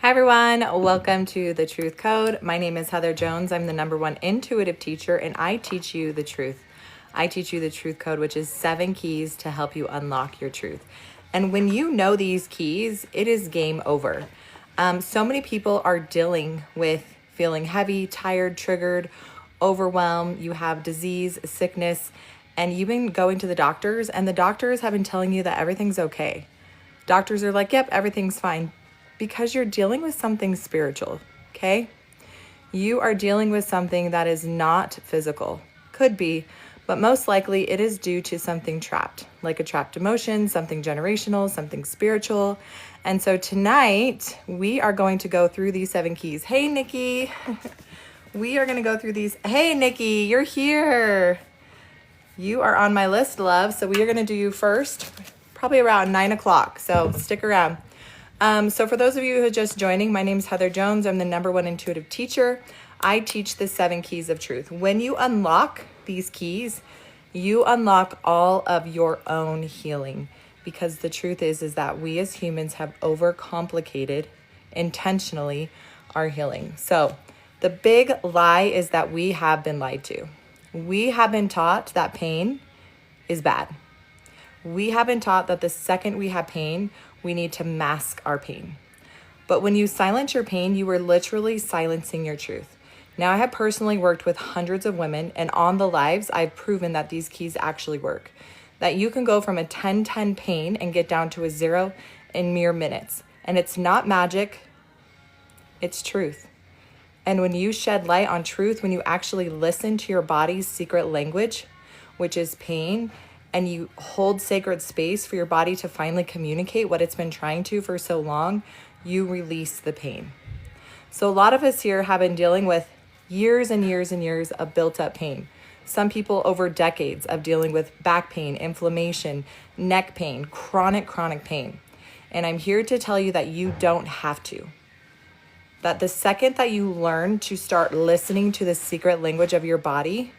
Hi everyone, welcome to The Truth Code. My name is Heather Jones. I'm the #1 intuitive teacher and I teach you the truth. I teach you the truth code, which is 7 keys to help you unlock your truth. And when you know these keys, it is game over. So many people are dealing with feeling heavy, tired, triggered, overwhelmed. You have disease, sickness, and you've been going to the doctors and the doctors have been telling you that everything's okay. Doctors are like, yep, everything's fine. Because you're dealing with something spiritual, okay? You are dealing with something that is not physical. Could be, but most likely it is due to something trapped, like a trapped emotion, something generational, something spiritual. And so tonight, we are going to go through these 7 keys. Hey, Nikki. We are going to go through these. Hey, Nikki, you're here. You are on my list, love. So we are going to do you first, probably around 9 o'clock. So stick around. So for those of you who are just joining, my name is Heather Jones. I'm the #1 intuitive teacher. I teach the 7 keys of truth. When you unlock these keys, you unlock all of your own healing, because the truth is that we as humans have overcomplicated intentionally our healing. So the big lie is that we have been lied to. We have been taught that pain is bad. We have been taught that the second we have pain, we need to mask our pain. But when you silence your pain, you are literally silencing your truth. Now, I have personally worked with hundreds of women, and on the lives, I've proven that these keys actually work. That you can go from a 10-10 pain and get down to a 0 in mere minutes. And it's not magic, it's truth. And when you shed light on truth, when you actually listen to your body's secret language, which is pain, and you hold sacred space for your body to finally communicate what it's been trying to for so long, you release the pain. So a lot of us here have been dealing with years and years and years of built up pain. Some people over decades of dealing with back pain, inflammation, neck pain, chronic pain. And I'm here to tell you that you don't have to. That the second that you learn to start listening to the secret language of your body,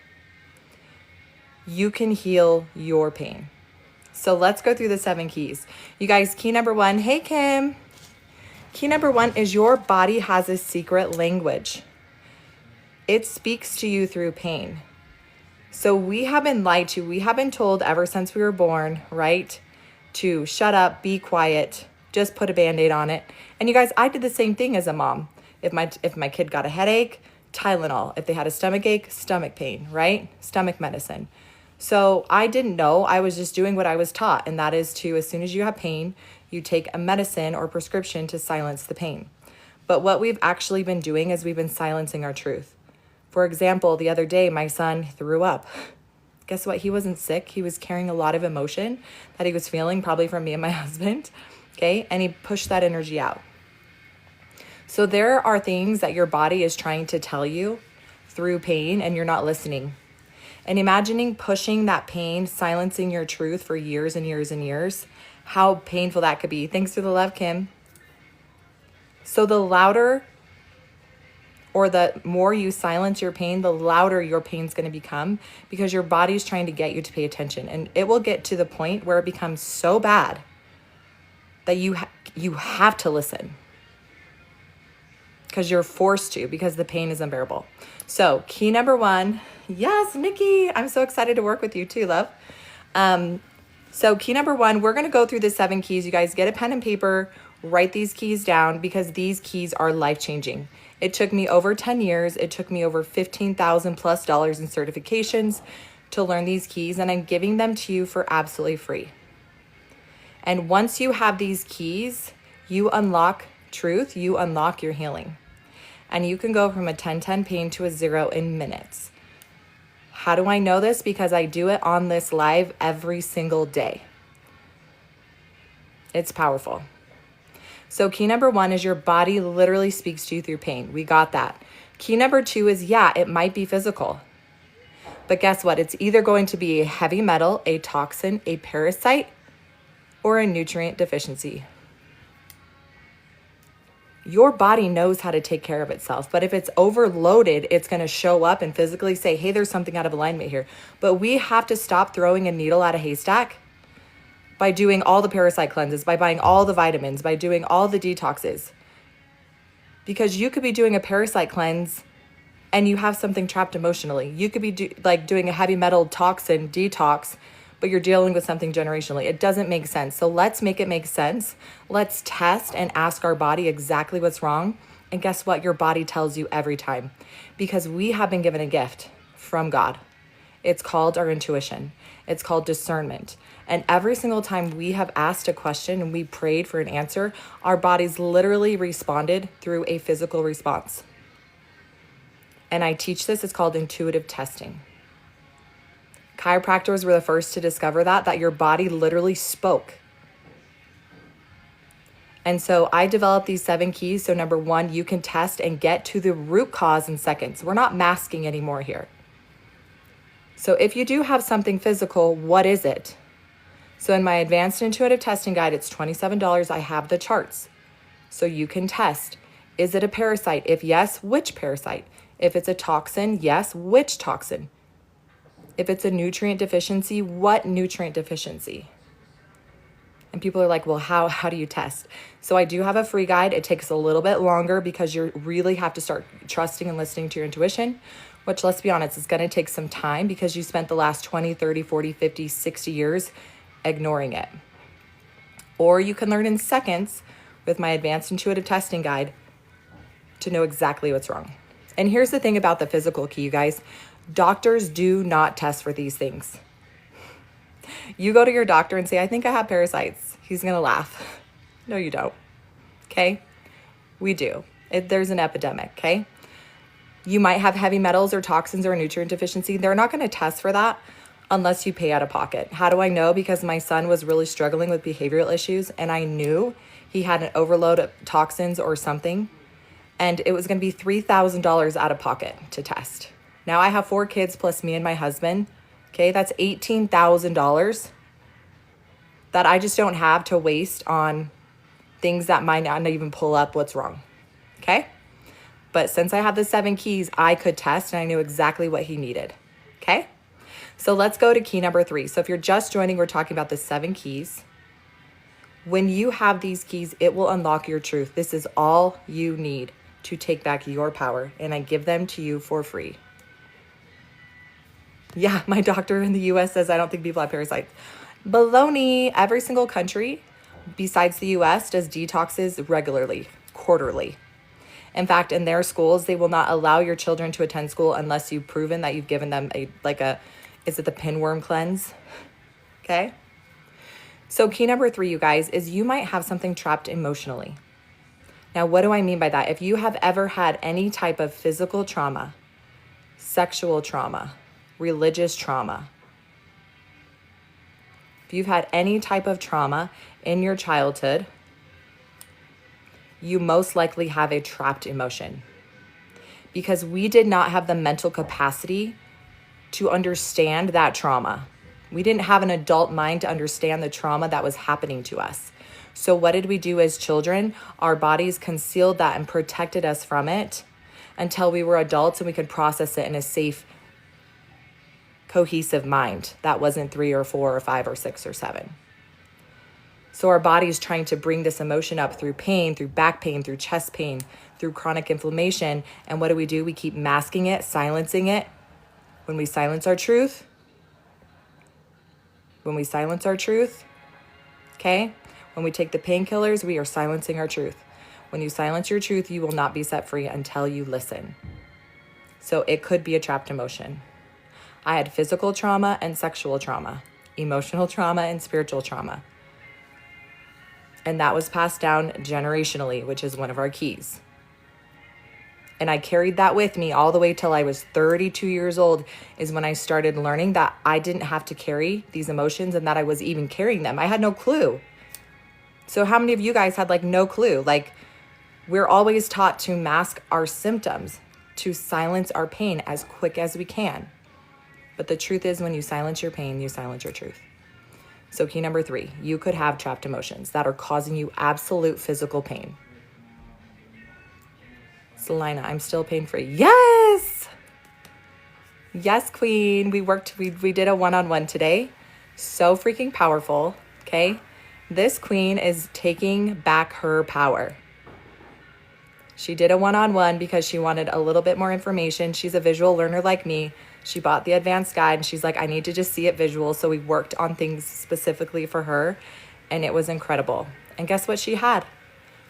you can heal your pain. So let's go through the 7 keys. You guys, key #1, hey Kim. Key #1 is your body has a secret language. It speaks to you through pain. So we have been lied to. We have been told ever since we were born, right? To shut up, be quiet, just put a Band-Aid on it. And you guys, I did the same thing as a mom. If my kid got a headache, Tylenol. If they had a stomach ache, stomach pain, right? Stomach medicine. So I didn't know, I was just doing what I was taught. And that is to, as soon as you have pain, you take a medicine or prescription to silence the pain. But what we've actually been doing is we've been silencing our truth. For example, the other day, my son threw up. Guess what? He wasn't sick. He was carrying a lot of emotion that he was feeling, probably from me and my husband. Okay. And he pushed that energy out. So there are things that your body is trying to tell you through pain and you're not listening. And imagining pushing that pain, silencing your truth for years and years and years, how painful that could be. Thanks for the love, Kim. So the louder or the more you silence your pain, the louder your pain's going to become, because your body's trying to get you to pay attention. And it will get to the point where it becomes so bad that you have to listen. Because you're forced to, because the pain is unbearable. So key #1, yes, Nikki, I'm so excited to work with you too, love. So key #1, we're going to go through the 7 keys. You guys get a pen and paper, write these keys down, because these keys are life-changing. It took me over 10 years. It took me over $15,000+ in certifications to learn these keys, and I'm giving them to you for absolutely free. And once you have these keys, you unlock truth, you unlock your healing. And you can go from a 10-10 pain to a 0 in minutes. How do I know this? Because I do it on this live every single day. It's powerful. So key #1 is your body literally speaks to you through pain. We got that. Key #2 is, yeah, it might be physical. But guess what? It's either going to be a heavy metal, a toxin, a parasite, or a nutrient deficiency. Your body knows how to take care of itself. But if it's overloaded, it's going to show up and physically say, hey, there's something out of alignment here. But we have to stop throwing a needle at a haystack by doing all the parasite cleanses, by buying all the vitamins, by doing all the detoxes. Because you could be doing a parasite cleanse and you have something trapped emotionally. You could be doing a heavy metal toxin detox, but you're dealing with something generationally. It doesn't make sense. So let's make it make sense. Let's test and ask our body exactly what's wrong. And guess what? Your body tells you every time, because we have been given a gift from God. It's called our intuition. It's called discernment. And every single time we have asked a question and we prayed for an answer, our bodies literally responded through a physical response. And I teach this, it's called intuitive testing. Chiropractors were the first to discover that your body literally spoke. And so I developed these 7 keys. So number 1, you can test and get to the root cause in seconds. We're not masking anymore here. So if you do have something physical, what is it? So in my advanced intuitive testing guide, it's $27. I have the charts. So you can test. Is it a parasite? If yes, which parasite? If it's a toxin, yes, which toxin? If it's a nutrient deficiency, what nutrient deficiency? And people are like, well, how do you test? So I do have a free guide. It takes a little bit longer because you really have to start trusting and listening to your intuition, which, let's be honest, is going to take some time because you spent the last 20, 30, 40, 50, 60 years ignoring it. Or you can learn in seconds with my advanced intuitive testing guide to know exactly what's wrong. And here's the thing about the physical key, you guys. Doctors do not test for these things. You go to your doctor and say, I think I have parasites. He's going to laugh. No, you don't. Okay? We do. There's an epidemic, okay? You might have heavy metals or toxins or a nutrient deficiency. They're not going to test for that unless you pay out of pocket. How do I know? Because my son was really struggling with behavioral issues, and I knew he had an overload of toxins or something, and it was going to be $3,000 out of pocket to test. Now I have 4 kids plus me and my husband. Okay, that's $18,000 that I just don't have to waste on things that might not even pull up what's wrong. Okay? But since I have the 7 keys, I could test and I knew exactly what he needed. Okay? So let's go to key number 3. So if you're just joining, we're talking about the 7 keys. When you have these keys, it will unlock your truth. This is all you need to take back your power, and I give them to you for free. Yeah, my doctor in the US says I don't think people have parasites. Baloney. Every single country besides the US does detoxes regularly, quarterly. In fact, in their schools, they will not allow your children to attend school unless you've proven that you've given them is it the pinworm cleanse? Okay. So key number 3, you guys, is you might have something trapped emotionally. Now, what do I mean by that? If you have ever had any type of physical trauma, sexual trauma, religious trauma, if you've had any type of trauma in your childhood, you most likely have a trapped emotion, because we did not have the mental capacity to understand that trauma. We didn't have an adult mind to understand the trauma that was happening to us. So what did we do as children? Our bodies concealed that and protected us from it until we were adults and we could process it in a safe, cohesive mind that wasn't 3 or 4 or 5 or 6 or 7. So our body is trying to bring this emotion up through pain, through back pain, through chest pain, through chronic inflammation. And what do? We keep masking it, silencing it. When we silence our truth, okay? When we take the painkillers, we are silencing our truth. When you silence your truth, you will not be set free until you listen. So it could be a trapped emotion. I had physical trauma and sexual trauma, emotional trauma and spiritual trauma. And that was passed down generationally, which is one of our keys. And I carried that with me all the way till I was 32 years old, is when I started learning that I didn't have to carry these emotions and that I was even carrying them. I had no clue. So how many of you guys had no clue? We're always taught to mask our symptoms, to silence our pain as quick as we can. But the truth is, when you silence your pain, you silence your truth. So key number 3, you could have trapped emotions that are causing you absolute physical pain. Selina, I'm still pain-free. Yes! Yes, queen. We did a one-on-one today. So freaking powerful, okay? This queen is taking back her power. She did a one-on-one because she wanted a little bit more information. She's a visual learner like me. She bought the advanced guide and she's like, I need to just see it visual. So we worked on things specifically for her and it was incredible. And guess what she had?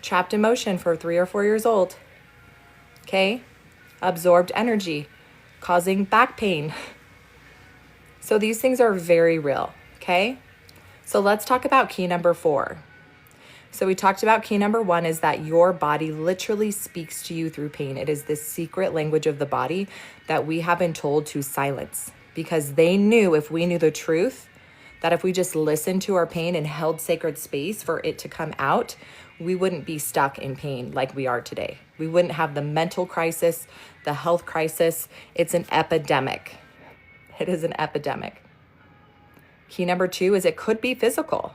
Trapped emotion for 3 or 4 years old. Okay? Absorbed energy, causing back pain. So these things are very real. Okay? So let's talk about key number 4. So we talked about key number 1 is that your body literally speaks to you through pain. It is this secret language of the body that we have been told to silence because they knew if we knew the truth, that if we just listened to our pain and held sacred space for it to come out, we wouldn't be stuck in pain like we are today. We wouldn't have the mental crisis, the health crisis. It's an epidemic. It is an epidemic. Key number 2 is it could be physical.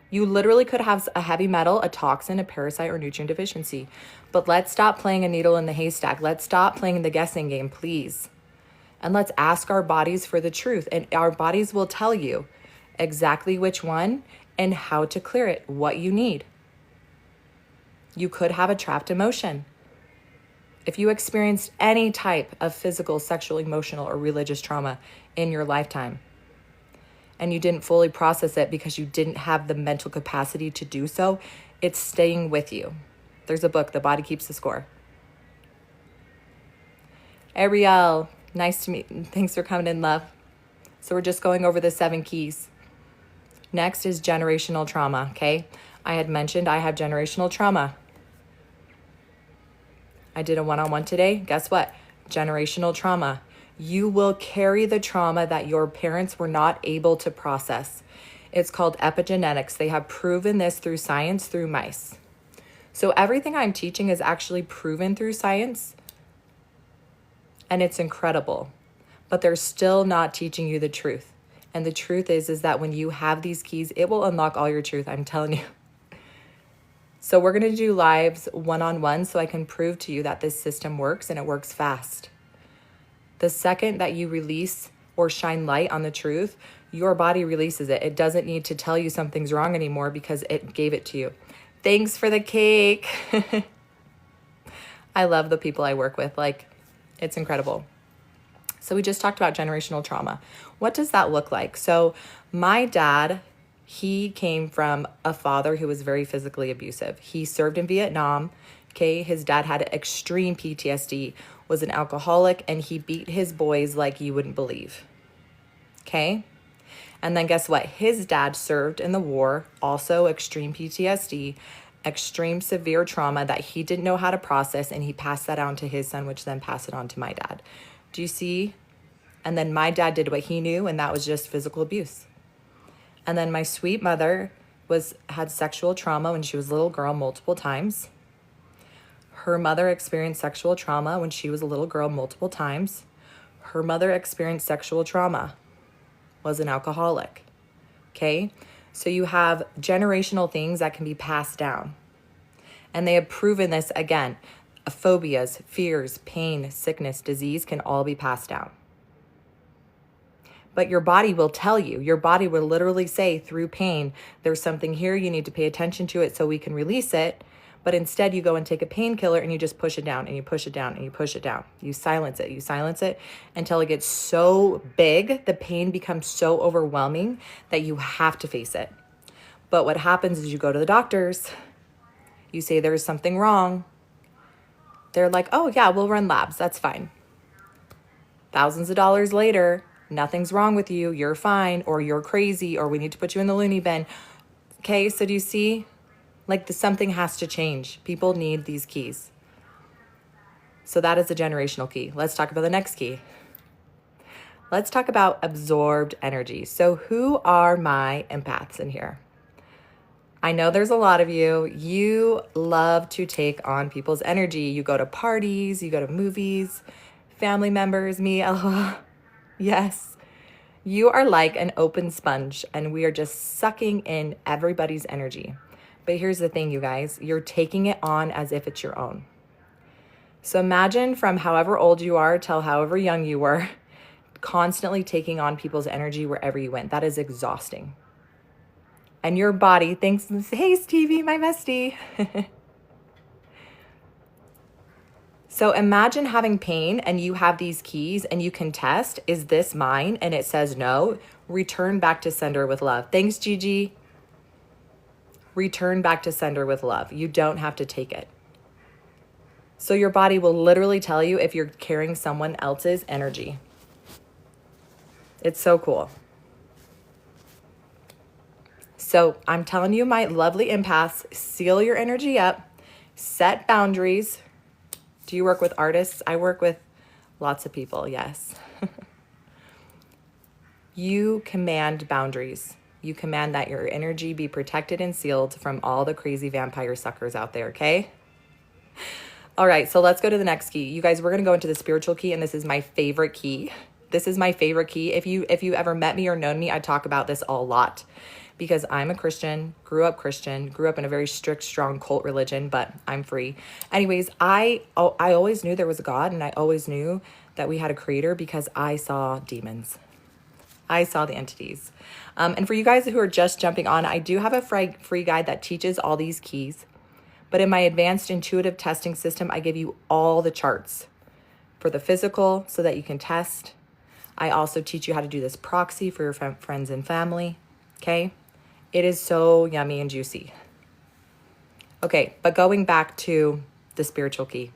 You literally could have a heavy metal, a toxin, a parasite, or nutrient deficiency. But let's stop playing a needle in the haystack. Let's stop playing the guessing game, please. And let's ask our bodies for the truth. And our bodies will tell you exactly which one and how to clear it, what you need. You could have a trapped emotion. If you experienced any type of physical, sexual, emotional, or religious trauma in your lifetime, and you didn't fully process it because you didn't have the mental capacity to do so, it's staying with you. There's a book, The Body Keeps the Score. Ariel, nice to meet you. Thanks for coming in, love. So we're just going over the 7 keys. Next is generational trauma, okay? I had mentioned I have generational trauma. I did a one-on-one today. Guess what? Generational trauma. You will carry the trauma that your parents were not able to process. It's called epigenetics. They have proven this through science, through mice. So everything I'm teaching is actually proven through science, and it's incredible. But they're still not teaching you the truth. And the truth is that when you have these keys, it will unlock all your truth, I'm telling you. So we're going to do lives one-on-one so I can prove to you that this system works and it works fast. The second that you release or shine light on the truth, your body releases it. It doesn't need to tell you something's wrong anymore because it gave it to you. Thanks for the cake. I love the people I work with. Like, it's incredible. So we just talked about generational trauma. What does that look like? So my dad, he came from a father who was very physically abusive. He served in Vietnam. Okay, his dad had extreme PTSD, was an alcoholic, and he beat his boys like you wouldn't believe. Okay? And then guess what? His dad served in the war, also extreme PTSD, extreme severe trauma that he didn't know how to process, and he passed that on to his son, which then passed it on to my dad. Do you see? And then my dad did what he knew, and that was just physical abuse. And then my sweet mother had sexual trauma when she was a little girl multiple times. Her mother experienced sexual trauma when she was a little girl multiple times. Her mother experienced sexual trauma, was an alcoholic. Okay? So you have generational things that can be passed down. And they have proven this again. Phobias, fears, pain, sickness, disease can all be passed down. But your body will tell you. Your body will literally say through pain, there's something here, you need to pay attention to it so we can release it. But instead you go and take a painkiller and you just push it down and you push it down and you push it down. You silence it until it gets so big, the pain becomes so overwhelming that you have to face it. But what happens is you go to the doctors, you say there's something wrong. They're like, oh yeah, we'll run labs, that's fine. Thousands of dollars later, nothing's wrong with you, you're fine, or you're crazy, or we need to put you in the loony bin. Okay, so do you see? Like something has to change. People need these keys. So that is a generational key. Let's talk about the next key. Let's talk about absorbed energy. So who are my empaths in here? I know there's a lot of you. You love to take on people's energy. You go to parties, you go to movies, family members, me, LOL. Yes. You are like an open sponge and we are just sucking in everybody's energy. But here's the thing, you guys, you're taking it on as if it's your own. So imagine from however old you are till however young you were, constantly taking on people's energy wherever you went. That is exhausting. And your body thinks, hey, Stevie, my bestie. So imagine having pain and you have these keys and you can test, is this mine? And it says no. Return back to sender with love. Thanks, Gigi. Return back to sender with love. You don't have to take it. So your body will literally tell you if you're carrying someone else's energy. It's so cool. So I'm telling you, my lovely empaths, seal your energy up, set boundaries. Do you work with artists? I work with lots of people, yes. You command boundaries. You command that your energy be protected and sealed from all the crazy vampire suckers out there, okay? All right, so let's go to the next key. You guys, we're going to go into the spiritual key, and this is my favorite key. This is my favorite key. If you ever met me or known me, I talk about this a lot because I'm a Christian, grew up in a very strict, strong cult religion, but I'm free. Anyways, I always knew there was a God, and I always knew that we had a creator because I saw demons. I saw the entities. And for you guys who are just jumping on, I do have a free guide that teaches all these keys. But in my advanced intuitive testing system, I give you all the charts for the physical so that you can test. I also teach you how to do this proxy for your friends and family. Okay. It is so yummy and juicy. Okay. But going back to the spiritual key.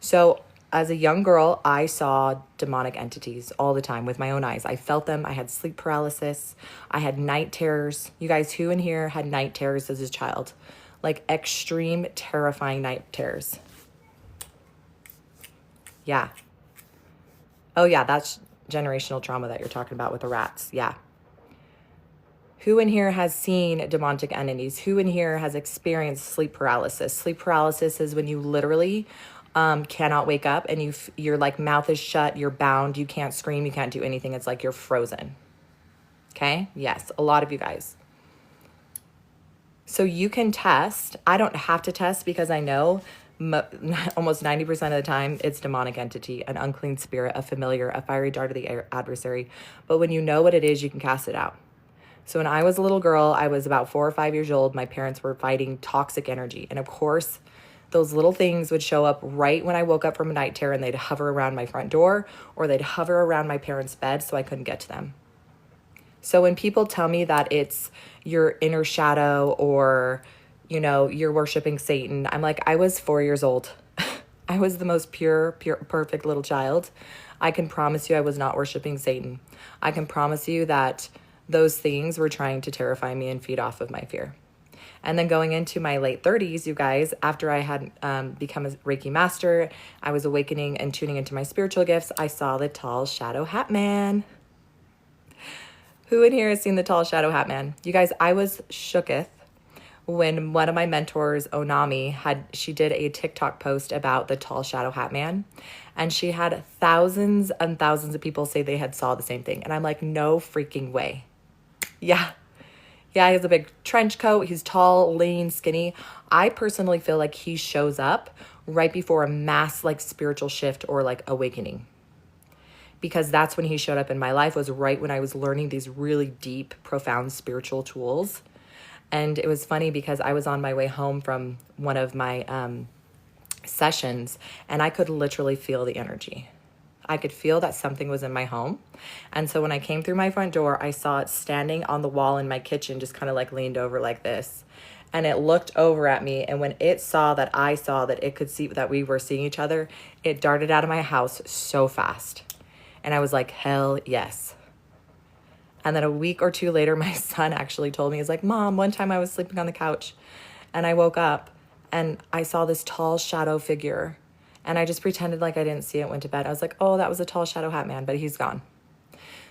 So as a young girl, I saw demonic entities all the time with my own eyes. I felt them. I had sleep paralysis. I had night terrors. You guys, who in here had night terrors as a child? Like extreme, terrifying night terrors. Yeah. Oh yeah, that's generational trauma that you're talking about with the rats. Yeah. Who in here has seen demonic entities? Who in here has experienced sleep paralysis? Sleep paralysis is when you literally cannot wake up and your like mouth is shut, you're bound, you can't scream, you can't do anything. It's like you're frozen. Okay? Yes, a lot of you guys. So you can test. I don't have to test because I know almost 90% of the time it's demonic entity, an unclean spirit, a familiar, a fiery dart of the adversary. But when you know what it is, you can cast it out. So when I was a little girl, I was about 4 or 5 years old. My parents were fighting toxic energy. And of course, those little things would show up right when I woke up from a night terror, and they'd hover around my front door or they'd hover around my parents' bed so I couldn't get to them. So when people tell me that it's your inner shadow or, you know, you're worshiping Satan, I'm like, I was 4 years old. I was the most pure, perfect little child. I can promise you I was not worshiping Satan. I can promise you that those things were trying to terrify me and feed off of my fear. And then going into my late 30s, you guys, after I had become a Reiki master, I was awakening and tuning into my spiritual gifts. I saw the tall shadow hat man. Who in here has seen the tall shadow hat man? You guys, I was shooketh when one of my mentors, Onami, she did a TikTok post about the tall shadow hat man. And she had thousands and thousands of people say they had saw the same thing. And I'm like, no freaking way. Yeah. Yeah, he has a big trench coat. He's tall, lean, skinny. I personally feel like he shows up right before a mass like spiritual shift or like awakening. Because that's when he showed up in my life, was right when I was learning these really deep, profound spiritual tools. And it was funny because I was on my way home from one of my sessions and I could literally feel the energy. I could feel that something was in my home. And so when I came through my front door, I saw it standing on the wall in my kitchen, just kind of like leaned over like this. And it looked over at me. And when it saw that I saw that it could see that we were seeing each other, it darted out of my house so fast. And I was like, hell yes. And then a week or two later, my son actually told me, he's like, Mom, one time I was sleeping on the couch and I woke up and I saw this tall shadow figure. And I just pretended like I didn't see it, went to bed. I was like, oh, that was a tall shadow hat man, but he's gone.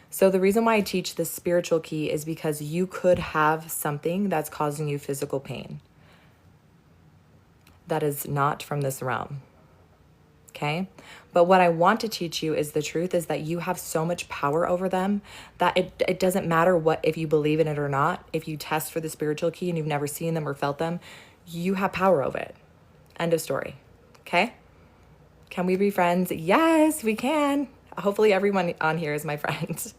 So the reason why I teach this spiritual key is because you could have something that's causing you physical pain that is not from this realm. Okay? But what I want to teach you is the truth is that you have so much power over them that it doesn't matter what, if you believe in it or not. If you test for the spiritual key and you've never seen them or felt them, you have power over it. End of story. Okay? Can we be friends? Yes, we can. Hopefully everyone on here is my friend.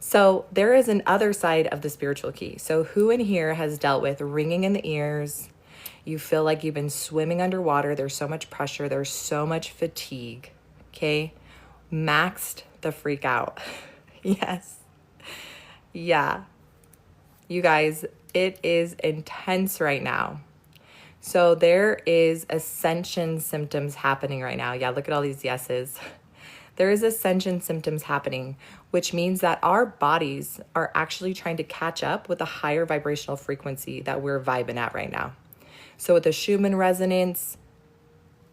So there is an other side of the spiritual key. So who in here has dealt with ringing in the ears, You feel like you've been swimming underwater. There's so much pressure. There's so much fatigue. Okay? Maxed the freak out. Yes. Yeah. You guys, it is intense right now. So there is ascension symptoms happening right now. Yeah, look at all these yeses. There is ascension symptoms happening, which means that our bodies are actually trying to catch up with the higher vibrational frequency that we're vibing at right now. So with the Schumann resonance,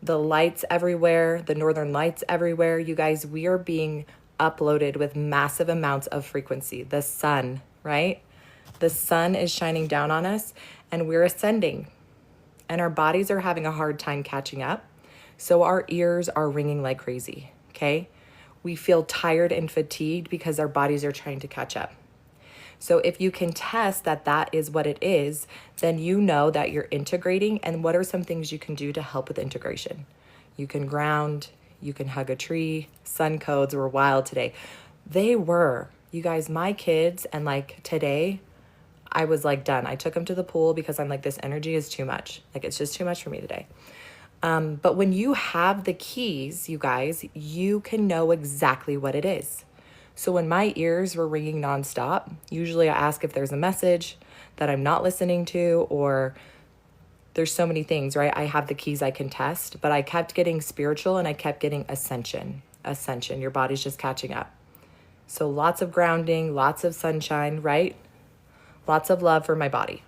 the lights everywhere, the northern lights everywhere, you guys, we are being uploaded with massive amounts of frequency. The sun, right? The sun is shining down on us and we're ascending. And our bodies are having a hard time catching up. So our ears are ringing like crazy, okay? We feel tired and fatigued because our bodies are trying to catch up. So if you can test that that is what it is, then you know that you're integrating. And what are some things you can do to help with integration? You can ground, you can hug a tree. Sun codes were wild today. They were. You guys, my kids, and like today, I was like done. I took them to the pool because I'm like, this energy is too much. Like, it's just too much for me today. But when you have the keys, you guys, you can know exactly what it is. So when my ears were ringing nonstop, usually I ask if there's a message that I'm not listening to, or there's so many things, right? I have the keys I can test, but I kept getting spiritual and I kept getting ascension. Your body's just catching up. So lots of grounding, lots of sunshine, right? Lots of love for my body.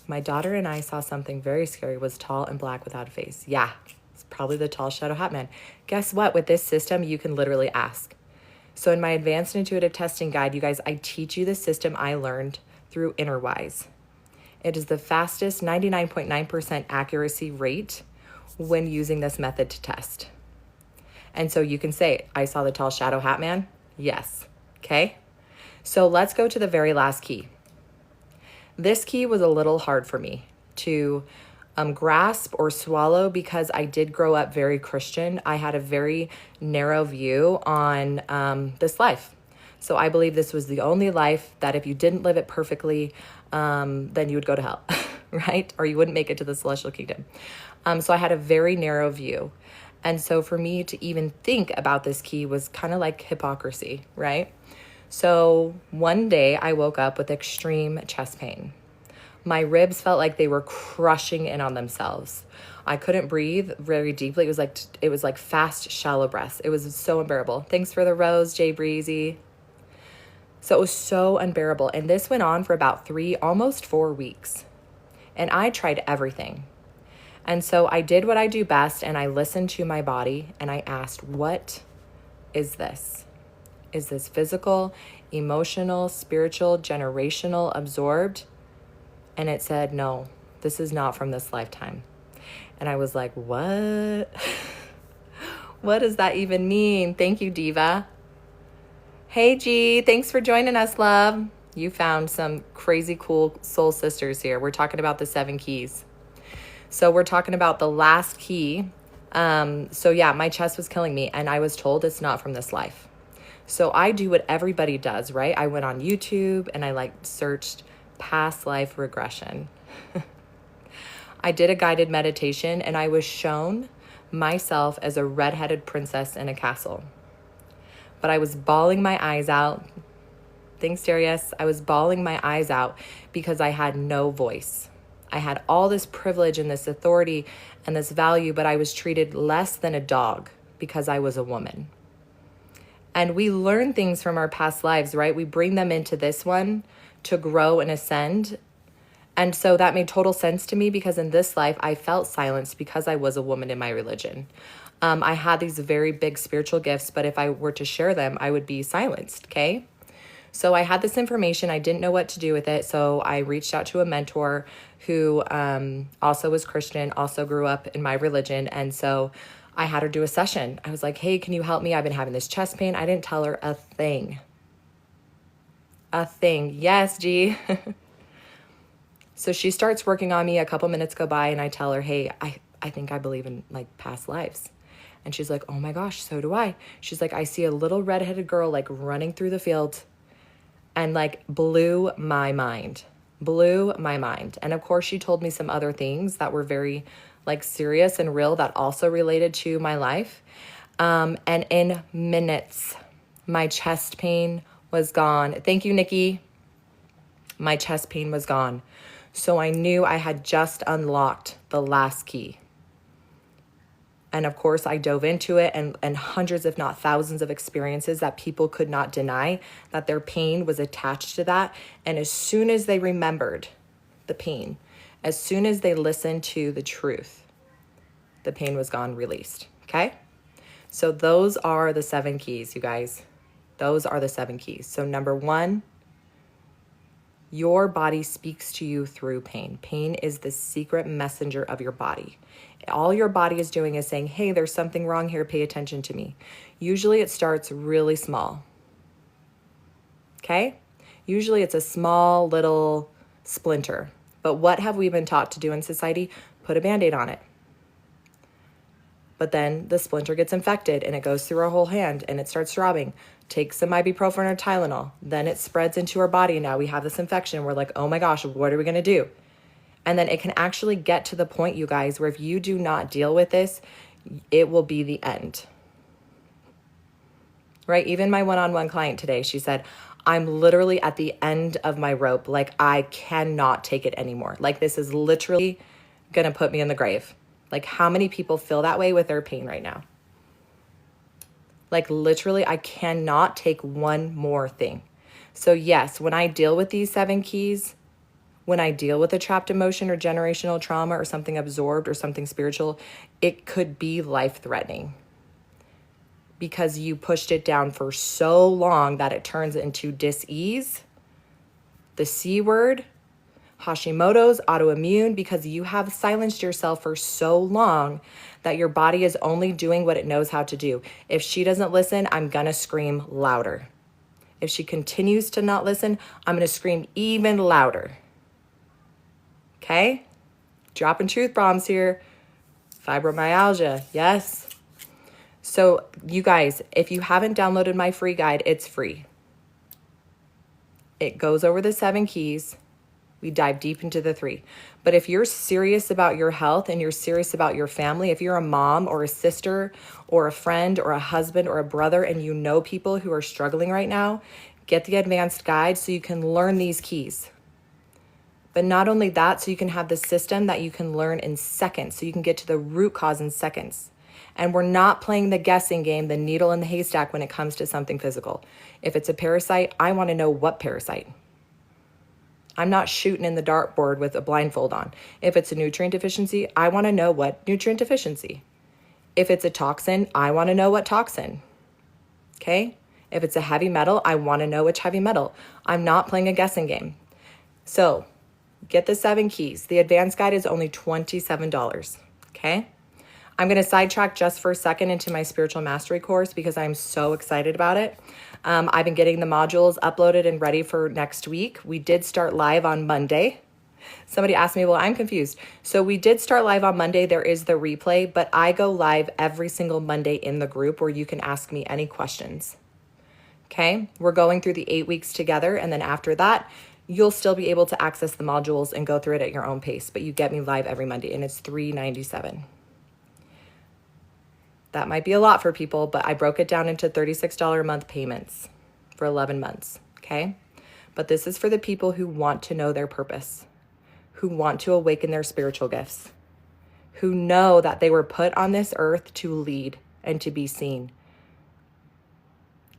My daughter and I saw something very scary. Was tall and black without a face. Yeah, it's probably the tall shadow hat man. Guess what? With this system, you can literally ask. So in my advanced intuitive testing guide, you guys, I teach you the system I learned through InnerWise. It is the fastest 99.9% accuracy rate when using this method to test. And so you can say, I saw the tall shadow hat man. Yes. Okay. So let's go to the very last key. This key was a little hard for me to grasp or swallow because I did grow up very Christian. I had a very narrow view on this life. So I believe this was the only life that if you didn't live it perfectly, then you would go to hell, right? Or you wouldn't make it to the celestial kingdom. So I had a very narrow view. And so for me to even think about this key was kind of like hypocrisy, right? So one day I woke up with extreme chest pain. My ribs felt like they were crushing in on themselves. I couldn't breathe very deeply. It was like fast, shallow breaths. It was so unbearable. Thanks for the rose, Jay Breezy. So it was so unbearable. And this went on for about 3, almost 4 weeks. And I tried everything. And so I did what I do best, and I listened to my body and I asked, what is this? Is this physical, emotional, spiritual, generational, absorbed? And it said, no, this is not from this lifetime. And I was like, what? What does that even mean? Thank you, Diva. Hey, G, thanks for joining us, love. You found some crazy cool soul sisters here. We're talking about the 7 keys. So we're talking about the last key. So yeah, my chest was killing me and I was told it's not from this life. So I do what everybody does, right? I went on YouTube and I searched past life regression. I did a guided meditation and I was shown myself as a redheaded princess in a castle. But I was bawling my eyes out. Thanks, Darius. I was bawling my eyes out because I had no voice. I had all this privilege and this authority and this value, but I was treated less than a dog because I was a woman. And we learn things from our past lives, right? We bring them into this one to grow and ascend. And so that made total sense to me because in this life, I felt silenced because I was a woman in my religion. I had these very big spiritual gifts, but if I were to share them, I would be silenced, okay? So I had this information. I didn't know what to do with it. So I reached out to a mentor who also was Christian, also grew up in my religion. And so I had her do a session. I was like, hey, can you help me? I've been having this chest pain. I didn't tell her a thing. A thing. Yes, G. So she starts working on me. A couple minutes go by and I tell her, hey, I think I believe in past lives. And she's like, oh my gosh, so do I. She's like, I see a little redheaded girl running through the field, and blew my mind. Blew my mind. And of course, she told me some other things that were very like serious and real that also related to my life. And in minutes, my chest pain was gone. Thank you, Nikki. My chest pain was gone. So I knew I had just unlocked the last key. And of course, I dove into it and hundreds, if not thousands of experiences that people could not deny that their pain was attached to that. And as soon as they remembered the pain, as soon as they listened to the truth, the pain was gone, released. Okay? So those are the 7 keys, you guys. Those are the 7 keys. So number 1, your body speaks to you through pain. Pain is the secret messenger of your body. All your body is doing is saying, hey, there's something wrong here. Pay attention to me. Usually it starts really small. Okay? Usually it's a small little splinter. But what have we been taught to do in society? Put a Band-Aid on it. But then the splinter gets infected and it goes through our whole hand and it starts throbbing. Take some ibuprofen or Tylenol. Then it spreads into our body. And now we have this infection. We're like, oh my gosh, what are we going to do? And then it can actually get to the point, you guys, where if you do not deal with this, it will be the end. Right? Even my one-on-one client today, she said, I'm literally at the end of my rope. Like, I cannot take it anymore. Like, this is literally going to put me in the grave. Like, how many people feel that way with their pain right now? Like, literally, I cannot take one more thing. So yes, when I deal with these 7 keys, when I deal with a trapped emotion or generational trauma or something absorbed or something spiritual, it could be life-threatening because you pushed it down for so long that it turns into dis-ease, the C word, Hashimoto's, autoimmune, because you have silenced yourself for so long that your body is only doing what it knows how to do. If she doesn't listen, I'm gonna scream louder. If she continues to not listen, I'm gonna scream even louder. Okay? Dropping truth bombs here. Fibromyalgia, yes. So you guys, if you haven't downloaded my free guide, it's free. It goes over the 7 keys. We dive deep into the 3. But if you're serious about your health and you're serious about your family, if you're a mom or a sister or a friend or a husband or a brother and you know people who are struggling right now, get the advanced guide so you can learn these keys. But not only that, so you can have the system that you can learn in seconds, so you can get to the root cause in seconds. And we're not playing the guessing game, the needle in the haystack when it comes to something physical. If it's a parasite, I want to know what parasite. I'm not shooting in the dartboard with a blindfold on. If it's a nutrient deficiency, I want to know what nutrient deficiency. If it's a toxin, I want to know what toxin. Okay? If it's a heavy metal, I want to know which heavy metal. I'm not playing a guessing game. So, get the 7 keys. The advanced guide is only $27. Okay? I'm going to sidetrack just for a second into my spiritual mastery course because I'm so excited about it. I've been getting the modules uploaded and ready for next week. We did start live on Monday. Somebody asked me, well, I'm confused. So we did start live on Monday. There is the replay, but I go live every single Monday in the group where you can ask me any questions. Okay? We're going through the 8 weeks together. And then after that, you'll still be able to access the modules and go through it at your own pace. But you get me live every Monday and it's $397. That might be a lot for people, but I broke it down into $36 a month payments for 11 months, okay? But this is for the people who want to know their purpose, who want to awaken their spiritual gifts, who know that they were put on this earth to lead and to be seen.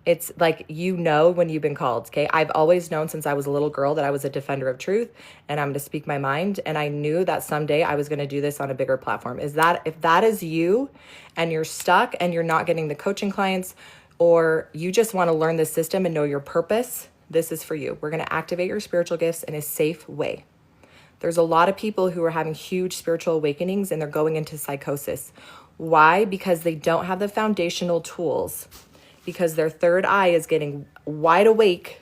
It's like, you know, when you've been called, okay? I've always known since I was a little girl that I was a defender of truth and I'm going to speak my mind. And I knew that someday I was going to do this on a bigger platform. If that is you and you're stuck and you're not getting the coaching clients, or you just want to learn the system and know your purpose, this is for you. We're going to activate your spiritual gifts in a safe way. There's a lot of people who are having huge spiritual awakenings and they're going into psychosis. Why? Because they don't have the foundational tools, because their third eye is getting wide awake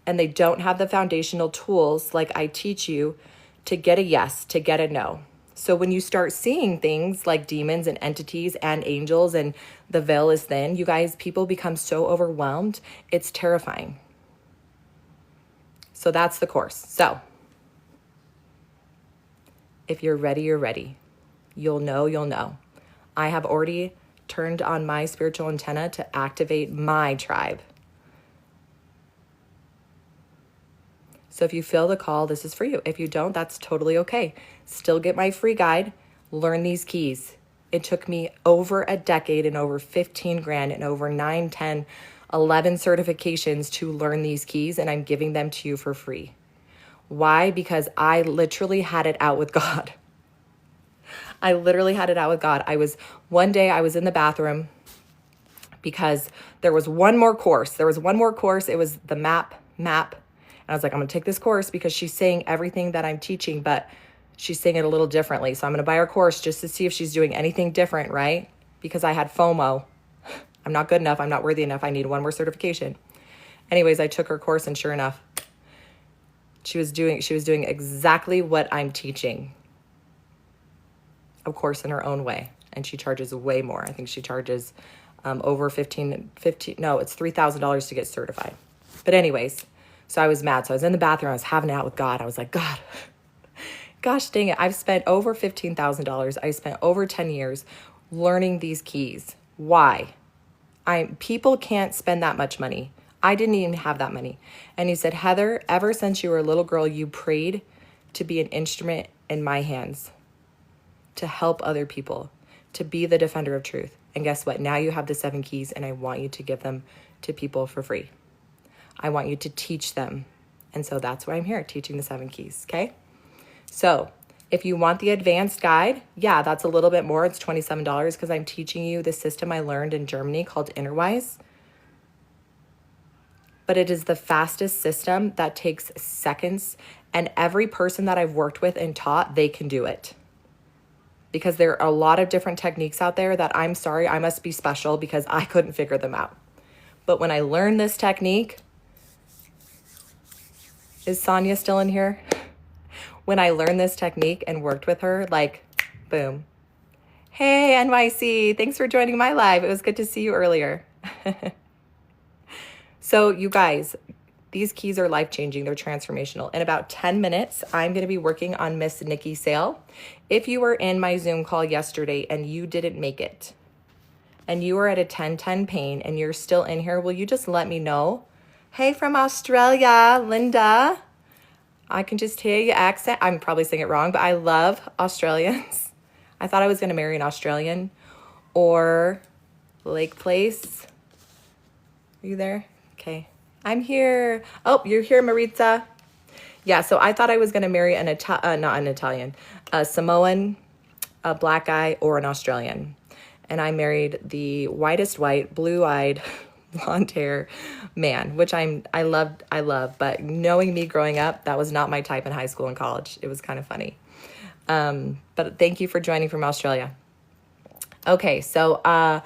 and they don't have the foundational tools like I teach you to get a yes, to get a no. So when you start seeing things like demons and entities and angels and the veil is thin, you guys, people become so overwhelmed, it's terrifying. So that's the course. So If you're ready, you're ready. You'll know, you'll know. I have already turned on my spiritual antenna to activate my tribe. So if you feel the call, this is for you. If you don't, that's totally okay. Still get my free guide, learn these keys. It took me over a decade and over 15 grand and over 9, 10, 11 certifications to learn these keys, and I'm giving them to you for free. Why? Because I literally had it out with God. I literally had it out with God. One day I was in the bathroom because there was one more course. It was the map. And I was like, I'm going to take this course because she's saying everything that I'm teaching, but she's saying it a little differently. So I'm going to buy her course just to see if she's doing anything different, right? Because I had FOMO. I'm not good enough. I'm not worthy enough. I need one more certification. Anyways, I took her course, and sure enough, she was doing exactly what I'm teaching. Of course, in her own way. And she charges way more. I think she charges over it's $3,000 to get certified. But anyways, so I was mad. So I was in the bathroom. I was having it out with God. I was like, God, gosh dang it. I've spent over $15,000. I spent over 10 years learning these keys. Why? People can't spend that much money. I didn't even have that money. And he said, Heather, ever since you were a little girl, you prayed to be an instrument in my hands, to help other people, to be the defender of truth. And guess what? Now you have the 7 keys, and I want you to give them to people for free. I want you to teach them. And so that's why I'm here, teaching the 7 keys, okay? So if you want the advanced guide, yeah, that's a little bit more. It's $27 because I'm teaching you the system I learned in Germany called Innerwise. But it is the fastest system that takes seconds. And every person that I've worked with and taught, they can do it. Because there are a lot of different techniques out there that I'm sorry, I must be special because I couldn't figure them out. But when I learned this technique, is Sonia still in here? When I learned this technique and worked with her, like, boom. Hey, NYC, thanks for joining my live. It was good to see you earlier. So you guys, these keys are life-changing. They're transformational. In about 10 minutes, I'm going to be working on Miss Nikki Sale. If you were in my Zoom call yesterday and you didn't make it, and you were at a 10-10 pain and you're still in here, will you just let me know? Hey, from Australia, Linda. I can just hear your accent. I'm probably saying it wrong, but I love Australians. I thought I was going to marry an Australian. Or Lake Place. Are you there? Okay. I'm here. Oh, you're here, Maritza. Yeah, so I thought I was going to marry a Samoan, a black guy, or an Australian. And I married the whitest white, blue-eyed, blonde hair man, which I love. But knowing me growing up, that was not my type in high school and college. It was kind of funny. But thank you for joining from Australia. Okay, so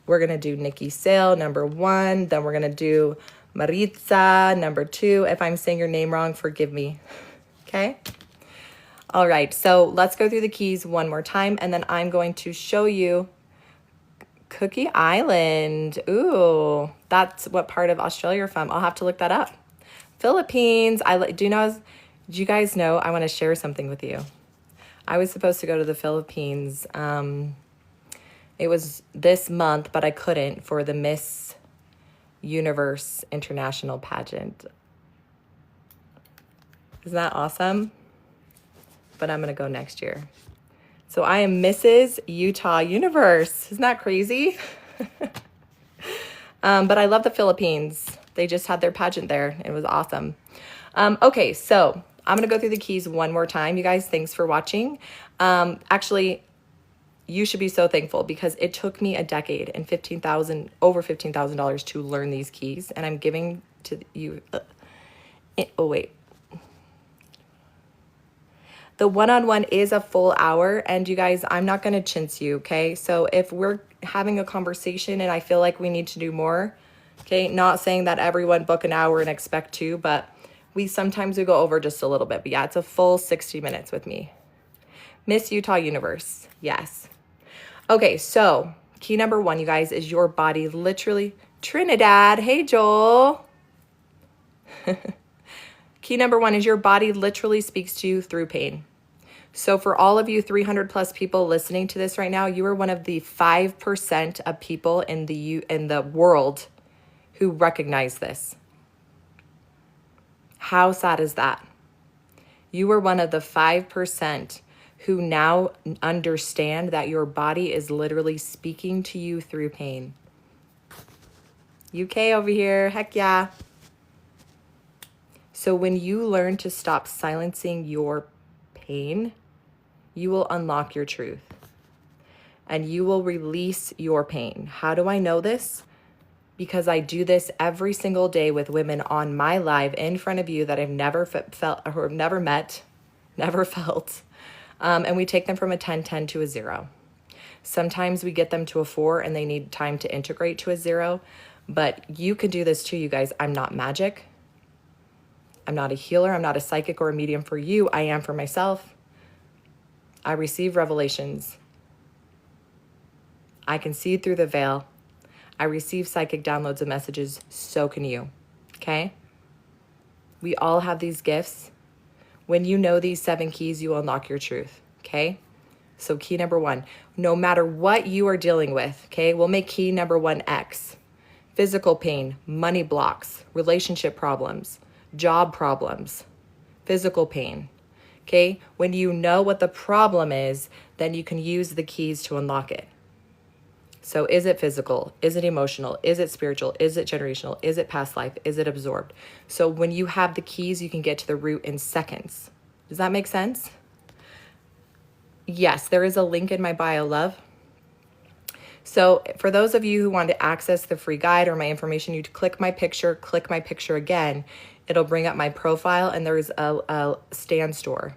we're going to do Nikki Sale, number 1. Then we're going to do Maritza, number 2. If I'm saying your name wrong, forgive me. Okay? All right, so let's go through the keys one more time, and then I'm going to show you Cookie Island. Ooh, that's what part of Australia you're from. I'll have to look that up. Philippines. Do you guys know, I want to share something with you. I was supposed to go to the Philippines. It was this month, but I couldn't for the Miss Universe International pageant. Isn't that awesome? But I'm going to go next year. So I am Mrs. Utah Universe. Isn't that crazy? But I love the Philippines. They just had their pageant there. It was awesome. Okay, so I'm going to go through the keys one more time. You guys, thanks for watching. Actually, you should be so thankful because it took me a decade and over $15,000 to learn these keys. And I'm giving to you. Oh, wait. The one-on-one is a full hour, and you guys, I'm not going to chintz you, okay? So if we're having a conversation and I feel like we need to do more, okay, not saying that everyone book an hour and expect to, but sometimes we go over just a little bit. But yeah, it's a full 60 minutes with me. Miss Utah Universe, yes. Okay, so key number 1, you guys, is your body literally, Trinidad, hey Joel. Key number 1 is your body literally speaks to you through pain. So for all of you 300 plus people listening to this right now, you are one of the 5% of people in the world who recognize this. How sad is that? You are one of the 5% who now understand that your body is literally speaking to you through pain. UK over here, heck yeah. So when you learn to stop silencing your pain, you will unlock your truth and you will release your pain. How do I know this? Because I do this every single day with women on my live in front of you that I've never felt or have never met, never felt. And we take them from a 10-10 to a 0. Sometimes we get them to a 4 and they need time to integrate to a 0. But you can do this too, you guys. I'm not magic. I'm not a healer. I'm not a psychic or a medium for you. I am for myself. I receive revelations. I can see through the veil. I receive psychic downloads of messages. So can you. Okay? We all have these gifts. When you know these 7 keys, you unlock your truth. Okay? So key number 1, no matter what you are dealing with, okay, we'll make key number 1 X. Physical pain, money blocks, relationship problems, job problems, physical pain. Okay, when you know what the problem is, then you can use the keys to unlock it. So is it physical? Is it emotional? Is it spiritual? Is it generational? Is it past life? Is it absorbed? So when you have the keys, you can get to the root in seconds. Does that make sense? Yes, there is a link in my bio, love. So for those of you who want to access the free guide or my information, you click my picture again. It'll bring up my profile and there's a stand store.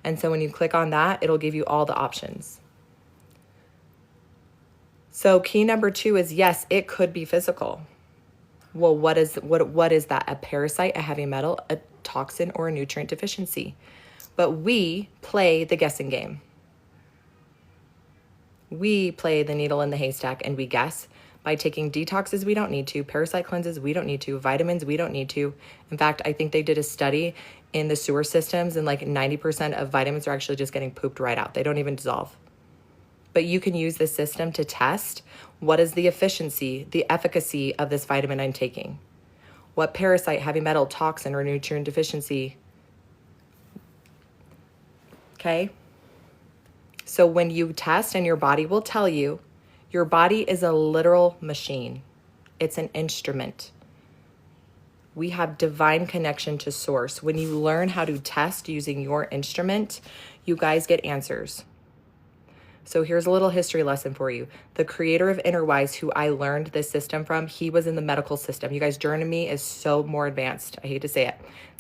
And so when you click on that, it'll give you all the options. So key number 2 is, yes, it could be physical. Well, what is that? A parasite, a heavy metal, a toxin, or a nutrient deficiency? But we play the guessing game. We play the needle in the haystack and we guess by taking detoxes we don't need to, parasite cleanses we don't need to, vitamins we don't need to. In fact, I think they did a study in the sewer systems and like 90% of vitamins are actually just getting pooped right out. They don't even dissolve. But you can use this system to test what is the efficiency, the efficacy of this vitamin I'm taking. What parasite, heavy metal, toxin, or nutrient deficiency. Okay? So when you test and your body will tell you, your body is a literal machine. It's an instrument. We have divine connection to source. When you learn how to test using your instrument, you guys get answers. So here's a little history lesson for you. The creator of Innerwise, who I learned this system from, he was in the medical system. You guys, Journey Me is so more advanced. I hate to say it.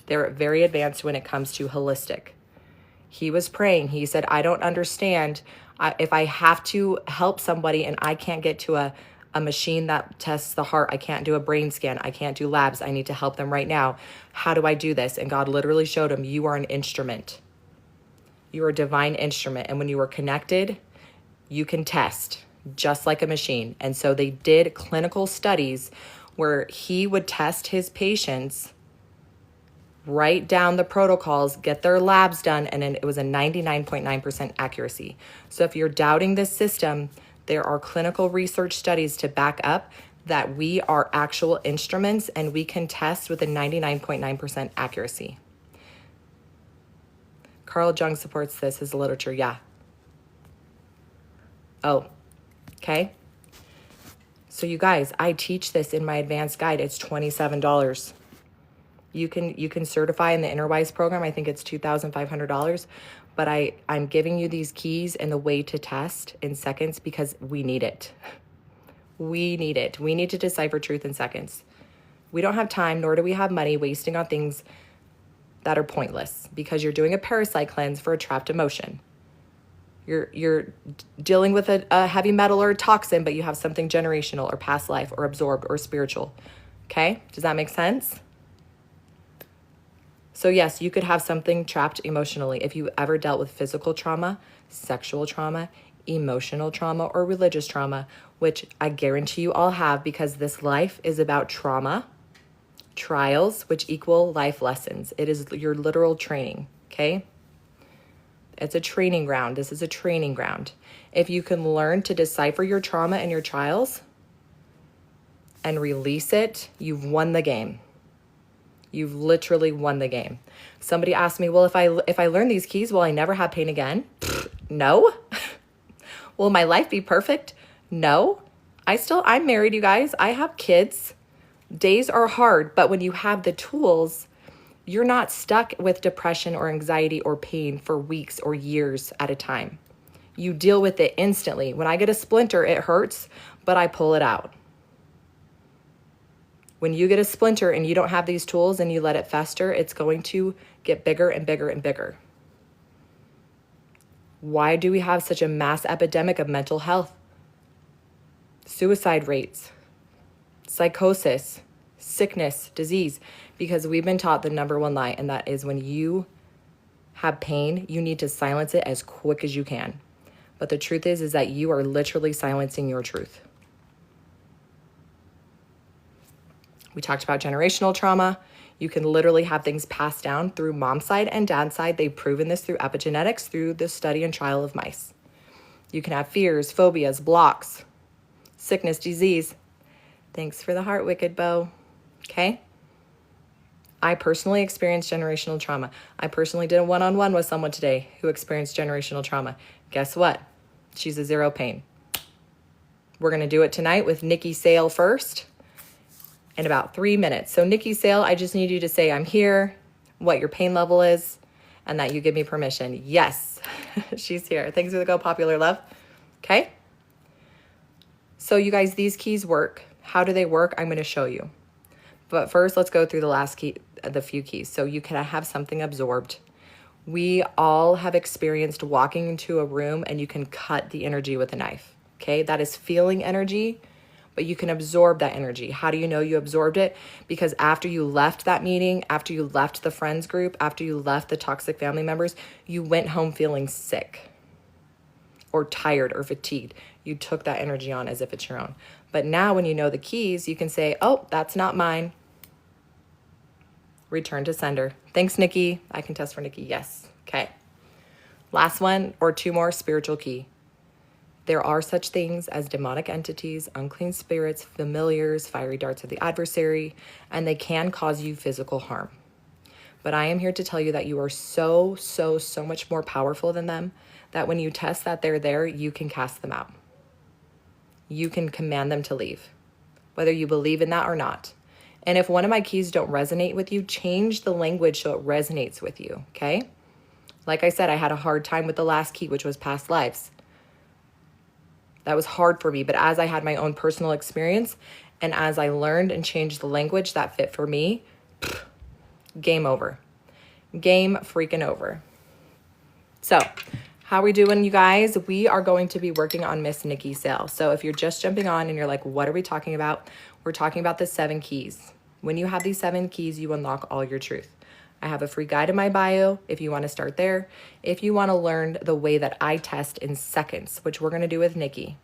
They're very advanced when it comes to holistic. He was praying. He said, I don't understand. If I have to help somebody and I can't get to a machine that tests the heart, I can't do a brain scan, I can't do labs, I need to help them right now. How do I do this? And God literally showed him, you are an instrument. You are a divine instrument. And when you are connected, you can test just like a machine. And so they did clinical studies where he would test his patients, write down the protocols, get their labs done, and then it was a 99.9% accuracy. So if you're doubting this system, there are clinical research studies to back up that we are actual instruments and we can test with a 99.9% accuracy. Carl Jung supports this as literature, yeah. Oh, okay. So you guys, I teach this in my advanced guide. It's $27. You can certify in the Innerwise program. I think it's $2,500, but I'm giving you these keys and the way to test in seconds because we need it. We need it. We need to decipher truth in seconds. We don't have time, nor do we have money wasting on things that are pointless because you're doing a parasite cleanse for a trapped emotion. You're dealing with a heavy metal or a toxin, but you have something generational or past life or absorbed or spiritual. Okay? Does that make sense? So yes, you could have something trapped emotionally if you ever dealt with physical trauma, sexual trauma, emotional trauma, or religious trauma, which I guarantee you all have because this life is about trauma, trials, which equal life lessons. It is your literal training, okay? It's a training ground. This is a training ground. If you can learn to decipher your trauma and your trials and release it, you've won the game. You've literally won the game. Somebody asked me, well, if I learn these keys, will I never have pain again? No. Will my life be perfect? No. I'm married, you guys. I have kids. Days are hard, but when you have the tools, you're not stuck with depression or anxiety or pain for weeks or years at a time. You deal with it instantly. When I get a splinter, it hurts, but I pull it out. When you get a splinter and you don't have these tools and you let it fester, it's going to get bigger and bigger and bigger. Why do we have such a mass epidemic of mental health? Suicide rates, psychosis, sickness, disease, because we've been taught the number one lie, and that is when you have pain, you need to silence it as quick as you can. But the truth is that you are literally silencing your truth. We talked about generational trauma. You can literally have things passed down through mom's side and dad's side. They've proven this through epigenetics, through the study and trial of mice. You can have fears, phobias, blocks, sickness, disease. Thanks for the heart, Wicked Bow. Okay? I personally experienced generational trauma. I personally did a one-on-one with someone today who experienced generational trauma. Guess what? She's a zero pain. We're going to do it tonight with Nikki Sale first in about 3 minutes. So Nikki Sale, I just need you to say, I'm here, what your pain level is, and that you give me permission. Yes, she's here. Thanks for the go popular love. Okay? So you guys, these keys work. How do they work? I'm going to show you. But first, let's go through the few keys. So you can have something absorbed. We all have experienced walking into a room and you can cut the energy with a knife. Okay? That is feeling energy, but you can absorb that energy. How do you know you absorbed it? Because after you left that meeting, after you left the friends group, after you left the toxic family members, you went home feeling sick or tired or fatigued. You took that energy on as if it's your own. But now when you know the keys, you can say, oh, that's not mine. Return to sender. Thanks, Nikki. I can test for Nikki. Yes. Okay. Last one or two more, spiritual key. There are such things as demonic entities, unclean spirits, familiars, fiery darts of the adversary, and they can cause you physical harm. But I am here to tell you that you are so much more powerful than them, that when you test that they're there, you can cast them out. You can command them to leave, whether you believe in that or not. And if one of my keys don't resonate with you, change the language so it resonates with you, okay? Like I said, I had a hard time with the last key, which was past lives. That was hard for me, but as I had my own personal experience and as I learned and changed the language that fit for me, game over. Game freaking over. So, how are we doing, you guys? We are going to be working on Miss Nikki Sale. So if you're just jumping on and you're like, what are we talking about? We're talking about the 7 keys. When you have these 7 keys, you unlock all your truth. I have a free guide in my bio if you want to start there. If you want to learn the way that I test in seconds, which we're going to do with Nikki,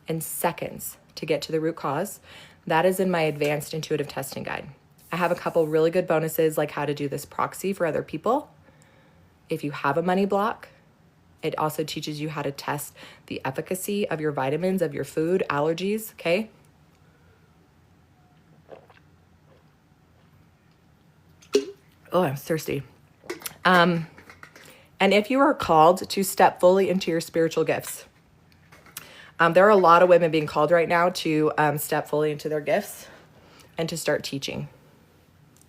in seconds to get to the root cause, that is in my advanced intuitive testing guide. I have a couple really good bonuses, like how to do this proxy for other people. If you have a money block, it also teaches you how to test the efficacy of your vitamins, of your food, allergies, okay? Oh, I'm thirsty. And if you are called to step fully into your spiritual gifts, there are a lot of women being called right now to step fully into their gifts and to start teaching.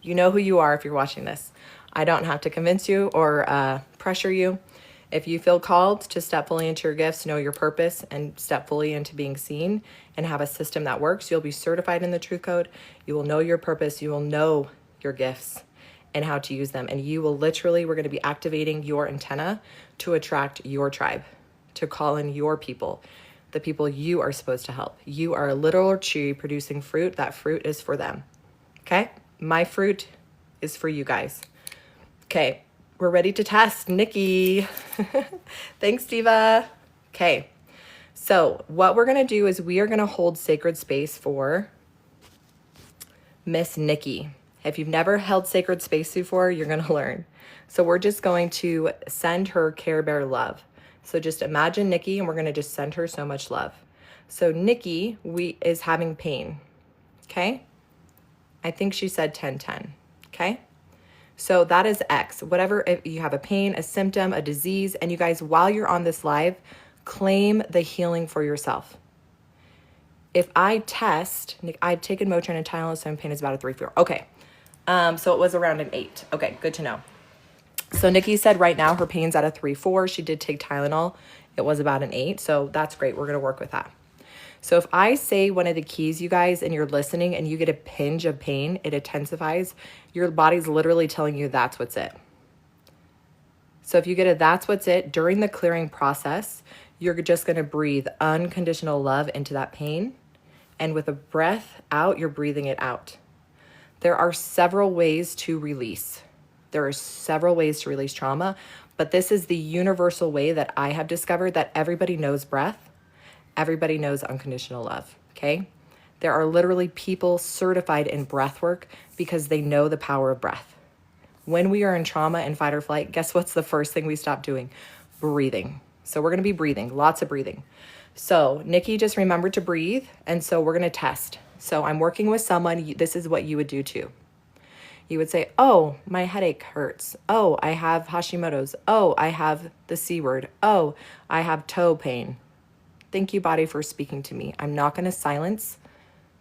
You know who you are if you're watching this. I don't have to convince you or pressure you. If you feel called to step fully into your gifts, know your purpose, and step fully into being seen and have a system that works, you'll be certified in the Truth Code. You will know your purpose. You will know your gifts and how to use them. And you will literally, we're going to be activating your antenna to attract your tribe, to call in your people, the people you are supposed to help. You are a literal tree producing fruit. That fruit is for them. Okay? My fruit is for you guys. Okay. We're ready to test Nikki. Thanks, Diva. Okay. So what we're going to do is we are going to hold sacred space for Miss Nikki. If you've never held sacred space before, you're going to learn. So we're just going to send her Care Bear love. So just imagine Nikki, and we're going to just send her so much love. So Nikki is having pain, okay? I think she said 1010, okay? So that is X. Whatever, if you have a pain, a symptom, a disease, and you guys, while you're on this live, claim the healing for yourself. If I test, I've taken Motrin and Tylenol, so pain is about a 3-4. Okay, so it was around an 8. Okay, good to know. So Nikki said right now her pain's at a 3-4. She did take Tylenol. It was about an 8, so that's great. We're going to work with that. So if I say one of the keys, you guys, and you're listening and you get a pinch of pain, it intensifies. Your body's literally telling you that's what's it. So if you get a that's what's it during the clearing process, you're just going to breathe unconditional love into that pain. And with a breath out, you're breathing it out. There are several ways to release. There are several ways to release trauma, but this is the universal way that I have discovered that everybody knows breath. Everybody knows unconditional love, okay? There are literally people certified in breath work because they know the power of breath. When we are in trauma and fight or flight, guess what's the first thing we stop doing? Breathing. So we're going to be breathing, lots of breathing. So Nikki just remembered to breathe, and so we're going to test. So I'm working with someone. This is what you would do too. You would say, oh, my headache hurts. Oh, I have Hashimoto's. Oh, I have the C word. Oh, I have toe pain. Thank you, body, for speaking to me. I'm not going to silence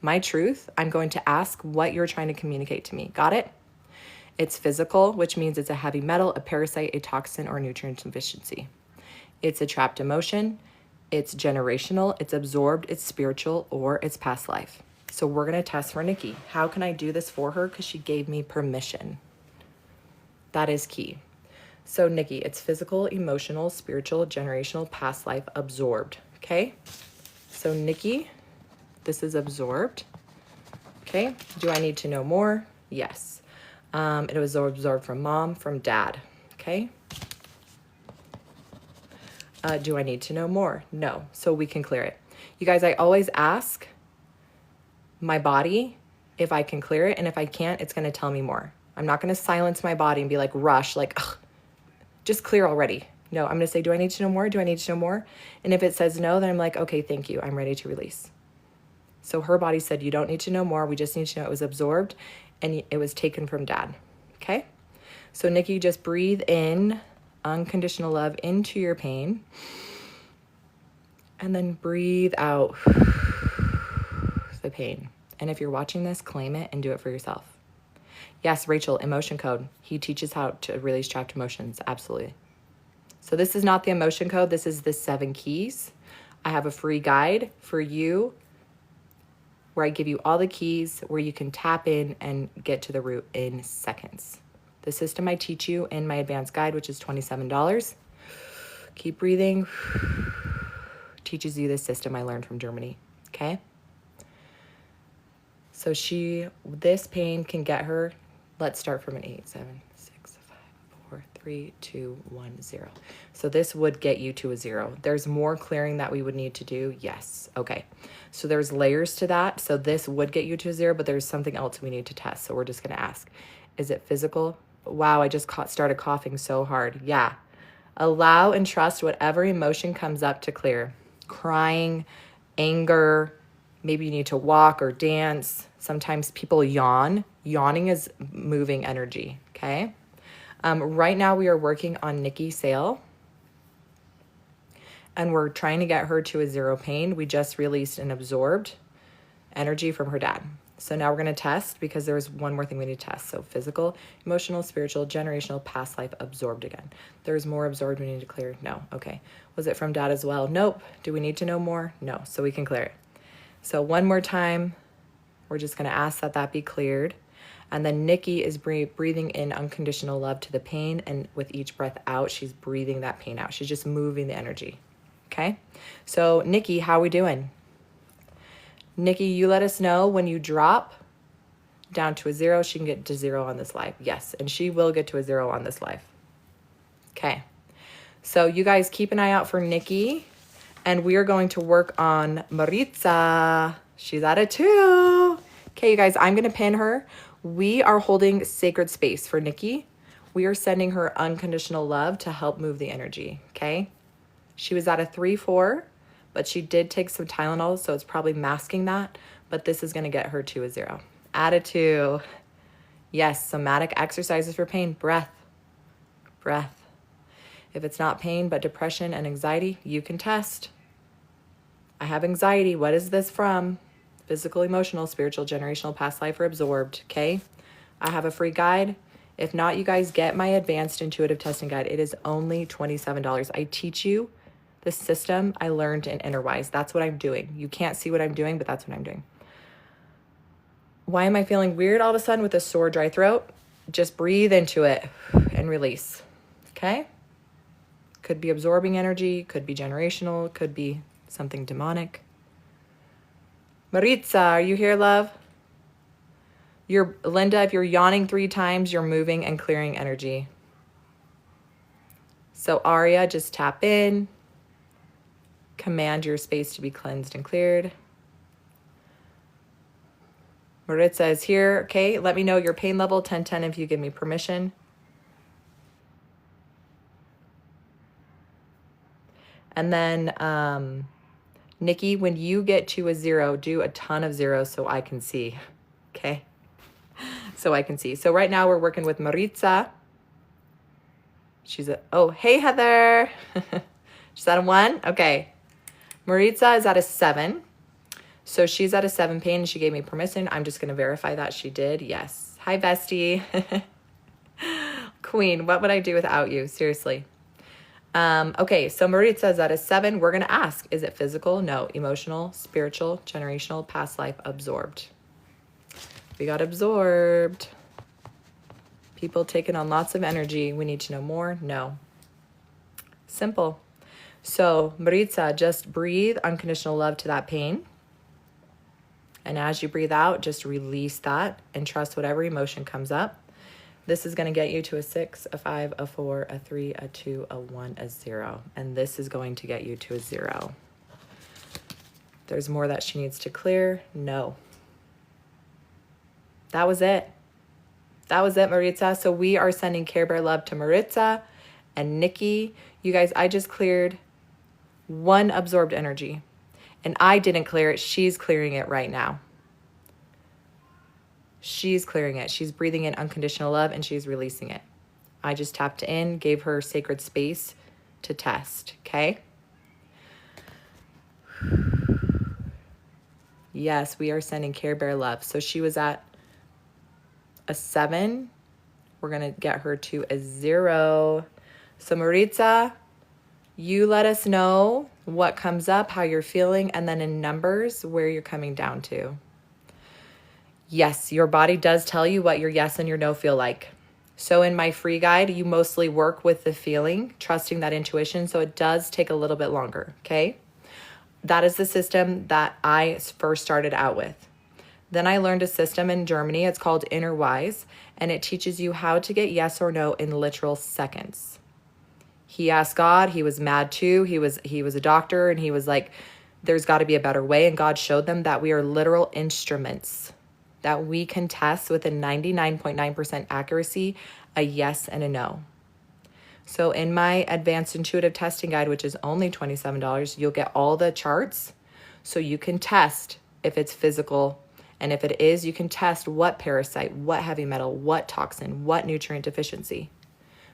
my truth. I'm going to ask what you're trying to communicate to me. Got it? It's physical, which means it's a heavy metal, a parasite, a toxin, or nutrient deficiency. It's a trapped emotion. It's generational. It's absorbed. It's spiritual, or it's past life. So we're going to test for Nikki. How can I do this for her? Because she gave me permission. That is key. So Nikki, it's physical, emotional, spiritual, generational, past life, absorbed. Okay, so Nikki, this is absorbed. Okay, do I need to know more? Yes. It was absorbed from mom, from dad. Okay. Do I need to know more? No. So we can clear it. You guys, I always ask my body if I can clear it, and if I can't, it's going to tell me more. I'm not going to silence my body and be like, rush, like, ugh, just clear already. No, I'm going to say, do I need to know more? Do I need to know more? And if it says no, then I'm like, okay, thank you. I'm ready to release. So her body said, you don't need to know more. We just need to know it was absorbed and it was taken from dad. Okay. So Nikki, just breathe in unconditional love into your pain and then breathe out the pain. And if you're watching this, claim it and do it for yourself. Yes, Rachel, emotion code. He teaches how to release trapped emotions. Absolutely. So this is not the emotion code. This is the 7 keys. I have a free guide for you where I give you all the keys where you can tap in and get to the root in seconds. The system I teach you in my advanced guide, which is $27. Keep breathing. Teaches you the system I learned from Germany. Okay? So this pain can get her. Let's start from an 8, 7, 6, 5, 4, 3, 2, 1, 0. So this would get you to a 0. There's more clearing that we would need to do. Yes. Okay. So there's layers to that. So this would get you to a 0, but there's something else we need to test. So we're just going to ask, is it physical? Wow, I just started coughing so hard. Yeah. Allow and trust whatever emotion comes up to clear. Crying, anger, maybe you need to walk or dance. Sometimes people yawn. Yawning is moving energy, okay? Right now we are working on Nikki Sale, and we're trying to get her to a 0 pain. We just released an absorbed energy from her dad. So now we're going to test because there's one more thing we need to test. So physical, emotional, spiritual, generational, past life, absorbed again. There's more absorbed we need to clear. No. Okay. Was it from dad as well? Nope. Do we need to know more? No. So we can clear it. So one more time, we're just going to ask that be cleared. And then Nikki is breathing in unconditional love to the pain. And with each breath out, she's breathing that pain out. She's just moving the energy. Okay. So Nikki, how are we doing? Nikki, you let us know when you drop down to a 0. She can get to 0 on this live. Yes. And she will get to a 0 on this live. Okay. So you guys keep an eye out for Nikki. And we are going to work on Maritza. She's at a 2. Okay, you guys, I'm going to pin her We are holding sacred space for Nikki. We are sending her unconditional love to help move the energy, okay? She was at a 3-4, but she did take some Tylenol, so it's probably masking that, but this is going to get her to a 0. Add a 2. Yes, somatic exercises for pain. Breath. If it's not pain, but depression and anxiety, you can test. I have anxiety. What is this from? Physical, emotional, spiritual, generational, past life, or absorbed, okay? I have a free guide. If not, you guys get my advanced intuitive testing guide. It is only $27. I teach you the system I learned in Innerwise. That's what I'm doing. You can't see what I'm doing, but that's what I'm doing. Why am I feeling weird all of a sudden with a sore, dry throat? Just breathe into it and release, okay? Could be absorbing energy, could be generational, could be something demonic. Maritza, are you here, love? Linda, if you're yawning 3 times, you're moving and clearing energy. So Aria, just tap in. Command your space to be cleansed and cleared. Maritza is here. Okay, let me know your pain level, 10-10 if you give me permission. And then Nikki, when you get to a 0, do a ton of zeros so I can see, okay? So I can see. So right now we're working with Maritza. Oh, hey, Heather. She's at a 1? Okay. Maritza is at a 7. So she's at a 7 pain and she gave me permission. I'm just going to verify that she did. Yes. Hi, bestie. Queen, what would I do without you? Seriously. Okay, so Maritza is at a 7. We're going to ask, is it physical? No. Emotional, spiritual, generational, past life, absorbed. We got absorbed. People taking on lots of energy. We need to know more? No. Simple. So Maritza, just breathe unconditional love to that pain. And as you breathe out, just release that and trust whatever emotion comes up. This is going to get you to a 6, a 5, a 4, a 3, a 2, a 1, a 0. And this is going to get you to a 0. There's more that she needs to clear. No. That was it. That was it, Maritza. So we are sending Care Bear love to Maritza and Nikki. You guys, I just cleared 1 absorbed energy. And I didn't clear it. She's clearing it right now. She's clearing it. She's breathing in unconditional love and she's releasing it. I just tapped in, gave her sacred space to test, okay? Yes, we are sending Care Bear love. So she was at a 7. We're going to get her to a 0. So Maritza, you let us know what comes up, how you're feeling, and then in numbers, where you're coming down to. Yes, your body does tell you what your yes and your no feel like. So in my free guide, you mostly work with the feeling, trusting that intuition. So it does take a little bit longer, okay? That is the system that I first started out with. Then I learned a system in Germany. It's called Innerwise, and it teaches you how to get yes or no in literal seconds. He asked God. He was mad too. He was a doctor, and he was like, there's got to be a better way. And God showed them that we are literal instruments, that we can test with a 99.9% accuracy a yes and a no. So in my advanced intuitive testing guide, which is only $27, you'll get all the charts so you can test if it's physical. And if it is, you can test what parasite, what heavy metal, what toxin, what nutrient deficiency.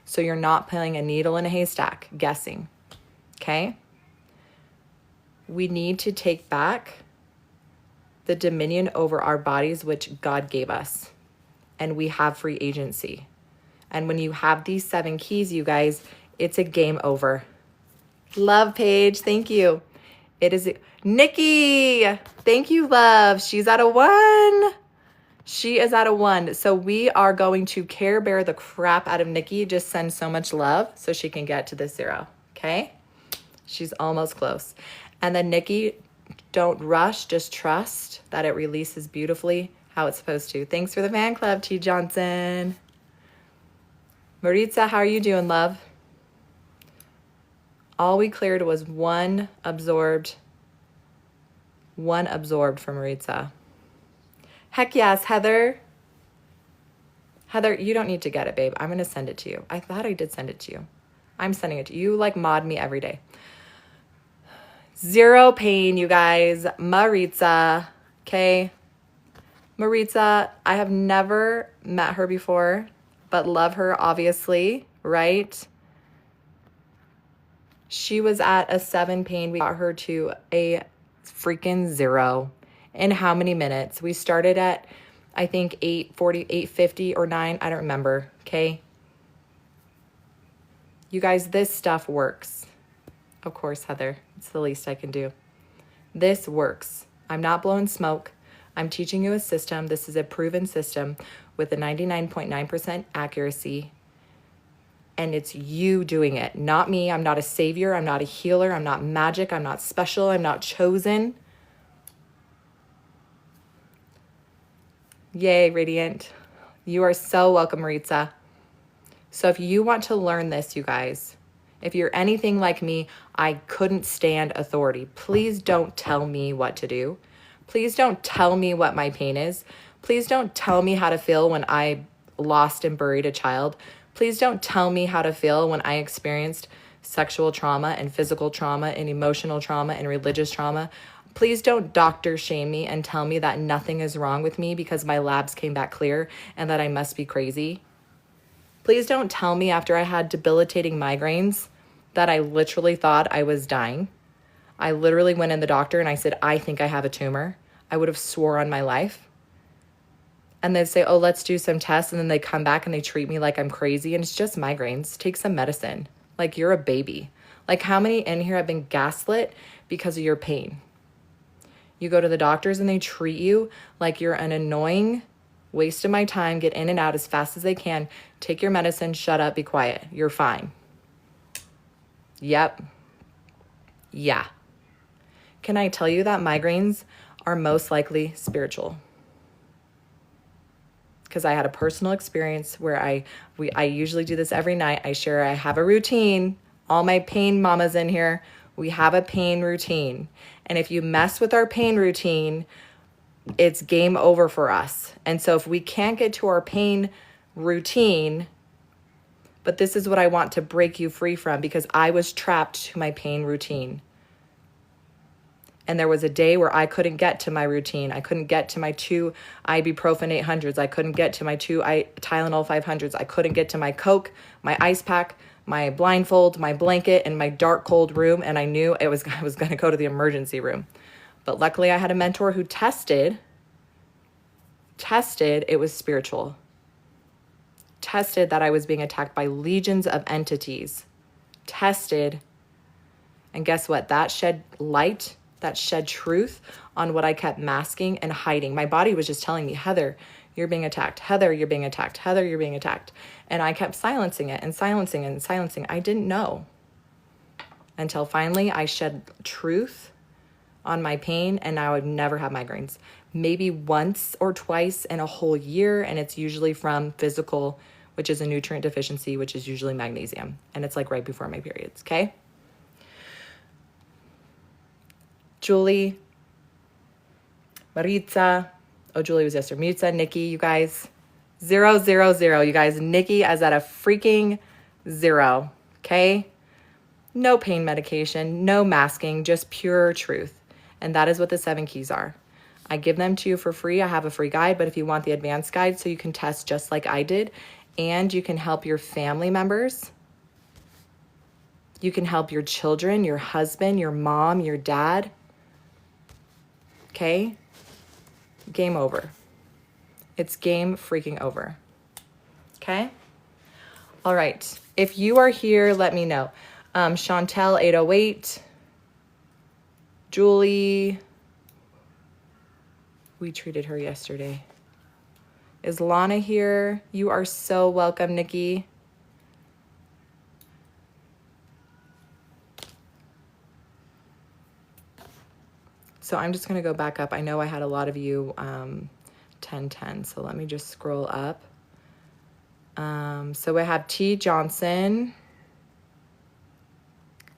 So you're not putting a needle in a haystack, guessing, okay? We need to take back the dominion over our bodies, which God gave us. And we have free agency. And when you have these 7 keys, you guys, it's a game over. Love Paige, thank you. It is Nikki. Thank you, love. She's at a 1. She is at a 1. So we are going to Care Bear the crap out of Nikki. Just send so much love so she can get to the 0. Okay? She's almost close. And then Nikki, don't rush. Just trust that it releases beautifully how it's supposed to. Thanks for the fan club, T. Johnson. Maritza, how are you doing, love? All we cleared was 1 absorbed. 1 absorbed for Maritza. Heck yes, Heather. Heather, you don't need to get it, babe. I'm going to send it to you. I thought I did send it to you. I'm sending it to you. You like mod me every day. Zero pain, you guys. Maritza. Okay. Maritza, I have never met her before, but love her, obviously, right? She was at a 7 pain. We got her to a freaking 0. In how many minutes? We started at, I think, 8:40, 8:50 or 9. I don't remember, okay? You guys, this stuff works. Of course, Heather. It's the least I can do. This works. I'm not blowing smoke. I'm teaching you a system. This is a proven system with a 99.9% accuracy. And it's you doing it, not me. I'm not a savior. I'm not a healer. I'm not magic. I'm not special. I'm not chosen. Yay, Radiant. You are so welcome, Maritza. So if you want to learn this, you guys, if you're anything like me, I couldn't stand authority. Please don't tell me what to do. Please don't tell me what my pain is. Please don't tell me how to feel when I lost and buried a child. Please don't tell me how to feel when I experienced sexual trauma and physical trauma and emotional trauma and religious trauma. Please don't doctor shame me and tell me that nothing is wrong with me because my labs came back clear and that I must be crazy. Please don't tell me after I had debilitating migraines that I literally thought I was dying. I literally went in the doctor and I said, I think I have a tumor. I would have swore on my life. And they say, oh, let's do some tests. And then they come back and they treat me like I'm crazy. And it's just migraines. Take some medicine. Like you're a baby. Like how many in here have been gaslit because of your pain? You go to the doctors and they treat you like you're an annoying waste of my time. Get in and out as fast as they can. Take your medicine. Shut up. Be quiet. You're fine. Yep. Yeah. Can I tell you that migraines are most likely spiritual? Because I had a personal experience where I usually do this every night. I have a routine. All my pain mamas in here, we have a pain routine. And if you mess with our pain routine, it's game over for us. And so if we can't get to our pain routine, but this is what I want to break you free from, because I was trapped to my pain routine. And there was a day where I couldn't get to my routine. I couldn't get to my 2 ibuprofen 800s. I couldn't get to my 2 Tylenol 500s. I couldn't get to my Coke, my ice pack, my blindfold, my blanket, and my dark, cold room. And I knew I was going to go to the emergency room. But luckily I had a mentor who tested, it was spiritual. Tested that I was being attacked by legions of entities. Tested. And guess what? That shed light, that shed truth on what I kept masking and hiding. My body was just telling me, Heather, you're being attacked. Heather, you're being attacked. Heather, you're being attacked. And I kept silencing it and silencing and silencing. I didn't know until finally I shed truth on my pain, and now I've never had migraines. Maybe once or twice in a whole year, and it's usually from physical, which is a nutrient deficiency, which is usually magnesium. And it's like right before my periods, okay? Julie, Maritza, oh, Julie was yesterday. Maritza, Nikki, you guys, 0, 0, 0. You guys, Nikki is at a freaking 0, okay? No pain medication, no masking, just pure truth. And that is what the 7 keys are. I give them to you for free. I have a free guide, but if you want the advanced guide so you can test just like I did, and you can help your family members, you can help your children, your husband, your mom, your dad, okay? Game over. It's game freaking over. Okay? All right. If you are here, let me know. Chantel 808. Julie. We treated her yesterday. Is Lana here? You are so welcome, Nikki. So I'm just going to go back up. I know I had a lot of you 1010, so let me just scroll up. So we have T. Johnson.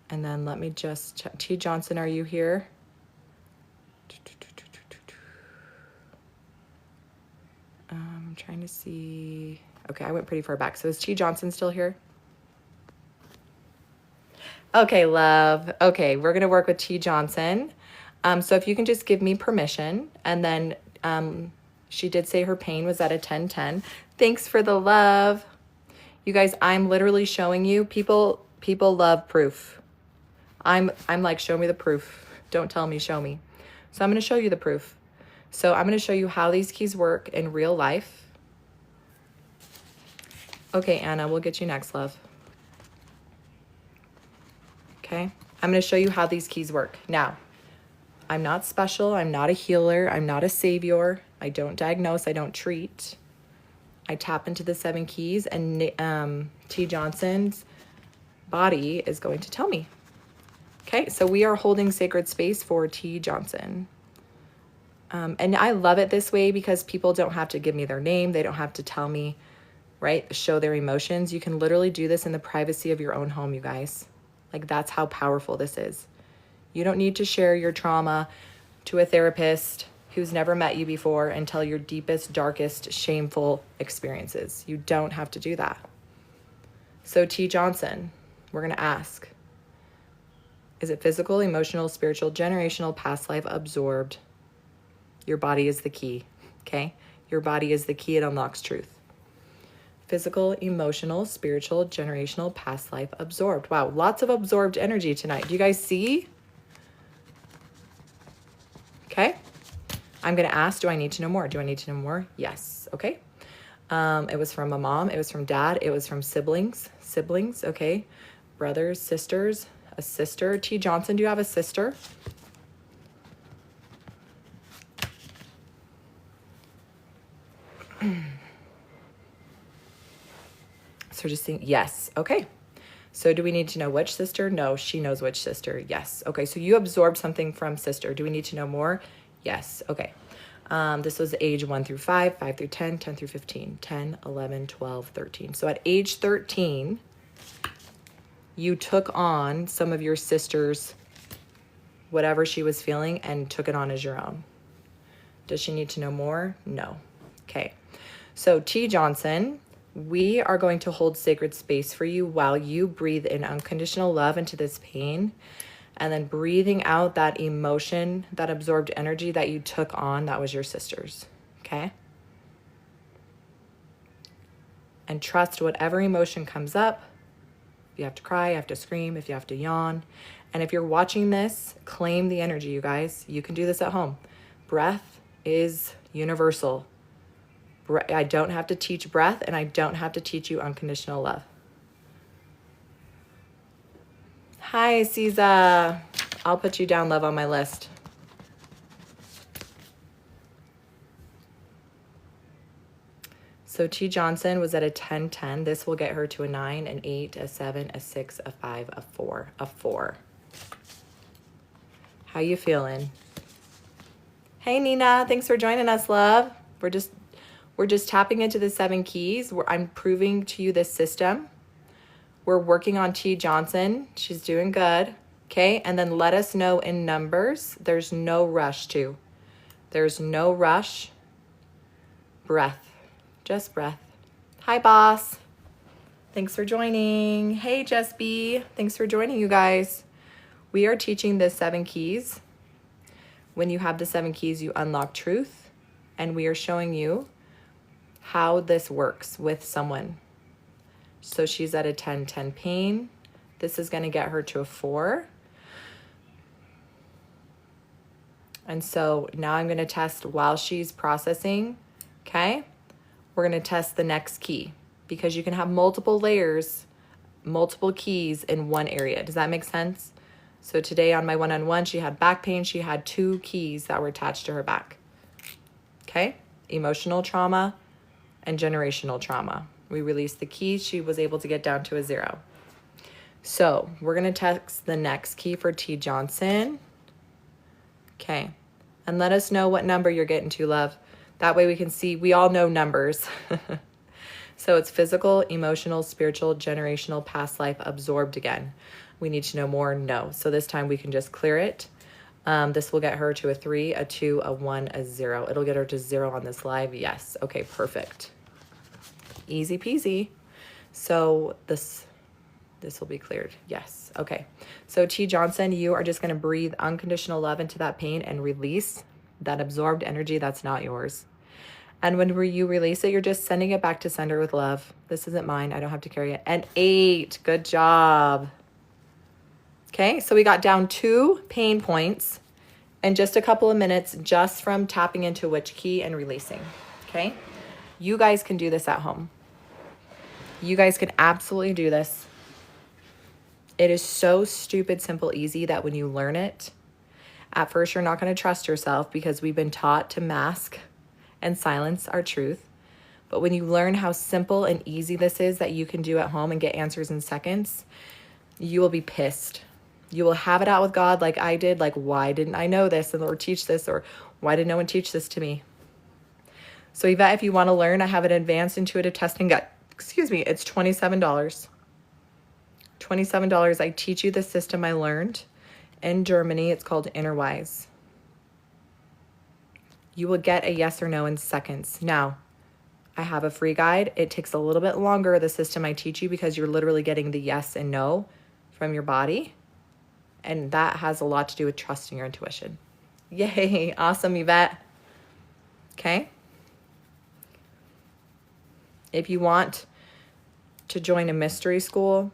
And then let me just check. T. Johnson, are you here? I'm trying to see. Okay, I went pretty far back. So is T. Johnson still here? Okay, love. Okay, we're going to work with T. Johnson. So if you can just give me permission. And then she did say her pain was at a 10-10. Thanks for the love. You guys, I'm literally showing you. People love proof. I'm like, show me the proof. Don't tell me, show me. So I'm going to show you the proof. So I'm going to show you how these keys work in real life. Okay, Anna, we'll get you next, love. Okay, I'm going to show you how these keys work. Now, I'm not special. I'm not a healer. I'm not a savior. I don't diagnose. I don't treat. I tap into the 7 keys, and T. Johnson's body is going to tell me. Okay, so we are holding sacred space for T. Johnson. And I love it this way because people don't have to give me their name. They don't have to tell me, right? Show their emotions. You can literally do this in the privacy of your own home, you guys. Like, that's how powerful this is. You don't need to share your trauma to a therapist who's never met you before and tell your deepest, darkest, shameful experiences. You don't have to do that. So T. Johnson, we're going to ask, is it physical, emotional, spiritual, generational, past life, absorbed? Your body is the key, okay? Your body is the key. It unlocks truth. Physical, emotional, spiritual, generational, past life, absorbed. Wow, lots of absorbed energy tonight. Do you guys see? Okay. I'm going to ask, do I need to know more? Do I need to know more? Yes. Okay. It was from a mom. It was from dad. It was from siblings. Siblings, okay. Brothers, sisters, a sister. T. Johnson, do you have a sister? So just think, yes. Okay. So do we need to know which sister? No, she knows which sister. Yes. Okay. So you absorbed something from sister. Do we need to know more? Yes. Okay. This was age 1 through 5, 5 through 10, 10 through 15, 10, 11, 12, 13. So at age 13, you took on some of your sister's, whatever she was feeling, and took it on as your own. Does she need to know more? No. Okay. So T. Johnson, we are going to hold sacred space for you while you breathe in unconditional love into this pain, and then breathing out that emotion, that absorbed energy that you took on, that was your sister's. Okay? And trust whatever emotion comes up. If you have to cry, you have to scream, if you have to yawn. And if you're watching this, claim the energy, you guys. You can do this at home. Breath is universal. I don't have to teach breath, and I don't have to teach you unconditional love. Hi, Caesar. I'll put you down, love, on my list. So T. Johnson was at a 10-10. This will get her to a 9, an 8, a 7, a 6, a 5, a 4, a 4. How you feeling? Hey, Nina. Thanks for joining us, love. We're just tapping into the 7 keys. I'm proving to you this system. We're working on T. Johnson. She's doing good. Okay. And then let us know in numbers. There's no rush to. There's no rush. Breath. Just breath. Hi, boss. Thanks for joining. Hey, Jess B. Thanks for joining, you guys. We are teaching the 7 keys. When you have the 7 keys, you unlock truth. And we are showing you how this works with someone. So she's at a 10-10 pain. This is going to get her to a 4. And so now I'm going to test while she's processing. Okay. We're going to test the next key, because you can have multiple layers, multiple keys in one area. Does that make sense? So today on my one-on-one, she had back pain. She had 2 keys that were attached to her back. Okay. Emotional trauma and generational trauma. We released the keys. She was able to get down to a 0. So we're going to test the next key for T. Johnson. Okay. And let us know what number you're getting to, love. That way we can see. We all know numbers. So it's physical, emotional, spiritual, generational, past life, absorbed again. We need to know more. No. So this time we can just clear it. This will get her to a 3, a 2, a 1, a 0. It'll get her to 0 on this live. Yes. Okay, perfect. Easy peasy. So this will be cleared. Yes. Okay. So T. Johnson, you are just going to breathe unconditional love into that pain and release that absorbed energy that's not yours. And when you release it, you're just sending it back to sender with love. This isn't mine. I don't have to carry it. And 8. Good job. Okay. So we got down 2 pain points in just a couple of minutes just from tapping into which key and releasing. Okay. You guys can do this at home. You guys can absolutely do this. It is so stupid, simple, easy that when you learn it, at first you're not going to trust yourself because we've been taught to mask and silence our truth. But when you learn how simple and easy this is that you can do at home and get answers in seconds, you will be pissed. You will have it out with God like I did. Like, why didn't I know this or teach this? Or why did no one teach this to me? So Yvette, if you want to learn, I have an advanced intuitive testing guide. Excuse me, it's $27. $27. I teach you the system I learned in Germany. It's called Innerwise. You will get a yes or no in seconds. Now, I have a free guide. It takes a little bit longer, the system I teach you, because you're literally getting the yes and no from your body. And that has a lot to do with trusting your intuition. Yay. Awesome, Yvette. Okay. If you want to join a mystery school,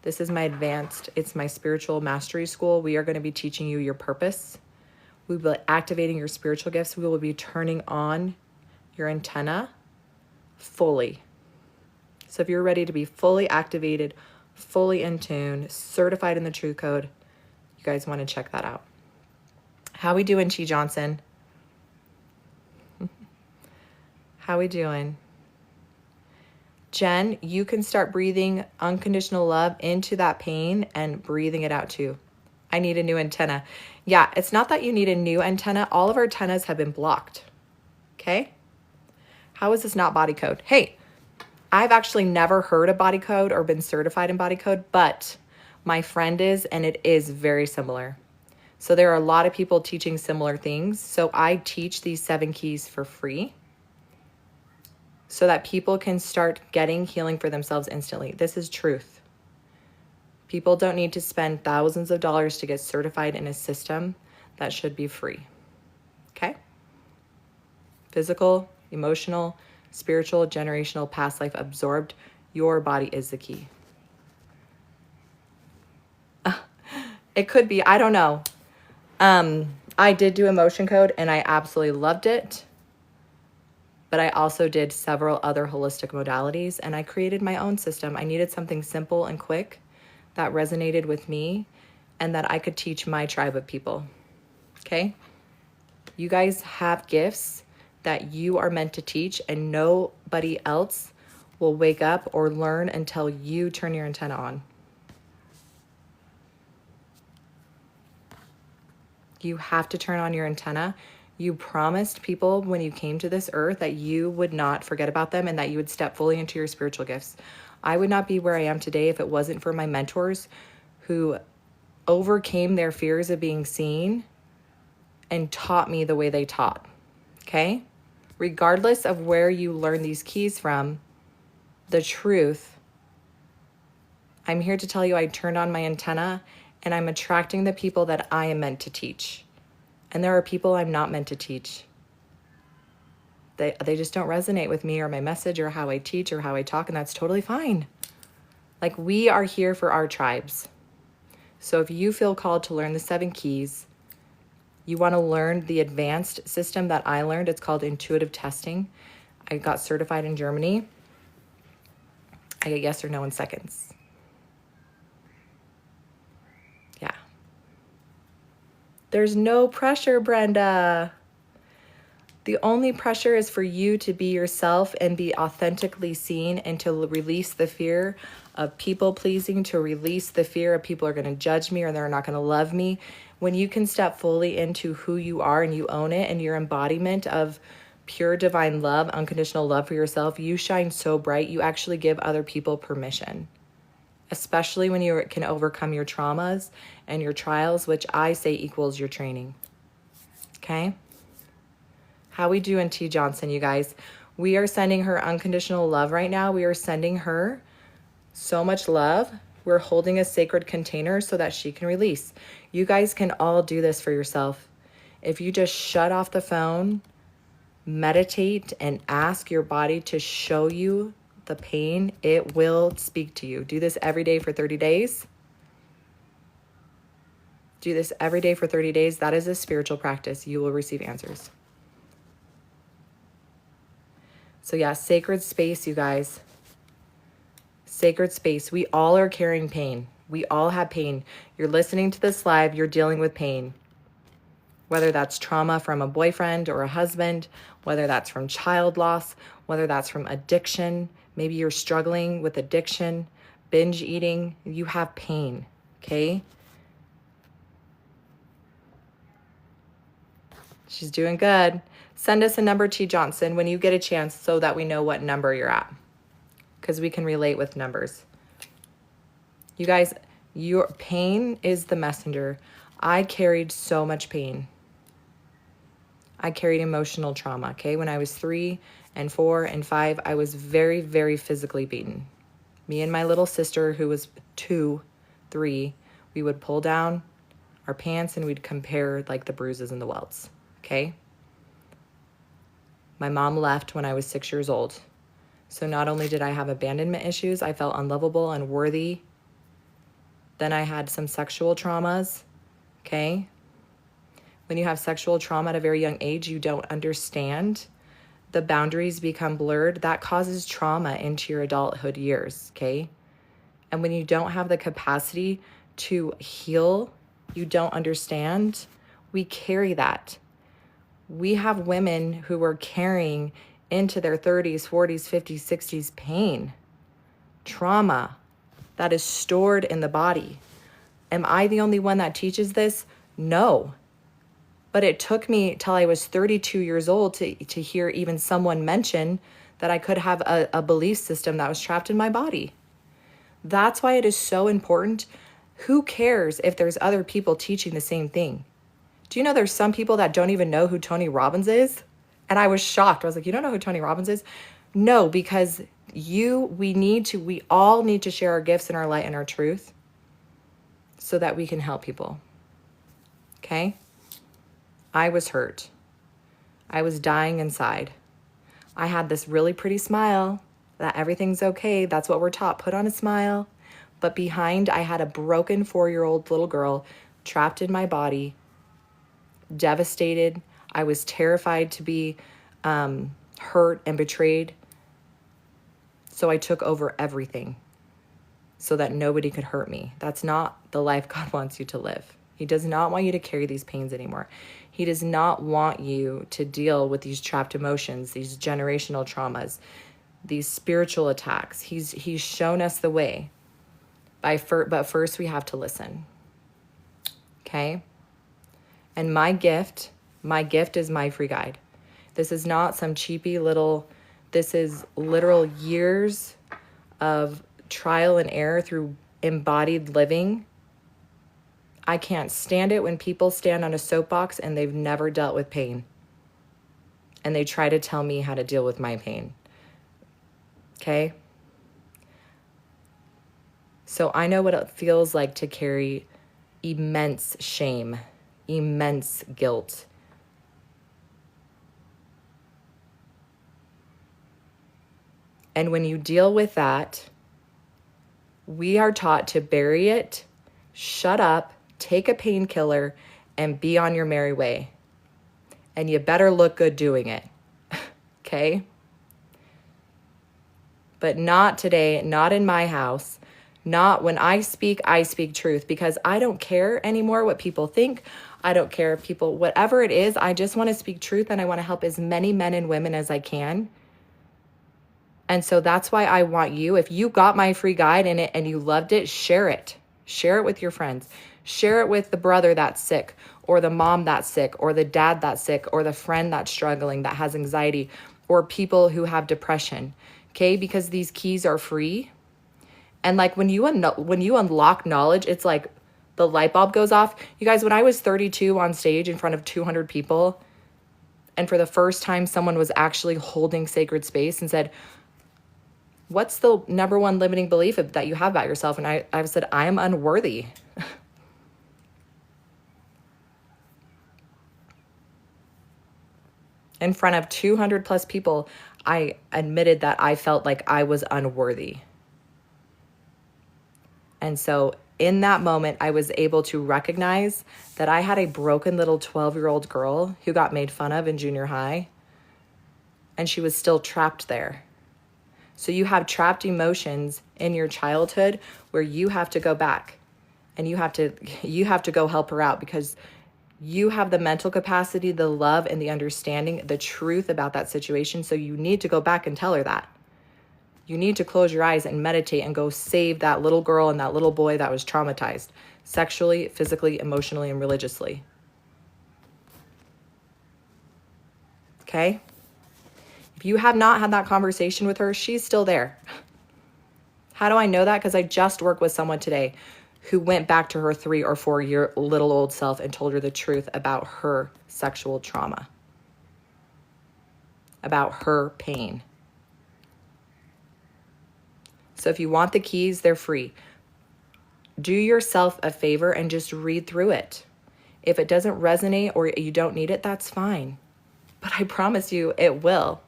this is my advanced, it's my spiritual mastery school. We are going to be teaching you your purpose. We will be activating your spiritual gifts. We will be turning on your antenna fully. So if you're ready to be fully activated, fully in tune, certified in the truth code, you guys want to check that out. How we doing, T. Johnson? How we doing? Jen, you can start breathing unconditional love into that pain and breathing it out too. I need a new antenna. Yeah, it's not that you need a new antenna. All of our antennas have been blocked. Okay? How is this not body code? Hey, I've actually never heard of body code or been certified in body code, but my friend is, and it is very similar. So there are a lot of people teaching similar things. So I teach these 7 keys for free, so that people can start getting healing for themselves instantly. This is truth. People don't need to spend thousands of dollars to get certified in a system that should be free. Okay? Physical, emotional, spiritual, generational, past life absorbed. Your body is the key. It could be, I don't know. I did do emotion code and I absolutely loved it. But I also did several other holistic modalities and I created my own system. I needed something simple and quick that resonated with me and that I could teach my tribe of people. Okay? You guys have gifts that you are meant to teach and nobody else will wake up or learn until you turn your antenna on. You have to turn on your antenna. You promised people when you came to this earth that you would not forget about them and that you would step fully into your spiritual gifts. I would not be where I am today if it wasn't for my mentors who overcame their fears of being seen and taught me the way they taught. Okay? Regardless of where you learn these keys from, the truth, I'm here to tell you I turned on my antenna and I'm attracting the people that I am meant to teach. And there are people I'm not meant to teach. They just don't resonate with me or my message or how I teach or how I talk, and that's totally fine. Like, we are here for our tribes. So if you feel called to learn the 7 keys, you want to learn the advanced system that I learned. It's called intuitive testing. I got certified in Germany. I get yes or no in seconds. Yeah. There's no pressure, Brenda. The only pressure is for you to be yourself and be authentically seen and to release the fear of people pleasing, to release the fear of people are going to judge me or they're not going to love me. When you can step fully into who you are and you own it and your embodiment of pure divine love, unconditional love for yourself, you shine so bright, you actually give other people permission. Especially when you can overcome your traumas and your trials, which I say equals your training. Okay? How we doing, T. Johnson, you guys? We are sending her unconditional love right now. We are sending her so much love. We're holding a sacred container so that she can release. You guys can all do this for yourself. If you just shut off the phone, meditate, and ask your body to show you the pain, it will speak to you. Do this every day for 30 days. Do this every day for 30 days. That is a spiritual practice. You will receive answers. So yeah, sacred space, you guys. Sacred space. We all are carrying pain. We all have pain. You're listening to this live, you're dealing with pain. Whether that's trauma from a boyfriend or a husband, whether that's from child loss, whether that's from addiction, maybe you're struggling with addiction, binge eating, you have pain, okay? She's doing good. Send us a number, T. Johnson, when you get a chance so that we know what number you're at, because we can relate with numbers. You guys, your pain is the messenger. I carried so much pain. I carried emotional trauma, okay? When I was 3 and 4 and 5, I was very, very physically beaten. Me and my little sister, who was 2, 3, we would pull down our pants and we'd compare like the bruises and the welts, okay? My mom left when I was 6 years old. So not only did I have abandonment issues, I felt unlovable, unworthy. Then I had some sexual traumas, okay? When you have sexual trauma at a very young age, you don't understand. The boundaries become blurred. That causes trauma into your adulthood years, okay? And when you don't have the capacity to heal, you don't understand, we carry that. We have women who are carrying into their 30s, 40s, 50s, 60s pain, trauma that is stored in the body. Am I the only one that teaches this? No. But it took me till I was 32 years old to hear even someone mention that I could have a belief system that was trapped in my body. That's why it is so important. Who cares if there's other people teaching the same thing? Do you know there's some people that don't even know who Tony Robbins is? And I was shocked. I was like, you don't know who Tony Robbins is? No, because we all need to share our gifts and our light and our truth so that we can help people. Okay? I was hurt. I was dying inside. I had this really pretty smile that everything's okay. That's what we're taught. Put on a smile. But behind, I had a broken 4-year-old little girl trapped in my body, devastated. I was terrified to be hurt and betrayed. So I took over everything so that nobody could hurt me. That's not the life God wants you to live. He does not want you to carry these pains anymore. He does not want you to deal with these trapped emotions, these generational traumas, these spiritual attacks. He's shown us the way. But first we have to listen. Okay? And my gift is my free guide. This is not some cheapy little, this is literal years of trial and error through embodied living. I can't stand it when people stand on a soapbox and they've never dealt with pain. And they try to tell me how to deal with my pain. Okay? So I know what it feels like to carry immense shame, immense guilt. And when you deal with that, we are taught to bury it, shut up, take a painkiller, and be on your merry way. And you better look good doing it. Okay? But not today, not in my house. Not when I speak truth, because I don't care anymore what people think. I don't care if people, whatever it is, I just want to speak truth and I want to help as many men and women as I can. And so that's why I want you, if you got my free guide in it and you loved it, share it. Share it with your friends. Share it with the brother that's sick, or the mom that's sick, or the dad that's sick, or the friend that's struggling, that has anxiety, or people who have depression. Okay? Because these keys are free. And like when you unlock knowledge, it's like the light bulb goes off. You guys, when I was 32 on stage in front of 200 people And for the first time, someone was actually holding sacred space and said, what's the number one limiting belief that you have about yourself? And I said, I am unworthy. In front of 200 plus people, I admitted that I felt like I was unworthy. And so in that moment, I was able to recognize that I had a broken little 12-year-old girl who got made fun of in junior high, and she was still trapped there. So you have trapped emotions in your childhood where you have to go back and you have to go help her out, because you have the mental capacity, the love, and the understanding, the truth about that situation. So you need to go back and tell her that. You need to close your eyes and meditate and go save that little girl and that little boy that was traumatized sexually, physically, emotionally, and religiously. Okay? If you have not had that conversation with her, she's still there. How do I know that? Because I just worked with someone today who went back to her 3 or 4 year little old self and told her the truth about her sexual trauma, about her pain. So if you want the keys, they're free. Do yourself a favor and just read through it. If it doesn't resonate or you don't need it, that's fine. But I promise you it will.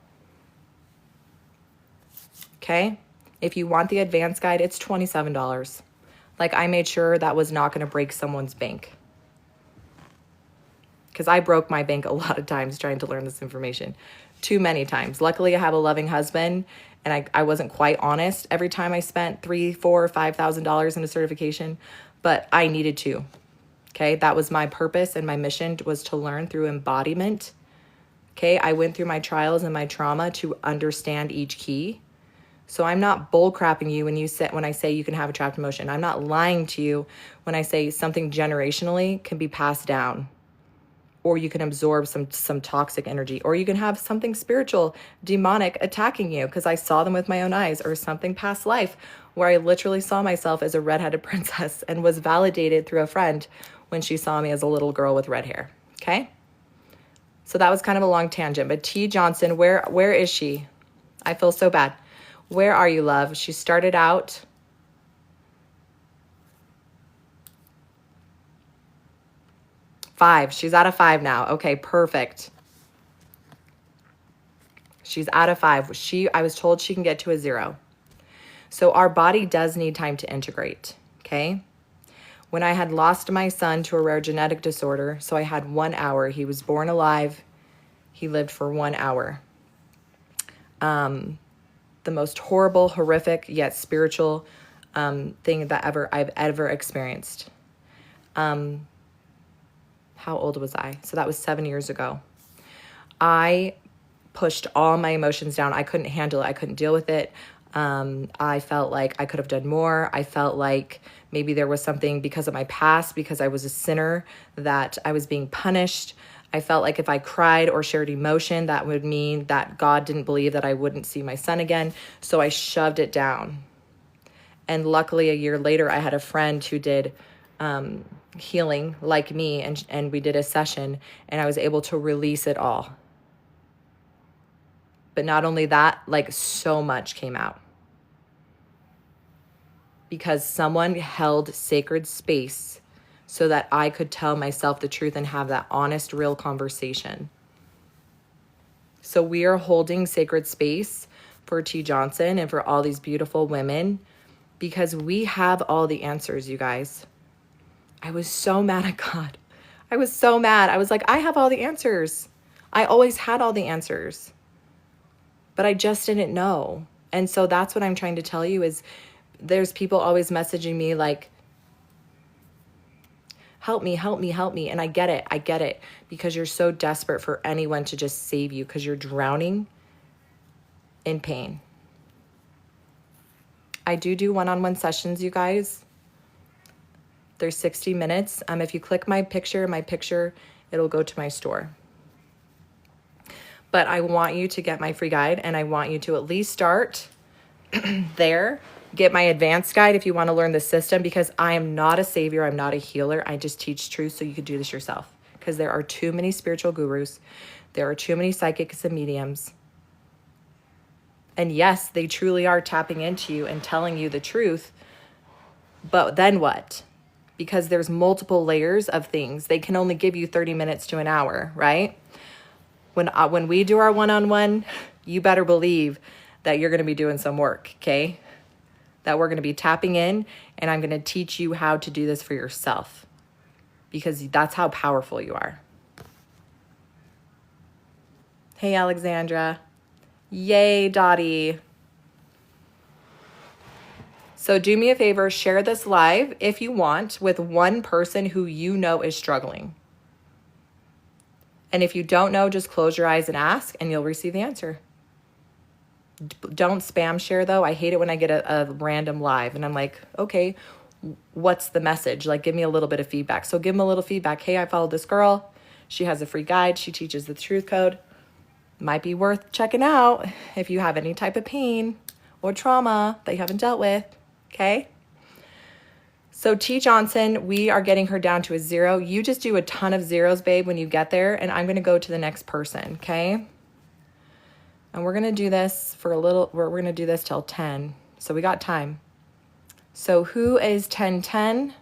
Okay? If you want the advanced guide, it's $27. Like, I made sure that was not going to break someone's bank. Because I broke my bank a lot of times trying to learn this information. Too many times. Luckily, I have a loving husband, and I wasn't quite honest every time I spent $3,000, $4,000, $5,000 in a certification, but I needed to. Okay, that was my purpose, and my mission was to learn through embodiment. Okay, I went through my trials and my trauma to understand each key. So I'm not bullcrapping you when I say you can have a trapped emotion. I'm not lying to you when I say something generationally can be passed down, or you can absorb some toxic energy, or you can have something spiritual, demonic attacking you, because I saw them with my own eyes, or something past life where I literally saw myself as a redheaded princess and was validated through a friend when she saw me as a little girl with red hair. Okay? So that was kind of a long tangent, but T. Johnson, where is she? I feel so bad. Where are you, love? She started out five. She's out of 5 now. Okay, perfect. She's out of 5. I was told she can get to a 0. So our body does need time to integrate, okay? When I had lost my son to a rare genetic disorder, so I had 1 hour. He was born alive. He lived for 1 hour. The most horrible, horrific, yet spiritual thing that I've ever experienced. How old was I? So that was 7 years ago. I pushed all my emotions down. I couldn't handle it. I couldn't deal with it. I felt like I could have done more. I felt like maybe there was something because of my past, because I was a sinner, that I was being punished. I felt like if I cried or shared emotion, that would mean that God didn't believe that I wouldn't see my son again. So I shoved it down. And luckily, a year later, I had a friend who did healing like me, and we did a session, and I was able to release it all. But not only that, like, so much came out. Because someone held sacred space so that I could tell myself the truth and have that honest, real conversation. So we are holding sacred space for T. Johnson and for all these beautiful women, because we have all the answers, you guys. I was so mad at God. I was so mad. I was like, I have all the answers. I always had all the answers, but I just didn't know. And so that's what I'm trying to tell you is there's people always messaging me like, help me, help me, help me. And I get it, because you're so desperate for anyone to just save you, because you're drowning in pain. I do one-on-one sessions, you guys. They're 60 minutes. If you click my picture, it'll go to my store. But I want you to get my free guide, and I want you to at least start there. Get my advanced guide if you want to learn the system, because I am not a savior. I'm not a healer. I just teach truth so you can do this yourself, because there are too many spiritual gurus. There are too many psychics and mediums. And yes, they truly are tapping into you and telling you the truth. But then what? Because there's multiple layers of things. They can only give you 30 minutes to an hour, right? When we do our one-on-one, you better believe that you're going to be doing some work, okay? That we're going to be tapping in, and I'm going to teach you how to do this for yourself, because that's how powerful you are. Hey, Alexandra. Yay, Dottie. So do me a favor, share this live if you want with one person who you know is struggling. And if you don't know, just close your eyes and ask, and you'll receive the answer. Don't spam share, though. I hate it when I get a random live, and I'm like, okay, what's the message? Like, give me a little bit of feedback. So give them a little feedback. Hey, I followed this girl. She has a free guide. She teaches the truth code. Might be worth checking out if you have any type of pain or trauma that you haven't dealt with, okay? So T. Johnson, we are getting her down to a 0. You just do a ton of zeros, babe, when you get there, and I'm going to go to the next person, okay? And we're going to do this for a little, we're going to do this till 10. So we got time. So who is 1010?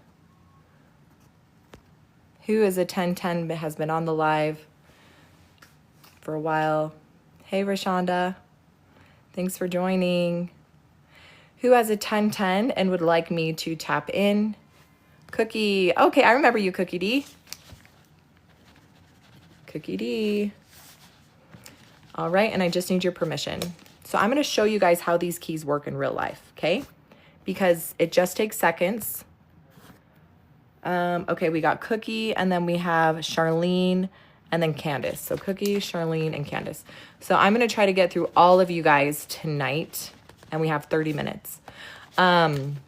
Who is a 1010 that has been on the live for a while? Hey, Rashonda. Thanks for joining. Who has a 1010 and would like me to tap in? Cookie. Okay, I remember you, Cookie D. Cookie D. All right, and I just need your permission. So I'm going to show you guys how these keys work in real life, okay? Because it just takes seconds. Okay, we got Cookie, and then we have Charlene, and then Candace. So Cookie, Charlene, and Candace. So I'm going to try to get through all of you guys tonight, and we have 30 minutes. So I'm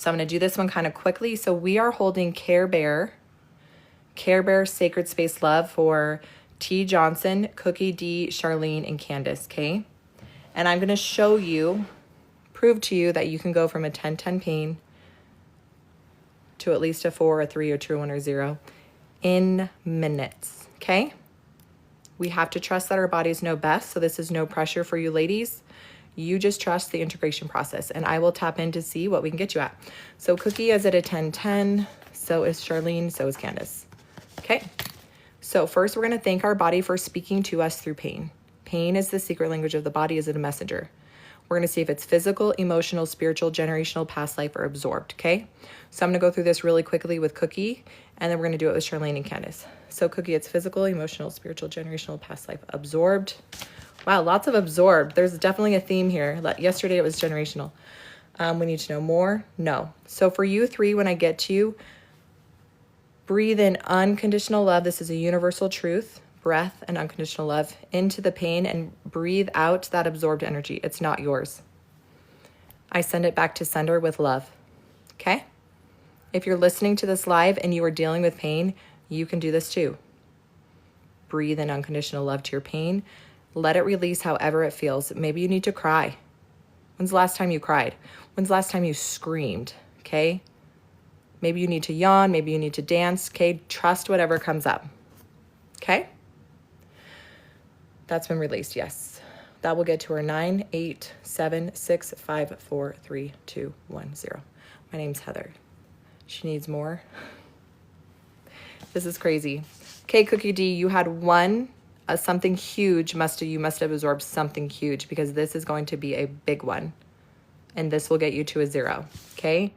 going to do this one kind of quickly. So we are holding Care Bear Sacred Space Love for T. Johnson, Cookie D, Charlene, and Candace, okay? And I'm going to show you, prove to you that you can go from a 10-10 pain to at least a 4, a 3, a 2, 1, or 0 in minutes, okay? We have to trust that our bodies know best, so this is no pressure for you ladies. You just trust the integration process, and I will tap in to see what we can get you at. So Cookie is at a 10-10, so is Charlene, so is Candace. Okay, so first we're gonna thank our body for speaking to us through pain. Pain is the secret language of the body, is it a messenger? We're gonna see if it's physical, emotional, spiritual, generational, past life, or absorbed, okay? So I'm gonna go through this really quickly with Cookie, and then we're gonna do it with Charlene and Candace. So Cookie, it's physical, emotional, spiritual, generational, past life, absorbed. Wow, lots of absorbed. There's definitely a theme here. Yesterday it was generational. We need to know more? No. So for you 3, when I get to you, breathe in unconditional love. This is a universal truth. Breath and unconditional love into the pain, and breathe out that absorbed energy. It's not yours. I send it back to sender with love. Okay? If you're listening to this live and you are dealing with pain, you can do this too. Breathe in unconditional love to your pain. Let it release however it feels. Maybe you need to cry. When's the last time you cried? When's the last time you screamed? Okay? Maybe you need to yawn. Maybe you need to dance. Okay? Trust whatever comes up. Okay? That's been released, yes. That will get to our 9, 8, 7, 6, 5, 4, 3, 2, 1, 0. My name's Heather. She needs more. This is crazy. Okay, Cookie D, you had one. Something huge you must have absorbed something huge, because this is going to be a big one, and this will get you to a 0. Okay,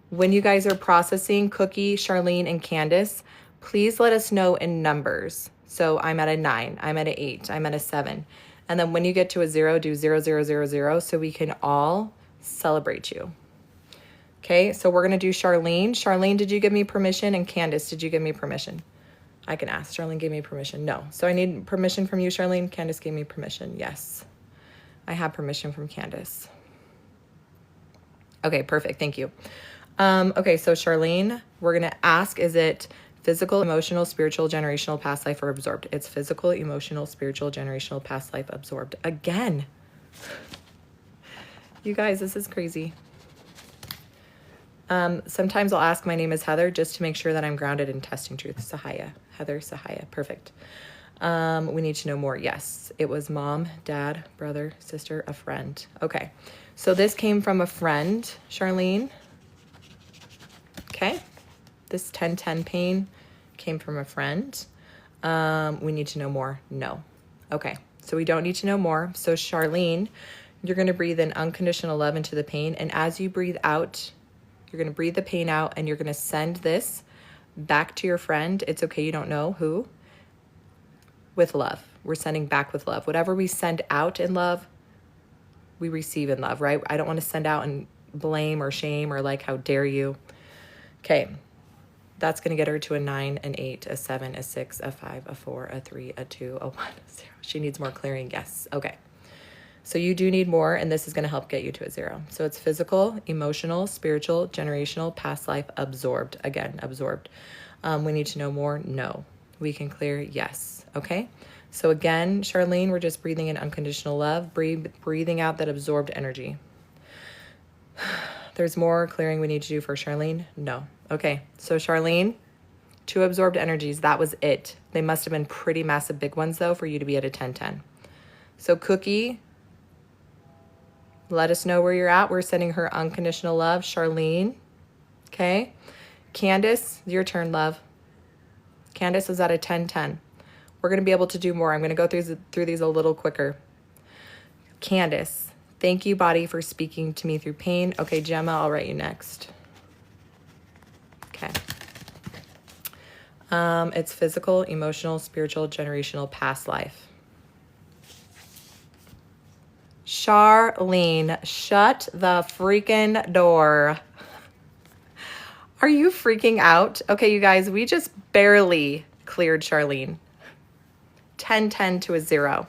when you guys are processing Cookie, Charlene, and Candace, please let us know in numbers. So I'm at a 9, I'm at an 8, I'm at a 7, and then when you get to a 0, do 0, 0, 0, 0, so we can all celebrate you. Okay, so we're gonna do Charlene. Charlene, did you give me permission? And Candace, did you give me permission? I can ask. Charlene gave me permission. No. So I need permission from you, Charlene. Candace gave me permission. Yes. I have permission from Candace. Okay, perfect. Thank you. Okay, so Charlene, we're going to ask, is it physical, emotional, spiritual, generational, past life, or absorbed? It's physical, emotional, spiritual, generational, past life, absorbed. Again. You guys, this is crazy. Sometimes I'll ask, my name is Heather, just to make sure that I'm grounded in testing truth. Sahaya. Heather Sahaya. Perfect. We need to know more. Yes, it was mom, dad, brother, sister, a friend. Okay, so this came from a friend, Charlene. Okay, this 10-10 pain came from a friend. We need to know more. No. Okay, so we don't need to know more. So Charlene, you're going to breathe in unconditional love into the pain. And as you breathe out, you're going to breathe the pain out and you're going to send this back to your friend. It's okay, you don't know who. With love. We're sending back with love. Whatever we send out in love, we receive in love, right? I don't want to send out and blame or shame or like, how dare you? Okay. That's going to get her to a 9, an 8, a 7, a 6, a 5, a 4, a 3, a 2, a 1, a 0. She needs more clearing. Yes. Okay. So you do need more, and this is going to help get you to a 0. So it's physical, emotional, spiritual, generational, past life, absorbed. Again, absorbed. We need to know more. No. We can clear. Yes. Okay. So again, Charlene, we're just breathing in unconditional love, breathing out that absorbed energy. There's more clearing we need to do for Charlene. No. Okay. So Charlene, 2 absorbed energies. That was it. They must have been pretty massive big ones though for you to be at a 10-10. So Cookie, let us know where you're at. We're sending her unconditional love. Charlene. Okay. Candace, your turn, love. Candace is at a 10-10. We're going to be able to do more. I'm going to go through these a little quicker. Candace, thank you, body, for speaking to me through pain. Okay, Gemma, I'll write you next. Okay. It's physical, emotional, spiritual, generational, past life. Charlene, shut the freaking door. Are you freaking out? Okay, you guys, we just barely cleared Charlene. 10-10 to a 0.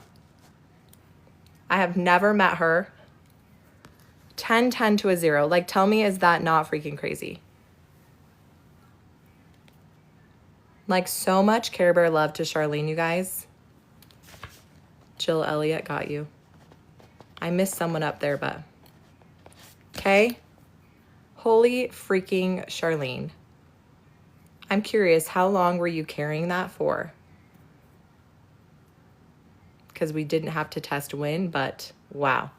I have never met her. 10-10 to a 0. Like, tell me, is that not freaking crazy? Like, so much Care Bear love to Charlene, you guys. Jill Elliott got you. I missed someone up there, but... Okay. Holy freaking Charlene. I'm curious, how long were you carrying that for? Because we didn't have to test when, but wow.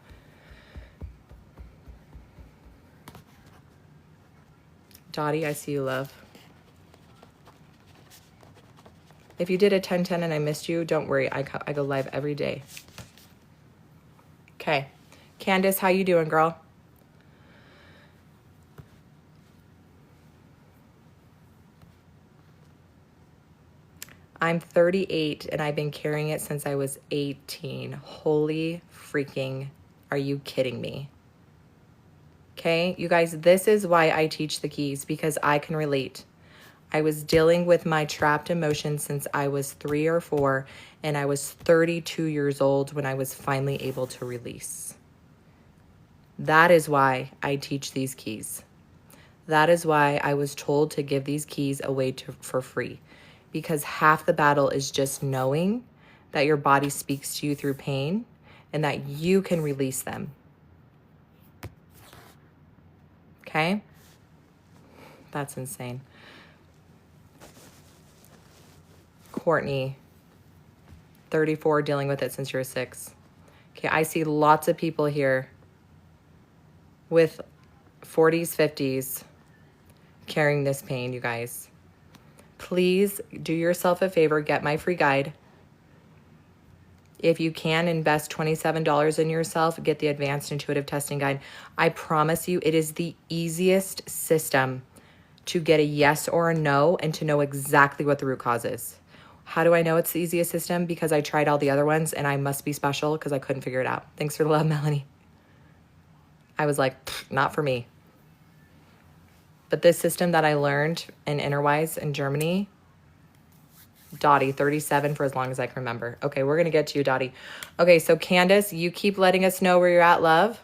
Dottie, I see you, love. If you did a 10-10 and I missed you, don't worry. I go live every day. Okay. Candace, how you doing, girl? I'm 38 and I've been carrying it since I was 18. Holy freaking, are you kidding me? Okay, you guys, this is why I teach the keys, because I can relate. I was dealing with my trapped emotions since I was 3 or 4, and I was 32 years old when I was finally able to release. That is why I teach these keys. That is why I was told to give these keys away for free. Because half the battle is just knowing that your body speaks to you through pain and that you can release them. Okay? That's insane. Courtney, 34, dealing with it since you're 6. Okay, I see lots of people here with 40s, 50s carrying this pain, you guys. Please do yourself a favor, get my free guide. If you can, invest $27 in yourself, get the advanced intuitive testing guide. I promise you, it is the easiest system to get a yes or a no and to know exactly what the root cause is. How do I know it's the easiest system? Because I tried all the other ones and I must be special because I couldn't figure it out. Thanks for the love, Melanie. I was like, not for me. But this system that I learned in Innerwise in Germany, Dottie, 37 for as long as I can remember. Okay, we're going to get to you, Dottie. Okay, so Candace, you keep letting us know where you're at, love.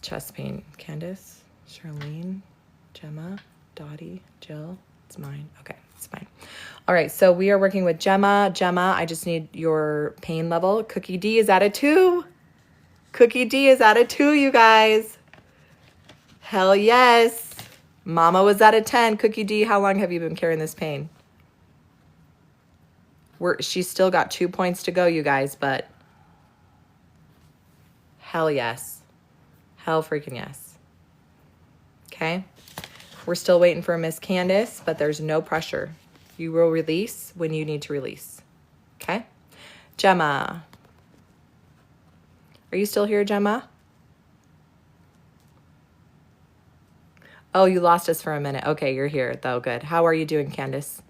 Chest pain. Candace, Charlene, Gemma, Dottie, Jill. It's mine. Okay, it's fine. All right, so we are working with Gemma. Gemma, I just need your pain level. Cookie D is at a 2. Cookie D is at a 2, you guys. Hell yes. Mama was at a 10. Cookie D, how long have you been carrying this pain? She's still got 2 points to go, you guys, but hell yes. Hell freaking yes. Okay? We're still waiting for Miss Candace, but there's no pressure. You will release when you need to release. Okay? Gemma. Are you still here, Gemma? Oh, you lost us for a minute. Okay, you're here, though. Good. How are you doing, Candace?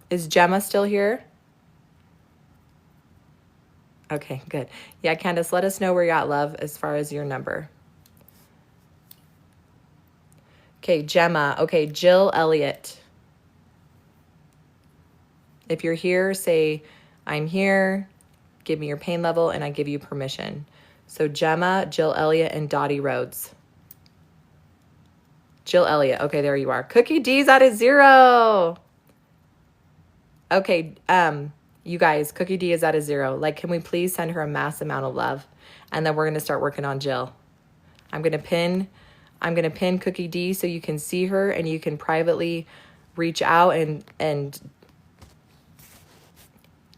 Is Gemma still here? Okay, good. Yeah, Candace, let us know where you're at, love, as far as your number. Okay, Gemma. Okay, Jill Elliott. If you're here, say, I'm here. Give me your pain level, and I give you permission. So Gemma, Jill Elliott, and Dottie Rhodes. Jill Elliott. Okay, there you are. Cookie D's at a 0. Okay, you guys, Cookie D is at a 0. Like, can we please send her a mass amount of love? And then we're going to start working on Jill. I'm going to pin Cookie D so you can see her and you can privately reach out and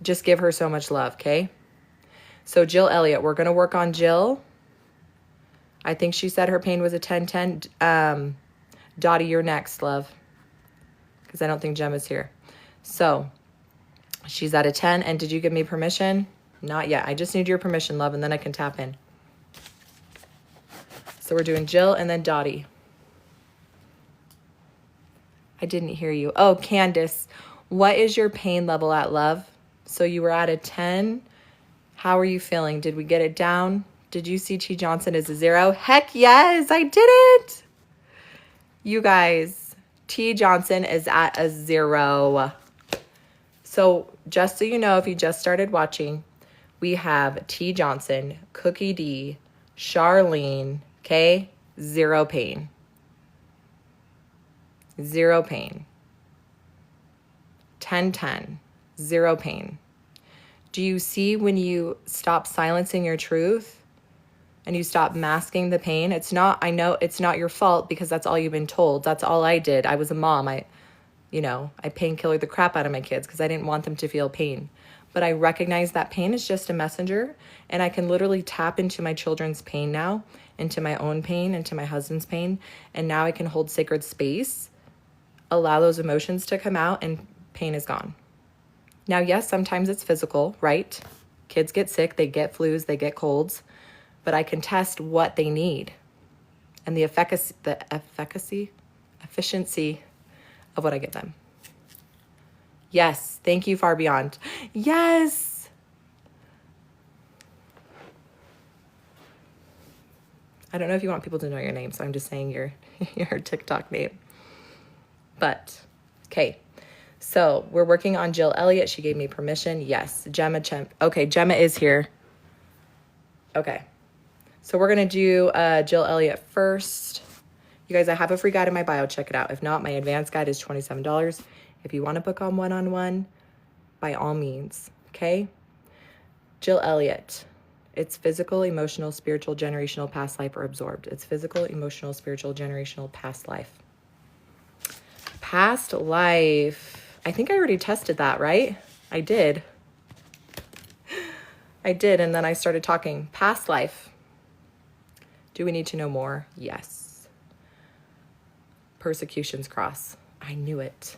just give her so much love, okay? So Jill Elliott, we're going to work on Jill. I think she said her pain was a 10-10. Dottie, you're next, love, because I don't think Gemma's here. So she's at a 10, and did you give me permission? Not yet. I just need your permission, love, and then I can tap in. So we're doing Jill and then Dottie. I didn't hear you. Oh, Candace, what is your pain level at, love? So you were at a 10. How are you feeling? Did we get it down? Did you see T. Johnson as a 0? Heck yes, I did it. You guys, T. Johnson is at a 0. So just so you know, if you just started watching, we have T. Johnson, Cookie D, Charlene, okay? 0 pain. 0 pain. 10-10. 0 pain. Do you see when you stop silencing your truth and you stop masking the pain? It's not, I know it's not your fault because that's all you've been told. That's all I did. I was a mom. I painkillered the crap out of my kids because I didn't want them to feel pain. But I recognize that pain is just a messenger, and I can literally tap into my children's pain now, into my own pain, into my husband's pain, and now I can hold sacred space, allow those emotions to come out, and pain is gone. Now, yes, sometimes it's physical, right? Kids get sick, they get flus, they get colds, but I can test what they need and the efficiency of what I give them. Yes, thank you, Far Beyond. Yes. I don't know if you want people to know your name, so I'm just saying your TikTok name. But, okay. So we're working on Jill Elliott. She gave me permission. Yes. Gemma. Okay, Gemma is here. Okay. So we're going to do Jill Elliott first. You guys, I have a free guide in my bio. Check it out. If not, my advanced guide is $27. If you want to book on one-on-one, by all means. Okay? Jill Elliott. It's physical, emotional, spiritual, generational, past life, or absorbed. It's physical, emotional, spiritual, generational, past life. Past life. I think I already tested that, right? I did. And then I started talking. Past life. Do we need to know more? Yes. Persecution's cross. I knew it.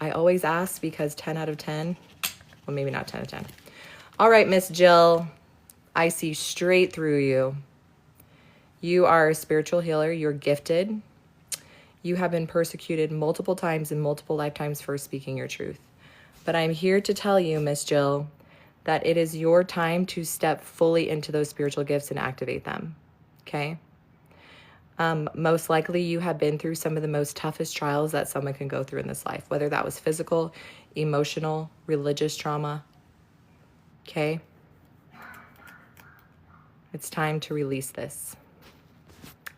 I always ask because 10 out of 10. Well, maybe not 10 out of 10. All right, Miss Jill. I see straight through you. You are a spiritual healer. You're gifted. You have been persecuted multiple times in multiple lifetimes for speaking your truth. But I'm here to tell you, Miss Jill, that it is your time to step fully into those spiritual gifts and activate them. Okay? Most likely you have been through some of the most toughest trials that someone can go through in this life, whether that was physical, emotional, religious trauma. Okay? It's time to release this.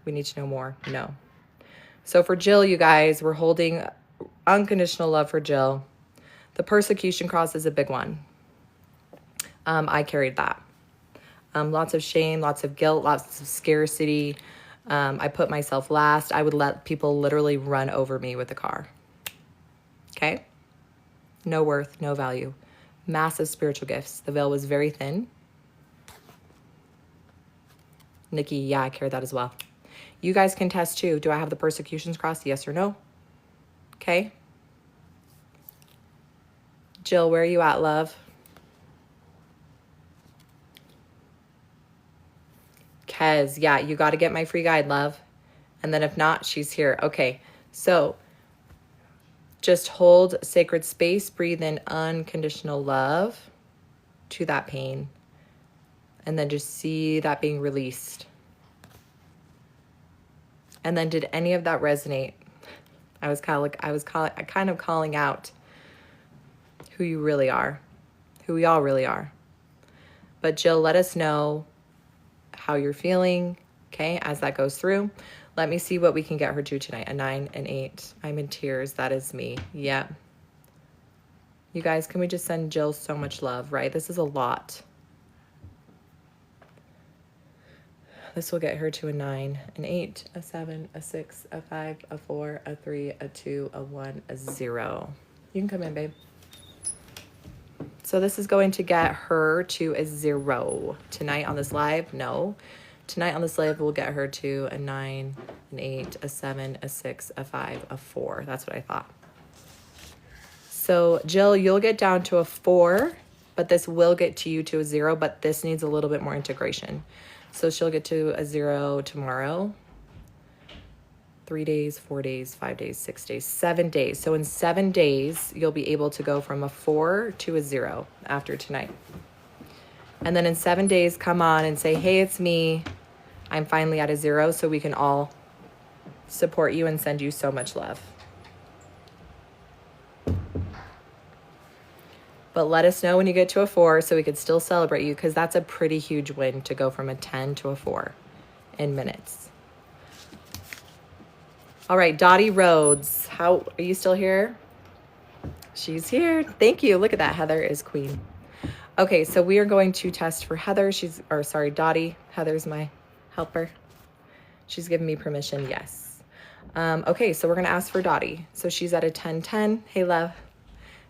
We need to know more. No. So for Jill, you guys, we're holding unconditional love for Jill. The persecution cross is a big one. I carried that. Lots of shame, lots of guilt, lots of scarcity, I put myself last. I would let people literally run over me with a car. Okay? No worth, no value. Massive spiritual gifts. The veil was very thin. Nikki, yeah, I carry that as well. You guys can test too. Do I have the persecutions cross? Yes or no? Okay. Jill, where are you at, love? Kez, yeah, you got to get my free guide, love. And then if not, she's here. Okay, so just hold sacred space, breathe in unconditional love to that pain, and then just see that being released. And then did any of that resonate? I was kind of calling out who you really are, who we all really are. But Jill, let us know how you're feeling, okay, as that goes through. Let me see what we can get her to tonight. A 9, an 8. I'm in tears. That is me. Yeah. You guys, can we just send Jill so much love, right? This is a lot. This will get her to a 9, an 8, a 7, a 6, a 5, a 4, a 3, a 2, a 1, a 0. You can come in, babe. So this is going to get her to a 0 tonight on this live. No. Tonight on this live, we'll get her to a 9, an 8, a 7, a 6, a 5, a 4. That's what I thought. So Jill, you'll get down to a 4, but this will get to you to a 0, but this needs a little bit more integration. So she'll get to a 0 tomorrow. 3 days, 4 days, 5 days, 6 days, 7 days. So in 7 days, you'll be able to go from a 4 to a 0 after tonight. And then in 7 days, come on and say, hey, it's me. I'm finally at a 0, so we can all support you and send you so much love. But let us know when you get to a 4 so we could still celebrate you, because that's a pretty huge win to go from a 10 to a 4 in minutes. All right, Dottie Rhodes, how are you still here? She's here. Thank you. Look at that. Heather is queen. Okay, so we are going to test for Heather. Dottie. Heather's my helper. She's given me permission. Yes. Okay, so we're going to ask for Dottie. So she's at a 10-10. Hey, love.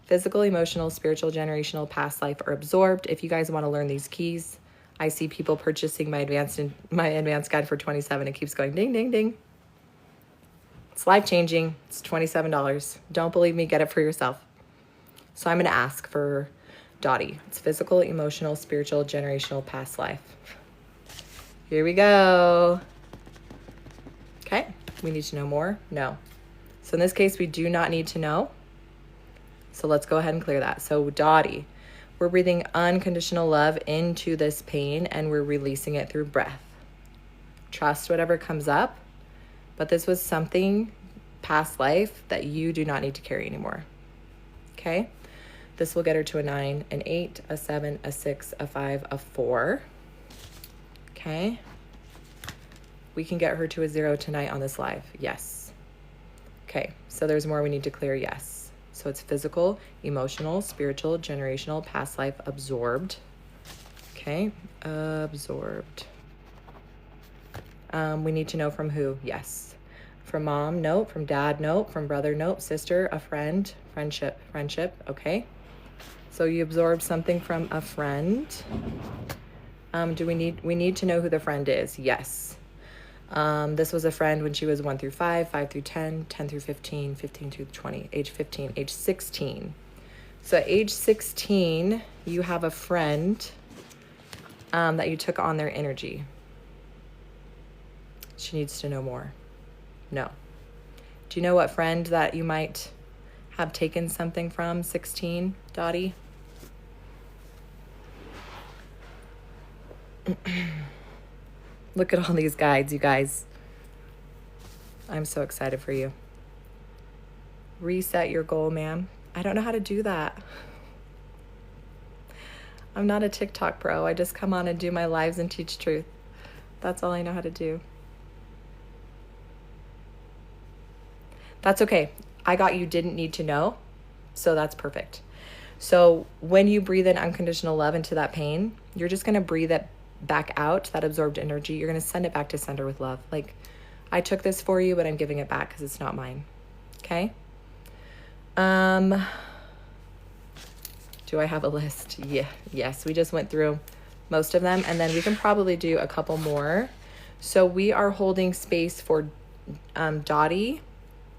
Physical, emotional, spiritual, generational, past life, or absorbed. If you guys want to learn these keys, I see people purchasing my advanced guide for $27. It keeps going ding, ding, ding. It's life-changing. It's $27. Don't believe me, get it for yourself. So I'm going to ask for Dottie. It's physical, emotional, spiritual, generational, past life. Here we go. Okay, we need to know more? No. So in this case, we do not need to know. So let's go ahead and clear that. So Dottie, we're breathing unconditional love into this pain and we're releasing it through breath. Trust whatever comes up, but this was something past life that you do not need to carry anymore. Okay? This will get her to a 9, an 8, a 7, a 6, a 5, a 4. Okay? We can get her to a 0 tonight on this live. Yes. Okay, so there's more we need to clear. Yes. So it's physical, emotional, spiritual, generational, past life, absorbed. Okay, absorbed. We need to know from who? Yes. From mom, nope. From dad, nope. From brother, nope. Sister, a friend, friendship, okay. So you absorbed something from a friend. We need to know who the friend is? Yes. This was a friend when she was 1 through 5, 5 through 10, 10 through 15, 15 through 20, age 15, age 16. So at age 16, you have a friend that you took on their energy. She needs to know more. No. Do you know what friend that you might have taken something from, 16, Dottie? Look at all these guides, you guys. I'm so excited for you. Reset your goal, ma'am. I don't know how to do that. I'm not a TikTok pro. I just come on and do my lives and teach truth. That's all I know how to do. That's okay. I got you didn't need to know, so that's perfect. So when you breathe in unconditional love into that pain, you're just going to breathe it back out, that absorbed energy, you're going to send it back to sender with love. Like, I took this for you, but I'm giving it back because it's not mine. Okay? Do I have a list? Yeah. Yes, we just went through most of them, and then we can probably do a couple more. So we are holding space for Dottie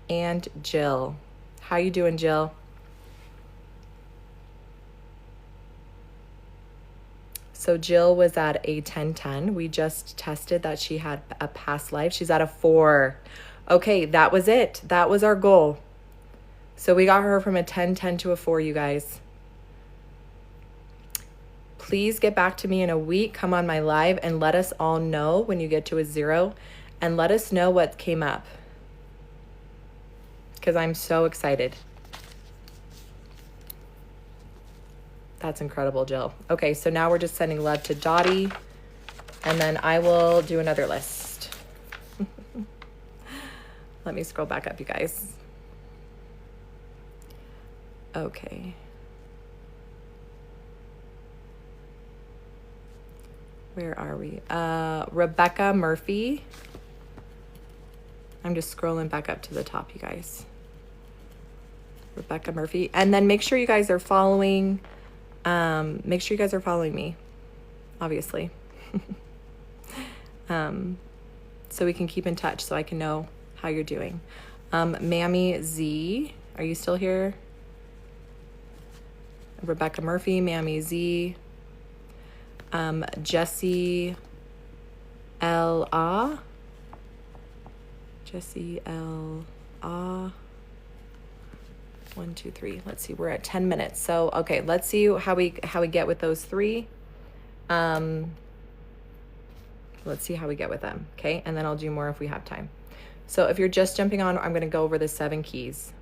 and Jill. How you doing, Jill? So Jill was at a 10-10. We just tested that she had a past life. She's at a 4. Okay, that was it. That was our goal. So we got her from a 10-10 to a 4, you guys. Please get back to me in a week. Come on my live and let us all know when you get to a 0 and let us know what came up. Because I'm so excited. That's incredible, Jill. Okay, so now we're just sending love to Dottie, and then I will do another list. Let me scroll back up, you guys. Okay. Where are we? Rebecca Murphy. I'm just scrolling back up to the top, you guys. Rebecca Murphy. And then make sure you guys are following. Make sure you guys are following me, obviously. So we can keep in touch so I can know how you're doing. Mammy Z, are you still here? Rebecca Murphy, Mammy Z. Jessie L. Ah. Jessie L. Ah. 1, 2, 3. Let's see. We're at 10 minutes. So, okay, let's see how we get with those 3. Let's see how we get with them. Okay. And then I'll do more if we have time. So if you're just jumping on, I'm going to go over the 7 keys.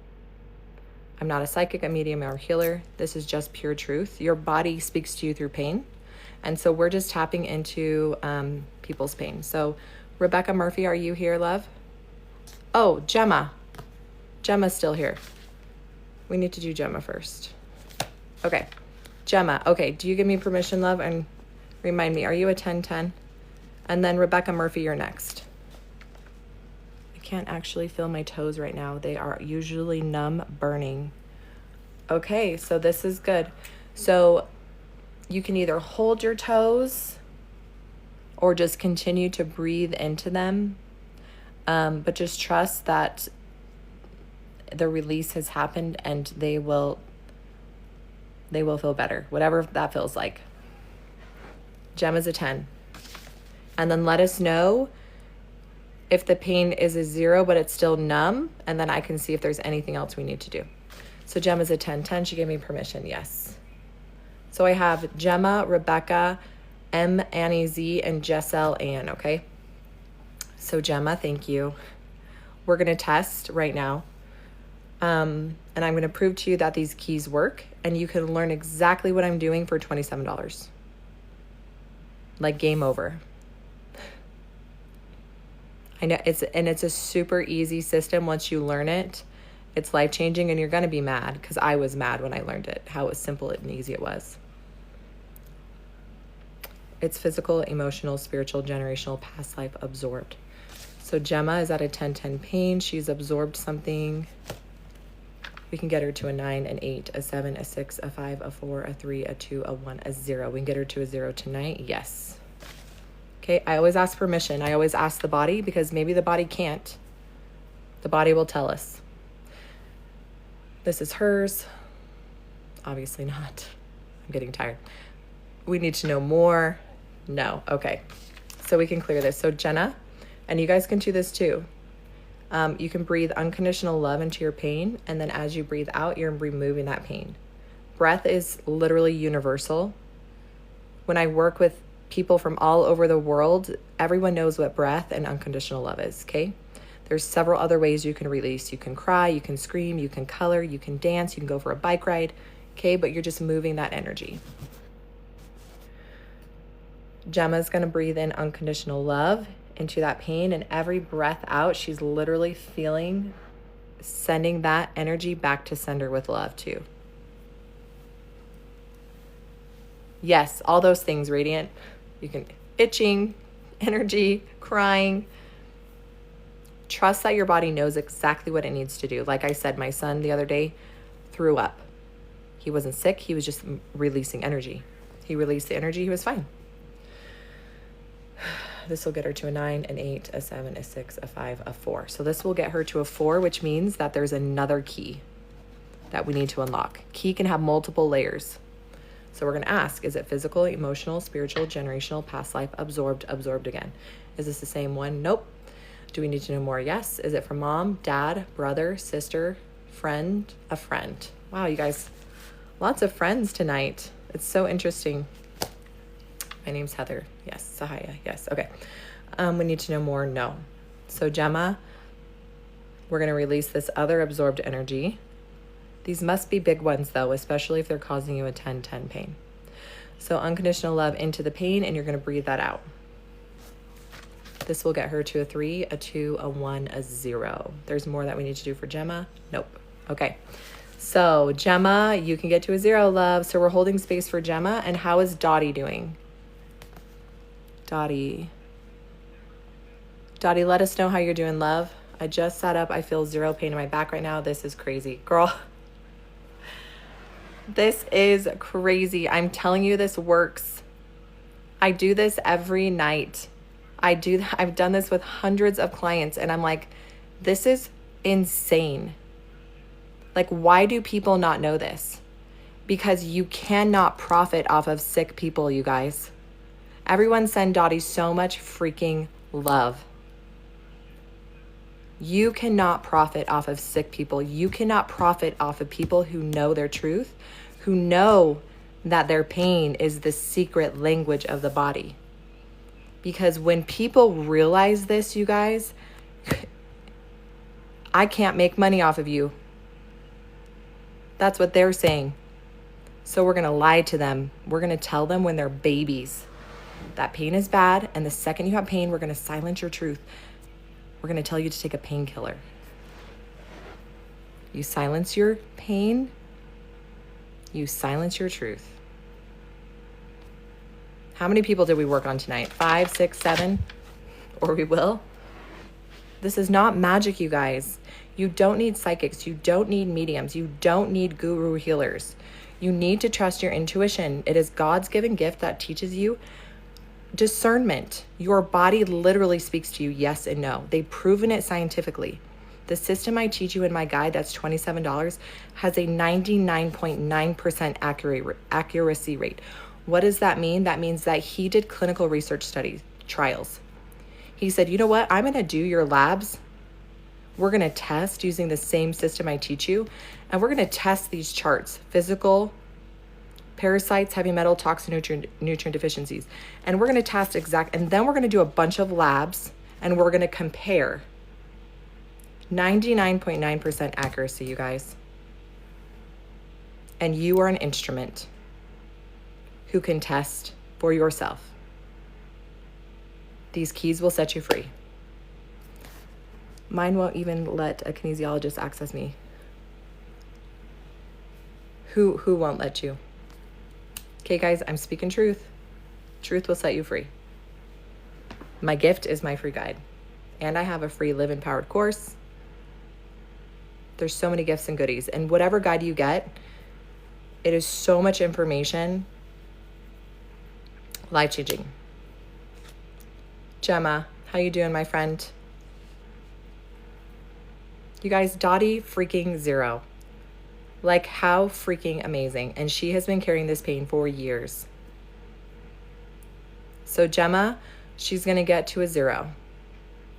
I'm not a psychic, a medium, or a healer. This is just pure truth. Your body speaks to you through pain. And so we're just tapping into people's pain. So Rebecca Murphy, are you here, love? Oh, Gemma. Gemma's still here. We need to do Gemma first. Okay. Gemma. Okay. Do you give me permission, love? And remind me, are you a 10-10? And then Rebecca Murphy, you're next. I can't actually feel my toes right now. They are usually numb, burning. Okay. So this is good. So you can either hold your toes or just continue to breathe into them. But just trust that the release has happened and they will feel better, whatever that feels like. Gemma's a 10. And then let us know if the pain is a 0, but it's still numb, and then I can see if there's anything else we need to do. So Gemma's a 10-10. She gave me permission. Yes. So I have Gemma, Rebecca, M, Annie Z, and Jessel Ann, okay? So Gemma, thank you. We're going to test right now. And I'm going to prove to you that these keys work, and you can learn exactly what I'm doing for $27. Like game over. I know it's a super easy system. Once you learn it, it's life-changing, and you're going to be mad, because I was mad when I learned it, how simple and easy it was. It's physical, emotional, spiritual, generational, past life absorbed. So Gemma is at a 10-10 pain. She's absorbed something. We can get her to a 9, an 8, a 7, a 6, a 5, a 4, a 3, a 2, a 1, a 0. We can get her to a 0 tonight. Yes. Okay, I always ask permission. I always ask the body, because maybe the body can't. The body will tell us. This is hers. Obviously not. I'm getting tired. We need to know more. No. Okay. So we can clear this. So Jenna, and you guys can do this too. You can breathe unconditional love into your pain, and then as you breathe out, you're removing that pain. Breath is literally universal. When I work with people from all over the world, everyone knows what breath and unconditional love is, okay? There's several other ways you can release. You can cry, you can scream, you can color, you can dance, you can go for a bike ride, okay? But you're just moving that energy. Gemma's going to breathe in unconditional love into that pain, and every breath out, she's literally feeling, sending that energy back to sender with love too. Yes, all those things, Radiant. You can, itching, energy, crying. Trust that your body knows exactly what it needs to do. Like I said, my son the other day threw up. He wasn't sick. He was just releasing energy. He released the energy. He was fine. This will get her to a 9, an 8, a 7, a 6, a 5, a 4. So this will get her to a 4, which means that there's another key that we need to unlock. Key can have multiple layers. So we're going to ask, is it physical, emotional, spiritual, generational, past life, absorbed again? Is this the same one? Nope. Do we need to know more? Yes. Is it from mom, dad, brother, sister, friend, a friend? Wow, you guys, lots of friends tonight. It's so interesting. My name's Heather. Yes. Sahaya. Yes. Okay. We need to know more. No. So Gemma, we're going to release this other absorbed energy. These must be big ones though, especially if they're causing you a 10-10 pain. So unconditional love into the pain, and you're going to breathe that out. This will get her to a 3, a 2, a 1, a 0. There's more that we need to do for Gemma. Nope. Okay. So Gemma, you can get to a 0, love. So we're holding space for Gemma. And how is Dottie doing? Dottie, let us know how you're doing, love. I just sat up. I feel 0 pain in my back right now. This is crazy. Girl, this is crazy. I'm telling you, this works. I do this every night. I've done this with hundreds of clients, and I'm like, this is insane. Like, why do people not know this? Because you cannot profit off of sick people, you guys. Everyone send Dottie so much freaking love. You cannot profit off of sick people. You cannot profit off of people who know their truth, who know that their pain is the secret language of the body. Because when people realize this, you guys, I can't make money off of you. That's what they're saying. So we're going to lie to them. We're going to tell them when they're babies that pain is bad. And the second you have pain, we're going to silence your truth. We're going to tell you to take a painkiller. You silence your pain. You silence your truth. How many people did we work on tonight? 5, 6, 7? Or we will? This is not magic, you guys. You don't need psychics. You don't need mediums. You don't need guru healers. You need to trust your intuition. It is God's given gift that teaches you discernment. Your body literally speaks to you yes and no. They've proven it scientifically. The system I teach you in my guide, that's $27, has a 99.9% accuracy rate. What does that mean? That means that he did clinical research studies, trials. He said, you know what? I'm going to do your labs. We're going to test using the same system I teach you. And we're going to test these charts, physical, parasites, heavy metal, toxin, nutrient deficiencies. And we're going to test and then we're going to do a bunch of labs and we're going to compare. 99.9% accuracy, you guys. And you are an instrument who can test for yourself. These keys will set you free. Mine won't even let a kinesiologist access me. Who won't let you? Okay, guys, I'm speaking truth. Truth will set you free. My gift is my free guide. And I have a free Live Empowered course. There's so many gifts and goodies. And whatever guide you get, it is so much information. Life-changing. Gemma, how you doing, my friend? You guys, Dottie freaking 0. Like, how freaking amazing. And she has been carrying this pain for years. So Gemma, she's going to get to a 0.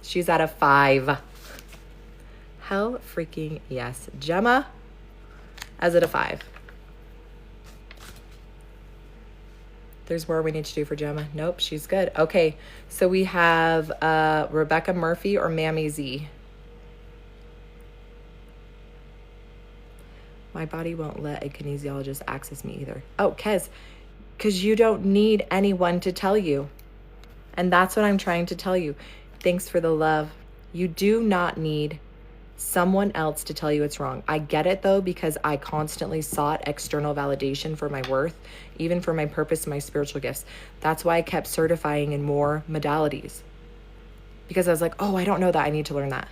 She's at a 5. Hell freaking yes. Gemma, as at a 5. There's more we need to do for Gemma. Nope, she's good. Okay, so we have Rebecca Murphy or Mammy Z. My body won't let a kinesiologist access me either. Oh, Kez, because you don't need anyone to tell you. And that's what I'm trying to tell you. Thanks for the love. You do not need someone else to tell you it's wrong. I get it though, because I constantly sought external validation for my worth, even for my purpose and my spiritual gifts. That's why I kept certifying in more modalities, because I was like, oh, I don't know that. I need to learn that.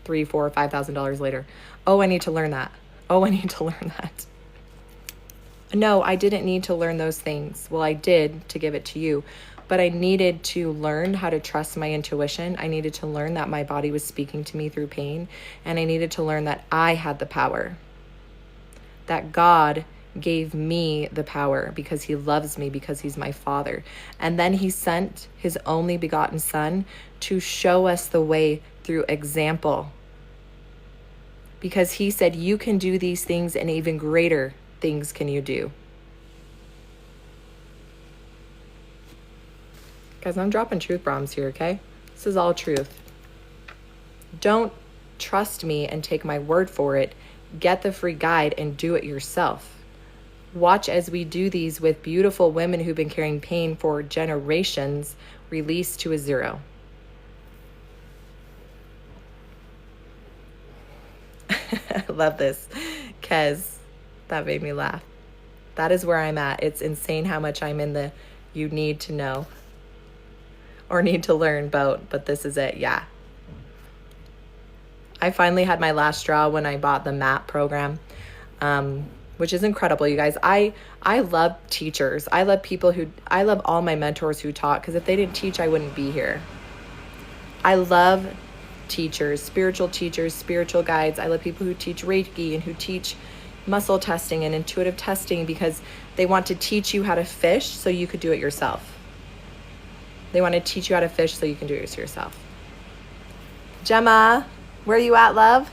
$3,000, $4,000, $5,000 later. Oh, I need to learn that. Oh, I need to learn that. No, I didn't need to learn those things. Well, I did to give it to you, but I needed to learn how to trust my intuition. I needed to learn that my body was speaking to me through pain, and I needed to learn that I had the power, that God gave me the power because he loves me, because he's my father. And then he sent his only begotten son to show us the way through example, because he said, you can do these things and even greater things can you do. Guys, I'm dropping truth bombs here, okay? This is all truth. Don't trust me and take my word for it. Get the free guide and do it yourself. Watch as we do these with beautiful women who've been carrying pain for generations, release to a zero. I love this. Kez, that made me laugh. That is where I'm at. It's insane how much I'm in the you need to know or need to learn about, but this is it. Yeah. I finally had my last straw when I bought the MAP program, which is incredible, you guys. I love teachers. I love all my mentors who taught, because if they didn't teach, I wouldn't be here. I love teachers, spiritual guides. I love people who teach Reiki and who teach muscle testing and intuitive testing, because they want to teach you how to fish so you could do it yourself. They want to teach you how to fish so you can do it yourself. Gemma, where are you at, love?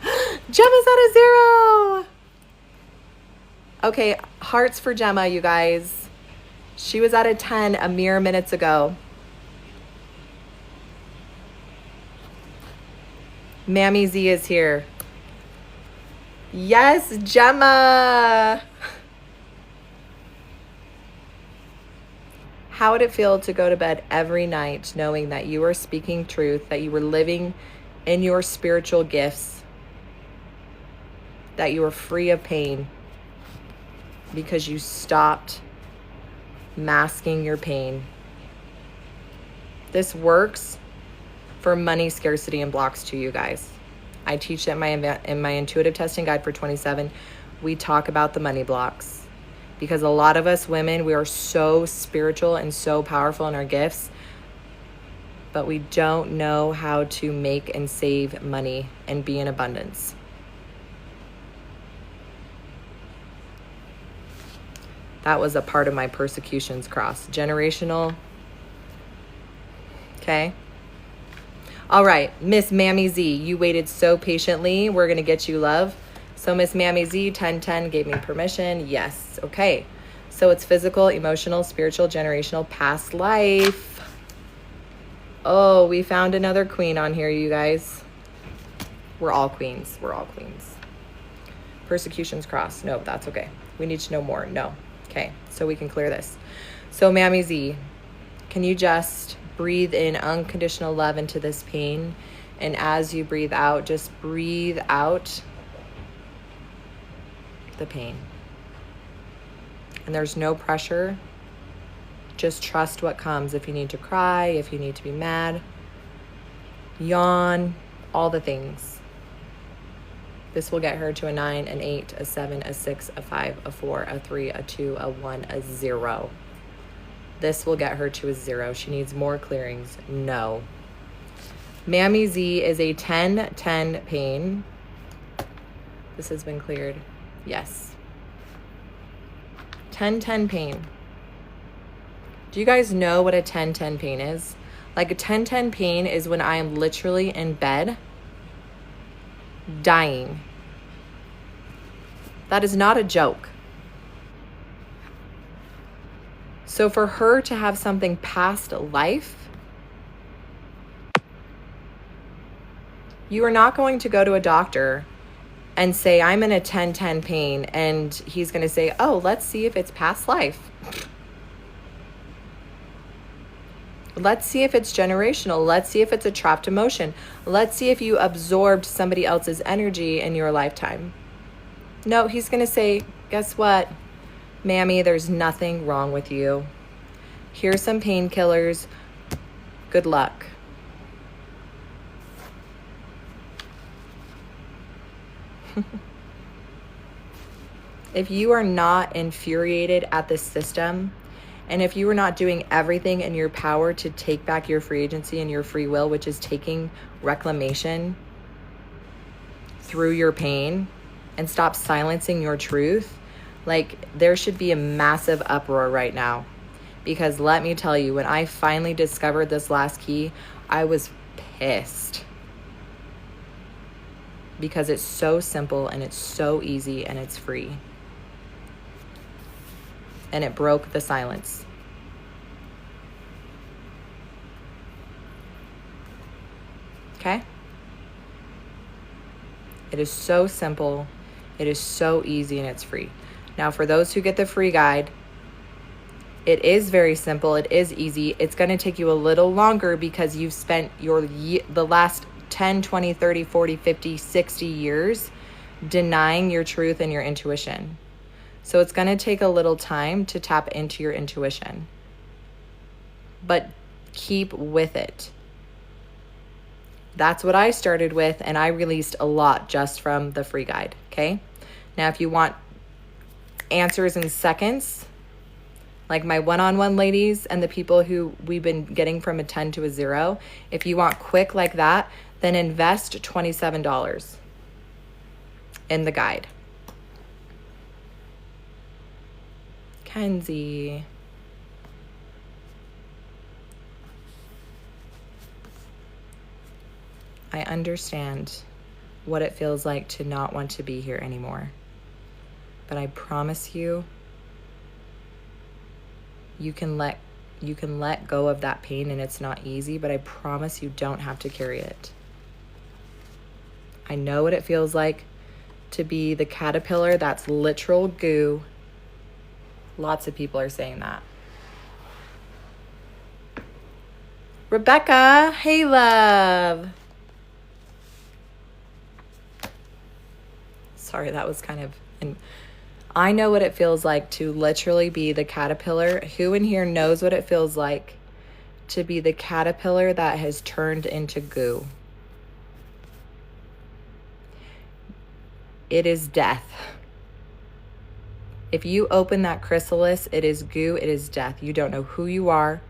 Gemma's at a 0. Okay, hearts for Gemma, you guys. She was at a 10 a mere minutes ago. Mammy Z is here. Yes, Gemma. How would it feel to go to bed every night knowing that you are speaking truth, that you were living in your spiritual gifts, that you were free of pain because you stopped masking your pain? This works for money scarcity and blocks too, you guys. I teach it in my intuitive testing guide for 27. We talk about the money blocks, because a lot of us women, we are so spiritual and so powerful in our gifts, but we don't know how to make and save money and be in abundance. That was a part of my persecutions cross. Generational. Okay. All right, Miss Mammy Z, you waited so patiently. We're going to get you love. So Miss Mammy Z, 1010 gave me permission. Yes. Okay. So it's physical, emotional, spiritual, generational, past life. Oh, we found another queen on here, you guys. We're all queens. We're all queens. Persecutions cross. No, that's okay. We need to know more. No. Okay. So we can clear this. So Mammy Z, can you just breathe in unconditional love into this pain? And as you breathe out, just breathe out the pain. And there's no pressure. Just trust what comes. If you need to cry, if you need to be mad, yawn, all the things. This will get her to a 9, an 8, a 7, a 6, a 5, a 4, a 3, a 2, a 1, a 0. This will get her to a 0. She needs more clearings. No. Mammy Z is a 10-10 pain. This has been cleared. Yes. 10-10 pain. Do you guys know what a 10-10 pain is? Like a 10-10 pain is when I am literally in bed dying. That is not a joke. So for her to have something past life, you are not going to go to a doctor and say, I'm in a 10-10 pain, and he's going to say, oh, let's see if it's past life. Let's see if it's generational. Let's see if it's a trapped emotion. Let's see if you absorbed somebody else's energy in your lifetime. No, he's going to say, guess what, Mammy, there's nothing wrong with you. Here's some painkillers. Good luck. If you are not infuriated at the system, and if you are not doing everything in your power to take back your free agency and your free will, which is taking reclamation through your pain and stop silencing your truth, like, there should be a massive uproar right now. Because let me tell you, when I finally discovered this last key, I was pissed. Because it's so simple and it's so easy and it's free. And it broke the silence. Okay? It is so simple. It is so easy and it's free. Now, for those who get the free guide, it is very simple. It is easy. It's going to take you a little longer because you've spent the last 10, 20, 30, 40, 50, 60 years denying your truth and your intuition. So it's going to take a little time to tap into your intuition. But keep with it. That's what I started with, and I released a lot just from the free guide, okay? Now, if you want answers in seconds, like my one-on-one ladies and the people who we've been getting from a 10 to a 0, if you want quick like that, then invest $27 in the guide. Kenzie. I understand what it feels like to not want to be here anymore. But I promise you, you can let go of that pain, and it's not easy, but I promise you don't have to carry it. I know what it feels like to be the caterpillar that's literal goo. Lots of people are saying that. Rebecca, hey love. Sorry, that was kind of... I know what it feels like to literally be the caterpillar. Who in here knows what it feels like to be the caterpillar that has turned into goo? It is death. If you open that chrysalis, it is goo, it is death. You don't know who you are.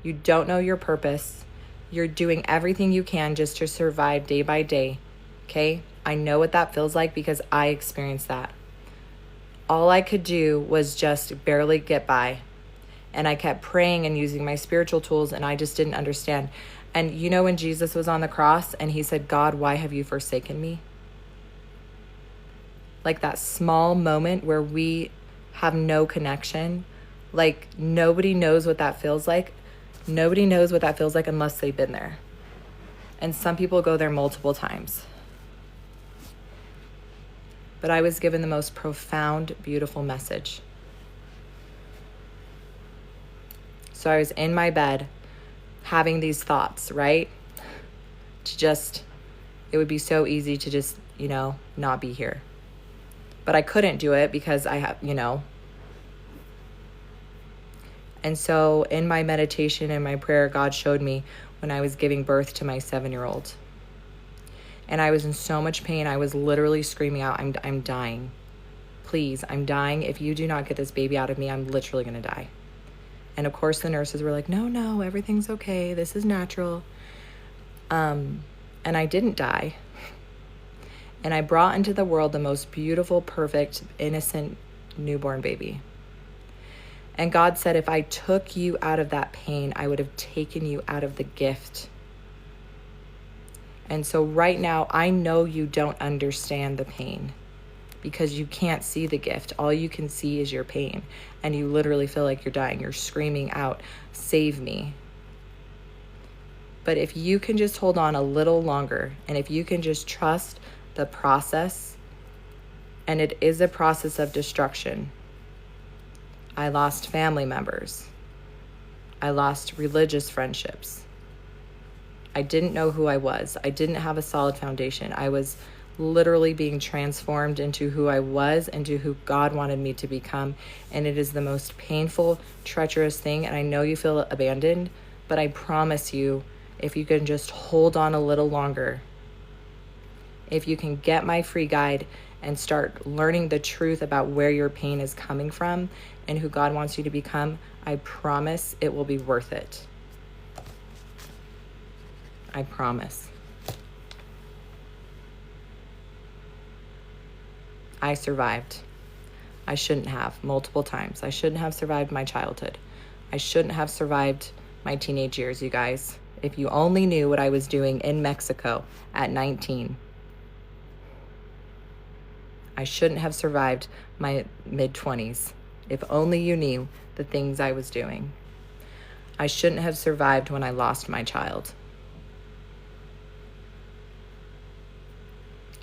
You don't know your purpose. You're doing everything you can just to survive day by day, okay? I know what that feels like because I experienced that. All I could do was just barely get by. And I kept praying and using my spiritual tools, and I just didn't understand. And you know when Jesus was on the cross and he said, God, why have you forsaken me? Like that small moment where we have no connection. Like nobody knows what that feels like. Nobody knows what that feels like unless they've been there. And some people go there multiple times. But I was given the most profound, beautiful message. So I was in my bed having these thoughts, right? It would be so easy to just, not be here. But I couldn't do it because I have, And so in my meditation and my prayer, God showed me when I was giving birth to my 7-year-old. And I was in so much pain. I was literally screaming out, I'm dying. Please, I'm dying. If you do not get this baby out of me, I'm literally going to die. And of course the nurses were like, no, everything's okay. This is natural. And I didn't die. And I brought into the world the most beautiful, perfect, innocent newborn baby. And God said, if I took you out of that pain, I would have taken you out of the gift. And so right now, I know you don't understand the pain because you can't see the gift. All you can see is your pain. And you literally feel like you're dying. You're screaming out, save me. But if you can just hold on a little longer, and if you can just trust the process, and it is a process of destruction. I lost family members. I lost religious friendships. I didn't know who I was. I didn't have a solid foundation. I was literally being transformed into who I was, into who God wanted me to become. And it is the most painful, treacherous thing. And I know you feel abandoned, but I promise you, if you can just hold on a little longer, if you can get my free guide and start learning the truth about where your pain is coming from and who God wants you to become, I promise it will be worth it. I promise. I survived. I shouldn't have, multiple times. I shouldn't have survived my childhood. I shouldn't have survived my teenage years, you guys. If you only knew what I was doing in Mexico at 19. I shouldn't have survived my mid-20s. If only you knew the things I was doing. I shouldn't have survived when I lost my child.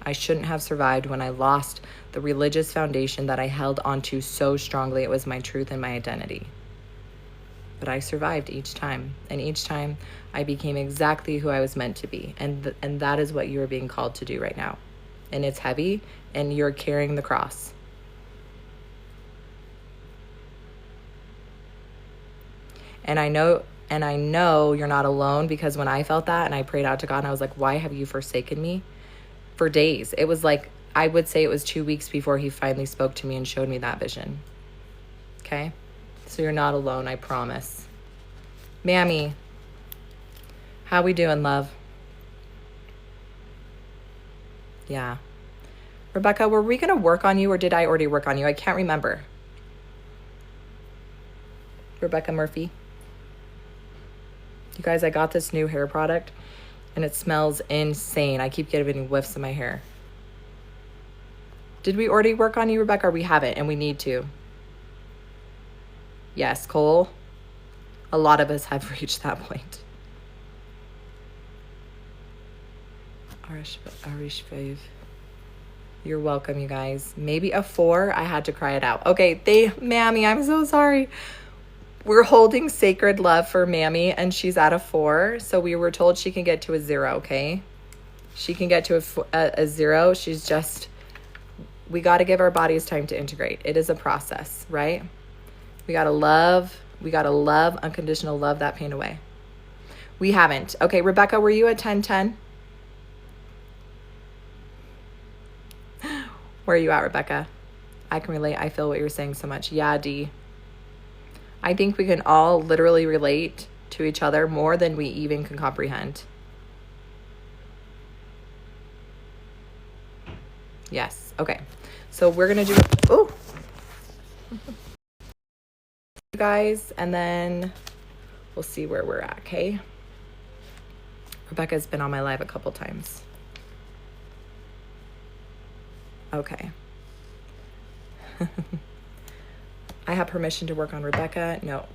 I shouldn't have survived when I lost the religious foundation that I held onto so strongly. It was my truth and my identity. But I survived each time. And each time I became exactly who I was meant to be. And that is what you are being called to do right now. And it's heavy, and you're carrying the cross. And I know you're not alone, because when I felt that and I prayed out to God and I was like, why have you forsaken me? For days. It was like, I would say it was 2 weeks before he finally spoke to me and showed me that vision. Okay? So you're not alone, I promise. Mammy, how we doing, love? Yeah. Rebecca, were we going to work on you, or did I already work on you? I can't remember. Rebecca Murphy. You guys, I got this new hair product and it smells insane. I keep getting whiffs in my hair. Did we already work on you, Rebecca, or we haven't and we need to? Yes, Cole. A lot of us have reached that point. Arish Fave. You're welcome, you guys. Maybe a 4. I had to cry it out. Okay, Mammy, I'm so sorry. We're holding sacred love for Mammy, and she's at a 4. So we were told she can get to a 0, okay? She can get to a 0. She's just, we got to give our bodies time to integrate. It is a process, right? We got to love, unconditional love that pain away. We haven't. Okay, Rebecca, were you at 1010? Where are you at, Rebecca? I can relate. I feel what you're saying so much. Yeah, D. I think we can all literally relate to each other more than we even can comprehend. Yes. Okay. So we're going to do, you guys, and then we'll see where we're at, okay? Rebecca's been on my live a couple times. Okay. I have permission to work on Rebecca. No,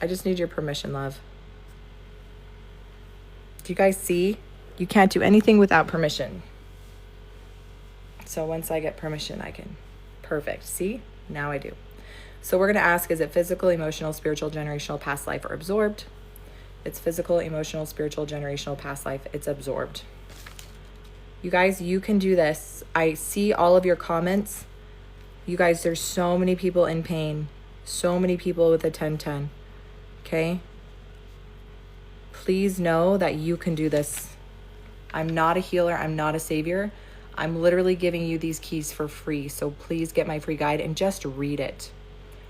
I just need your permission, love. Do you guys see? You can't do anything without permission. So once I get permission, I can. Perfect. See? Now I do. So we're going to ask, is it physical, emotional, spiritual, generational, past life, or absorbed? It's physical, emotional, spiritual, generational, past life. It's absorbed. You guys, you can do this. I see all of your comments. You guys, there's so many people in pain. So many people with a 1010. Okay? Please know that you can do this. I'm not a healer. I'm not a savior. I'm literally giving you these keys for free. So please get my free guide and just read it.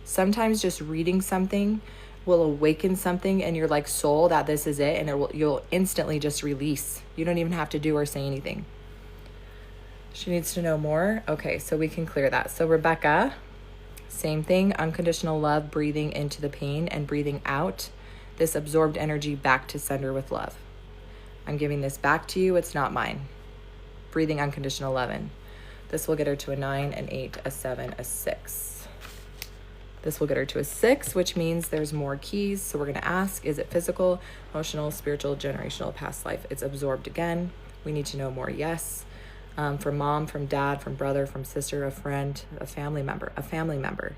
Sometimes just reading something will awaken something in your soul that this is it, and you'll instantly just release. You don't even have to do or say anything. She needs to know more. Okay, so we can clear that. So Rebecca, same thing, unconditional love, breathing into the pain and breathing out this absorbed energy back to sender with love. I'm giving this back to you. It's not mine. Breathing unconditional love in. This will get her to a 9, an 8, a 7, a 6. This will get her to a 6, which means there's more keys. So we're going to ask, is it physical, emotional, spiritual, generational, past life? It's absorbed again. We need to know more. Yes. From mom, from dad, from brother, from sister, a friend, a family member.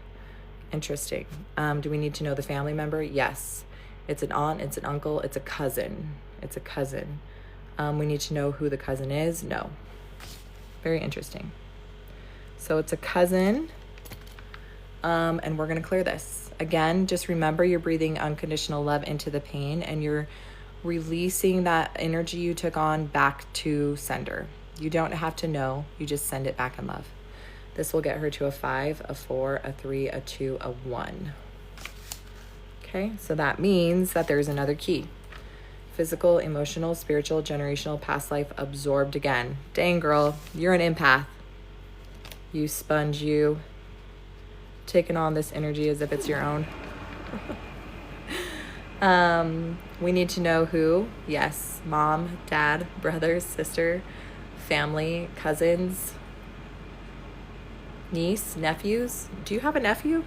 Interesting. Do we need to know the family member? Yes. It's an aunt, it's an uncle, it's a cousin. It's a cousin. We need to know who the cousin is. No. Very interesting. So it's a cousin, and we're going to clear this. Again, just remember you're breathing unconditional love into the pain, and you're releasing that energy you took on back to sender. You don't have to know. You just send it back in love. This will get her to a 5, a 4, a 3, a 2, a 1. Okay, so that means that there's another key. Physical, emotional, spiritual, generational, past life, absorbed again. Dang, girl, you're an empath. You sponge, you. Taking on this energy as if it's your own. We need to know who. Yes, mom, dad, brother, sister, family, cousins, niece, nephews. Do you have a nephew?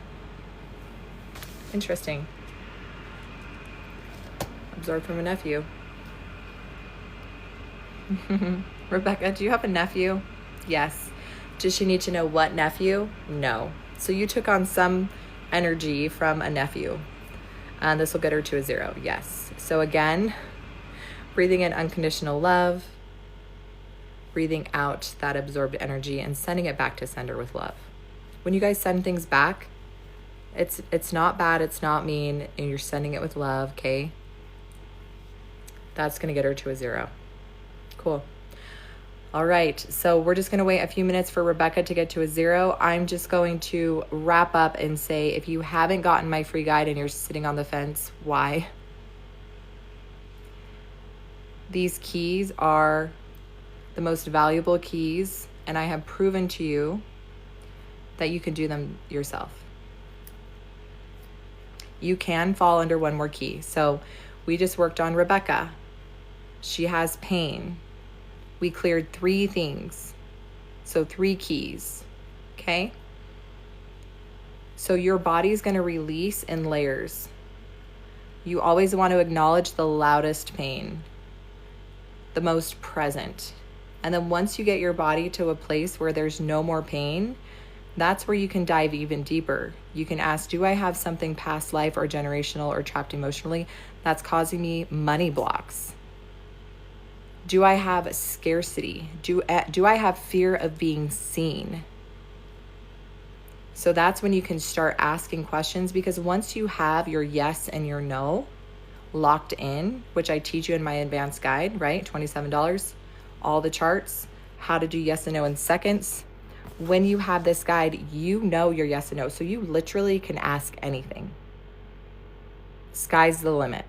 Interesting. Absorbed from a nephew. Rebecca, do you have a nephew? Yes. Does she need to know what nephew? No. So you took on some energy from a nephew. And this will get her to a 0. Yes. So again, breathing in unconditional love, breathing out that absorbed energy and sending it back to sender with love. When you guys send things back, it's not bad, it's not mean, and you're sending it with love, okay? That's going to get her to a 0. Cool. All right, so we're just going to wait a few minutes for Rebecca to get to a 0. I'm just going to wrap up and say, if you haven't gotten my free guide and you're sitting on the fence, why? These keys are the most valuable keys, and I have proven to you that you can do them yourself. You can fall under one more key. So we just worked on Rebecca. She has pain. We cleared 3 things. So 3 keys, okay? So your body's going to release in layers. You always want to acknowledge the loudest pain, the most present. And then once you get your body to a place where there's no more pain, that's where you can dive even deeper. You can ask, do I have something past life or generational or trapped emotionally that's causing me money blocks? Do I have scarcity? Do I have fear of being seen? So that's when you can start asking questions, because once you have your yes and your no locked in, which I teach you in my advanced guide, right? $27, all the charts, how to do yes and no in seconds. When you have this guide, you know your yes and no. So you literally can ask anything. Sky's the limit.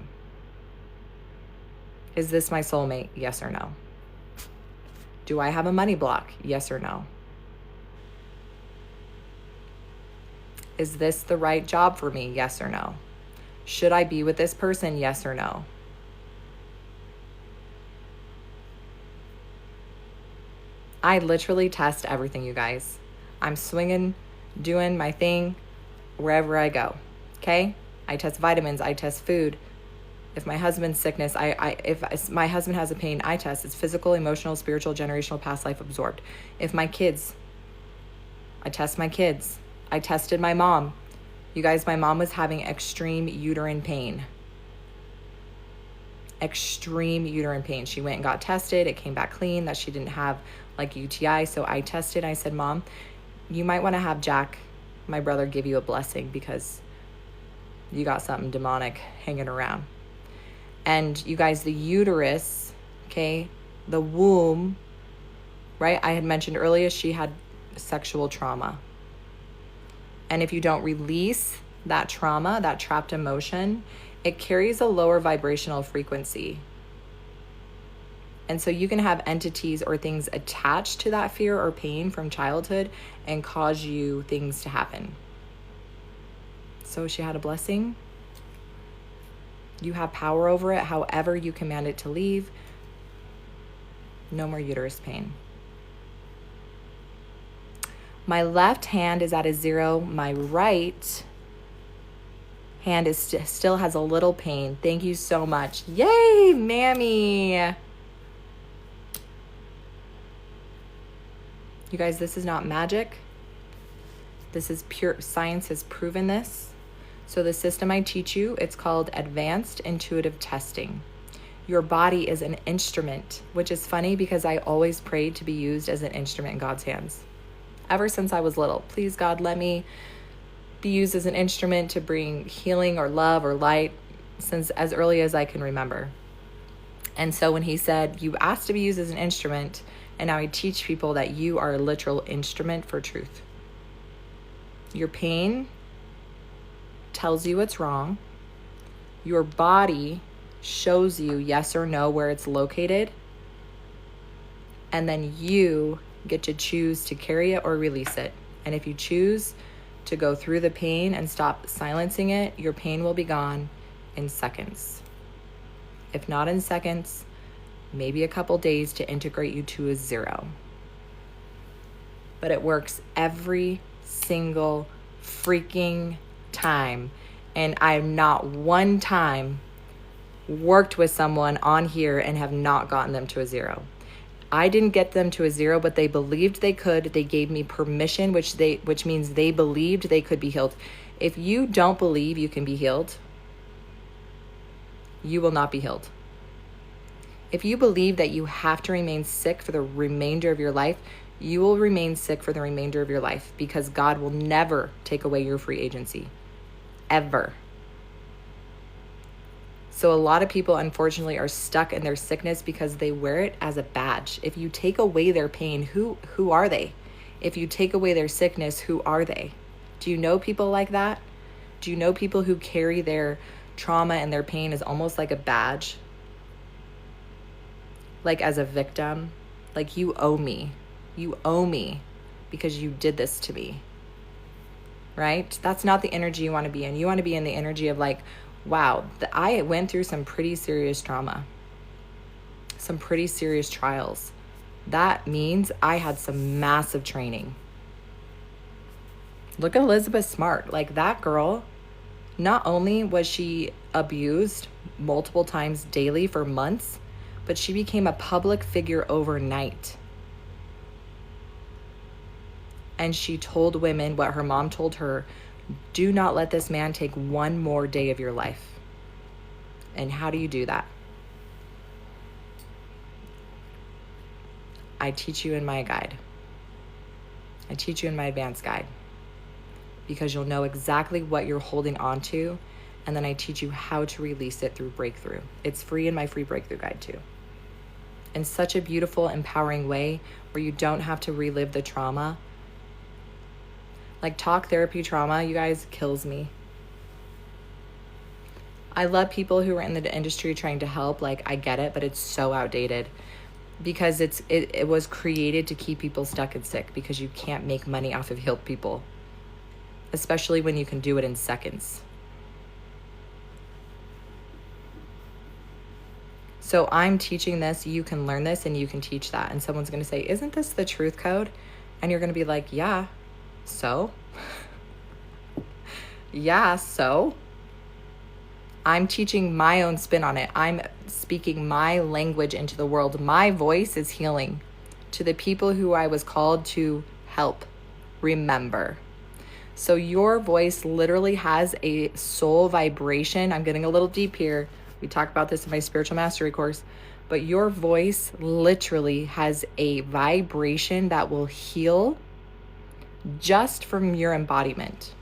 Is this my soulmate? Yes or no? Do I have a money block? Yes or no? Is this the right job for me? Yes or no? Should I be with this person? Yes or no? I literally test everything, you guys. I'm swinging, doing my thing wherever I go, okay? I test vitamins, I test food. If my husband's sickness, if my husband has a pain, I test. It's physical, emotional, spiritual, generational, past life, absorbed. If my kids, I test my kids. I tested my mom. You guys, my mom was having extreme uterine pain. Extreme uterine pain. She went and got tested. It came back clean that she didn't have like UTI. So I tested. I said, Mom, you might want to have Jack, my brother, give you a blessing because you got something demonic hanging around. And you guys, the uterus, okay, the womb, right? I had mentioned earlier she had sexual trauma. And if you don't release that trauma, that trapped emotion, it carries a lower vibrational frequency. And so you can have entities or things attached to that fear or pain from childhood and cause you things to happen. So she had a blessing. You have power over it, however you command it to leave. No more uterus pain. My left hand is at a 0. My right hand is still has a little pain. Thank you so much. Yay, Mammy. You guys, this is not magic. This is pure science has proven this. So the system I teach you, it's called Advanced Intuitive Testing. Your body is an instrument, which is funny because I always prayed to be used as an instrument in God's hands. Ever since I was little, please God, let me be used as an instrument to bring healing or love or light since as early as I can remember. And so when he said, you asked to be used as an instrument, and now I teach people that you are a literal instrument for truth. Your pain tells you what's wrong. Your body shows you yes or no where it's located. And then you get to choose to carry it or release it. And if you choose to go through the pain and stop silencing it, your pain will be gone in seconds. If not in seconds, maybe a couple days to integrate you to a 0. But it works every single freaking time. And I've not one time worked with someone on here and have not gotten them to a 0. I didn't get them to a 0, but they believed they could. They gave me permission, which means they believed they could be healed. If you don't believe you can be healed, you will not be healed. If you believe that you have to remain sick for the remainder of your life, you will remain sick for the remainder of your life because God will never take away your free agency. Ever. So a lot of people, unfortunately, are stuck in their sickness because they wear it as a badge. If you take away their pain, who are they? If you take away their sickness, who are they? Do you know people like that? Do you know people who carry their trauma and their pain as almost like a badge? Like as a victim? Like, you owe me. You owe me because you did this to me. Right? That's not the energy you want to be in. You want to be in the energy of like, wow, I went through some pretty serious trauma, some pretty serious trials. That means I had some massive training. Look at Elizabeth Smart. Like, that girl, not only was she abused multiple times daily for months, but she became a public figure overnight. And she told women what her mom told her: do not let this man take one more day of your life. And how do you do that? I teach you in my guide. I teach you in my advanced guide, because you'll know exactly what you're holding on to, and then I teach you how to release it through breakthrough. It's free in my free breakthrough guide too. In such a beautiful, empowering way where you don't have to relive the trauma. Like, talk therapy trauma, you guys, kills me. I love people who are in the industry trying to help. Like, I get it, but it's so outdated because it was created to keep people stuck and sick, because you can't make money off of healed people, especially when you can do it in seconds. So I'm teaching this, you can learn this, and you can teach that. And someone's going to say, isn't this the truth code? And you're going to be like, yeah, so? Yeah, so? I'm teaching my own spin on it. I'm speaking my language into the world. My voice is healing to the people who I was called to help remember. So your voice literally has a soul vibration. I'm getting a little deep here. We talk about this in my spiritual mastery course, but your voice literally has a vibration that will heal just from your embodiment.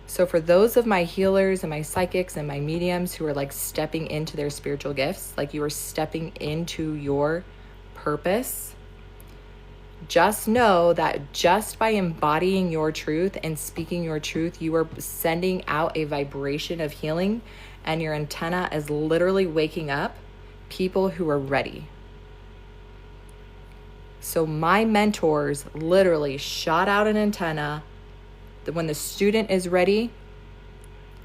So for those of my healers and my psychics and my mediums who are like stepping into their spiritual gifts, like you are stepping into your purpose, just know that just by embodying your truth and speaking your truth, you are sending out a vibration of healing, and your antenna is literally waking up people who are ready. So my mentors literally shot out an antenna that when the student is ready,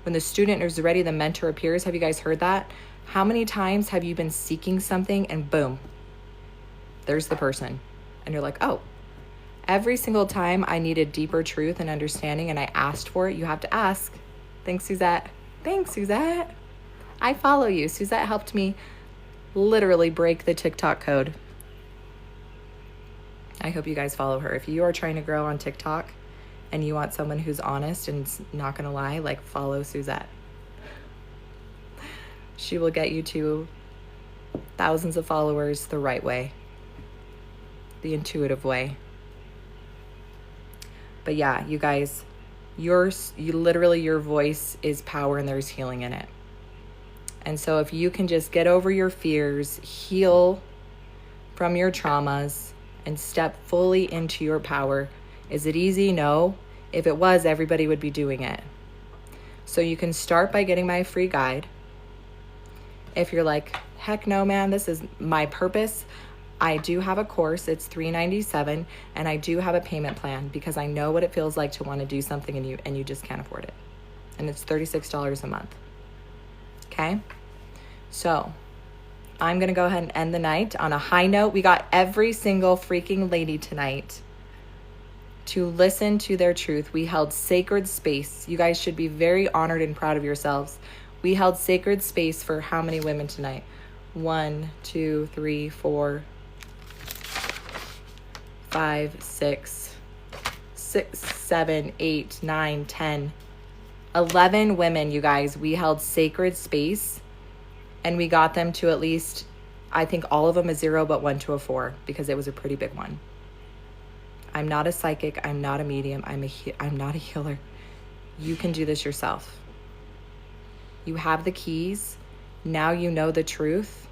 the mentor appears. Have you guys heard that? How many times have you been seeking something and boom, there's the person. And you're like, oh, every single time I needed deeper truth and understanding and I asked for it, you have to ask. Thanks, Suzette. Thanks, Suzette. I follow you. Suzette helped me literally break the TikTok code. I hope you guys follow her. If you are trying to grow on TikTok and you want someone who's honest and not gonna lie, like, follow Suzette. She will get you to thousands of followers the right way, the intuitive way. But yeah, you guys, you literally, your voice is power and there's healing in it. And so if you can just get over your fears, heal from your traumas, and step fully into your power. Is it easy? No. If it was, everybody would be doing it. So you can start by getting my free guide. If you're like, heck no, man, this is my purpose, I do have a course. It's $397, and I do have a payment plan because I know what it feels like to want to do something and you just can't afford it. And it's $36 a month. Okay? So I'm going to go ahead and end the night on a high note. We got every single freaking lady tonight to listen to their truth. We held sacred space. You guys should be very honored and proud of yourselves. We held sacred space for how many women tonight? 1, 2, 3, 4, 5, 6, 7, 8, 9, 10, 11 women, you guys. We held sacred space. And we got them to at least, I think all of them a 0, but 1 to a 4, because it was a pretty big one. I'm not a psychic. I'm not a medium. I'm not a healer. You can do this yourself. You have the keys. Now you know the truth,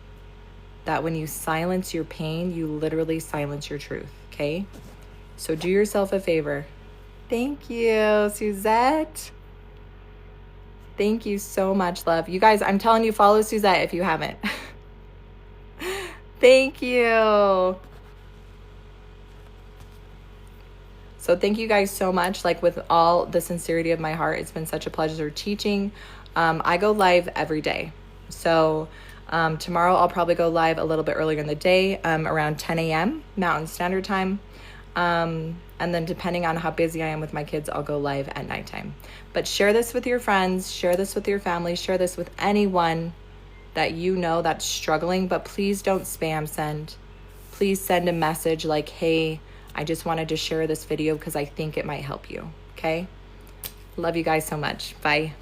that when you silence your pain, you literally silence your truth, okay? So do yourself a favor. Thank you, Suzette. Thank you so much, love. You guys, I'm telling you, follow Suzette if you haven't. Thank you. So thank you guys so much. Like, with all the sincerity of my heart, it's been such a pleasure teaching. I go live every day. So tomorrow I'll probably go live a little bit earlier in the day, around 10 a.m. Mountain Standard Time. And then depending on how busy I am with my kids, I'll go live at nighttime. But share this with your friends, share this with your family, share this with anyone that you know that's struggling, but please don't spam send. Please send a message like, hey, I just wanted to share this video because I think it might help you, okay? Love you guys so much. Bye.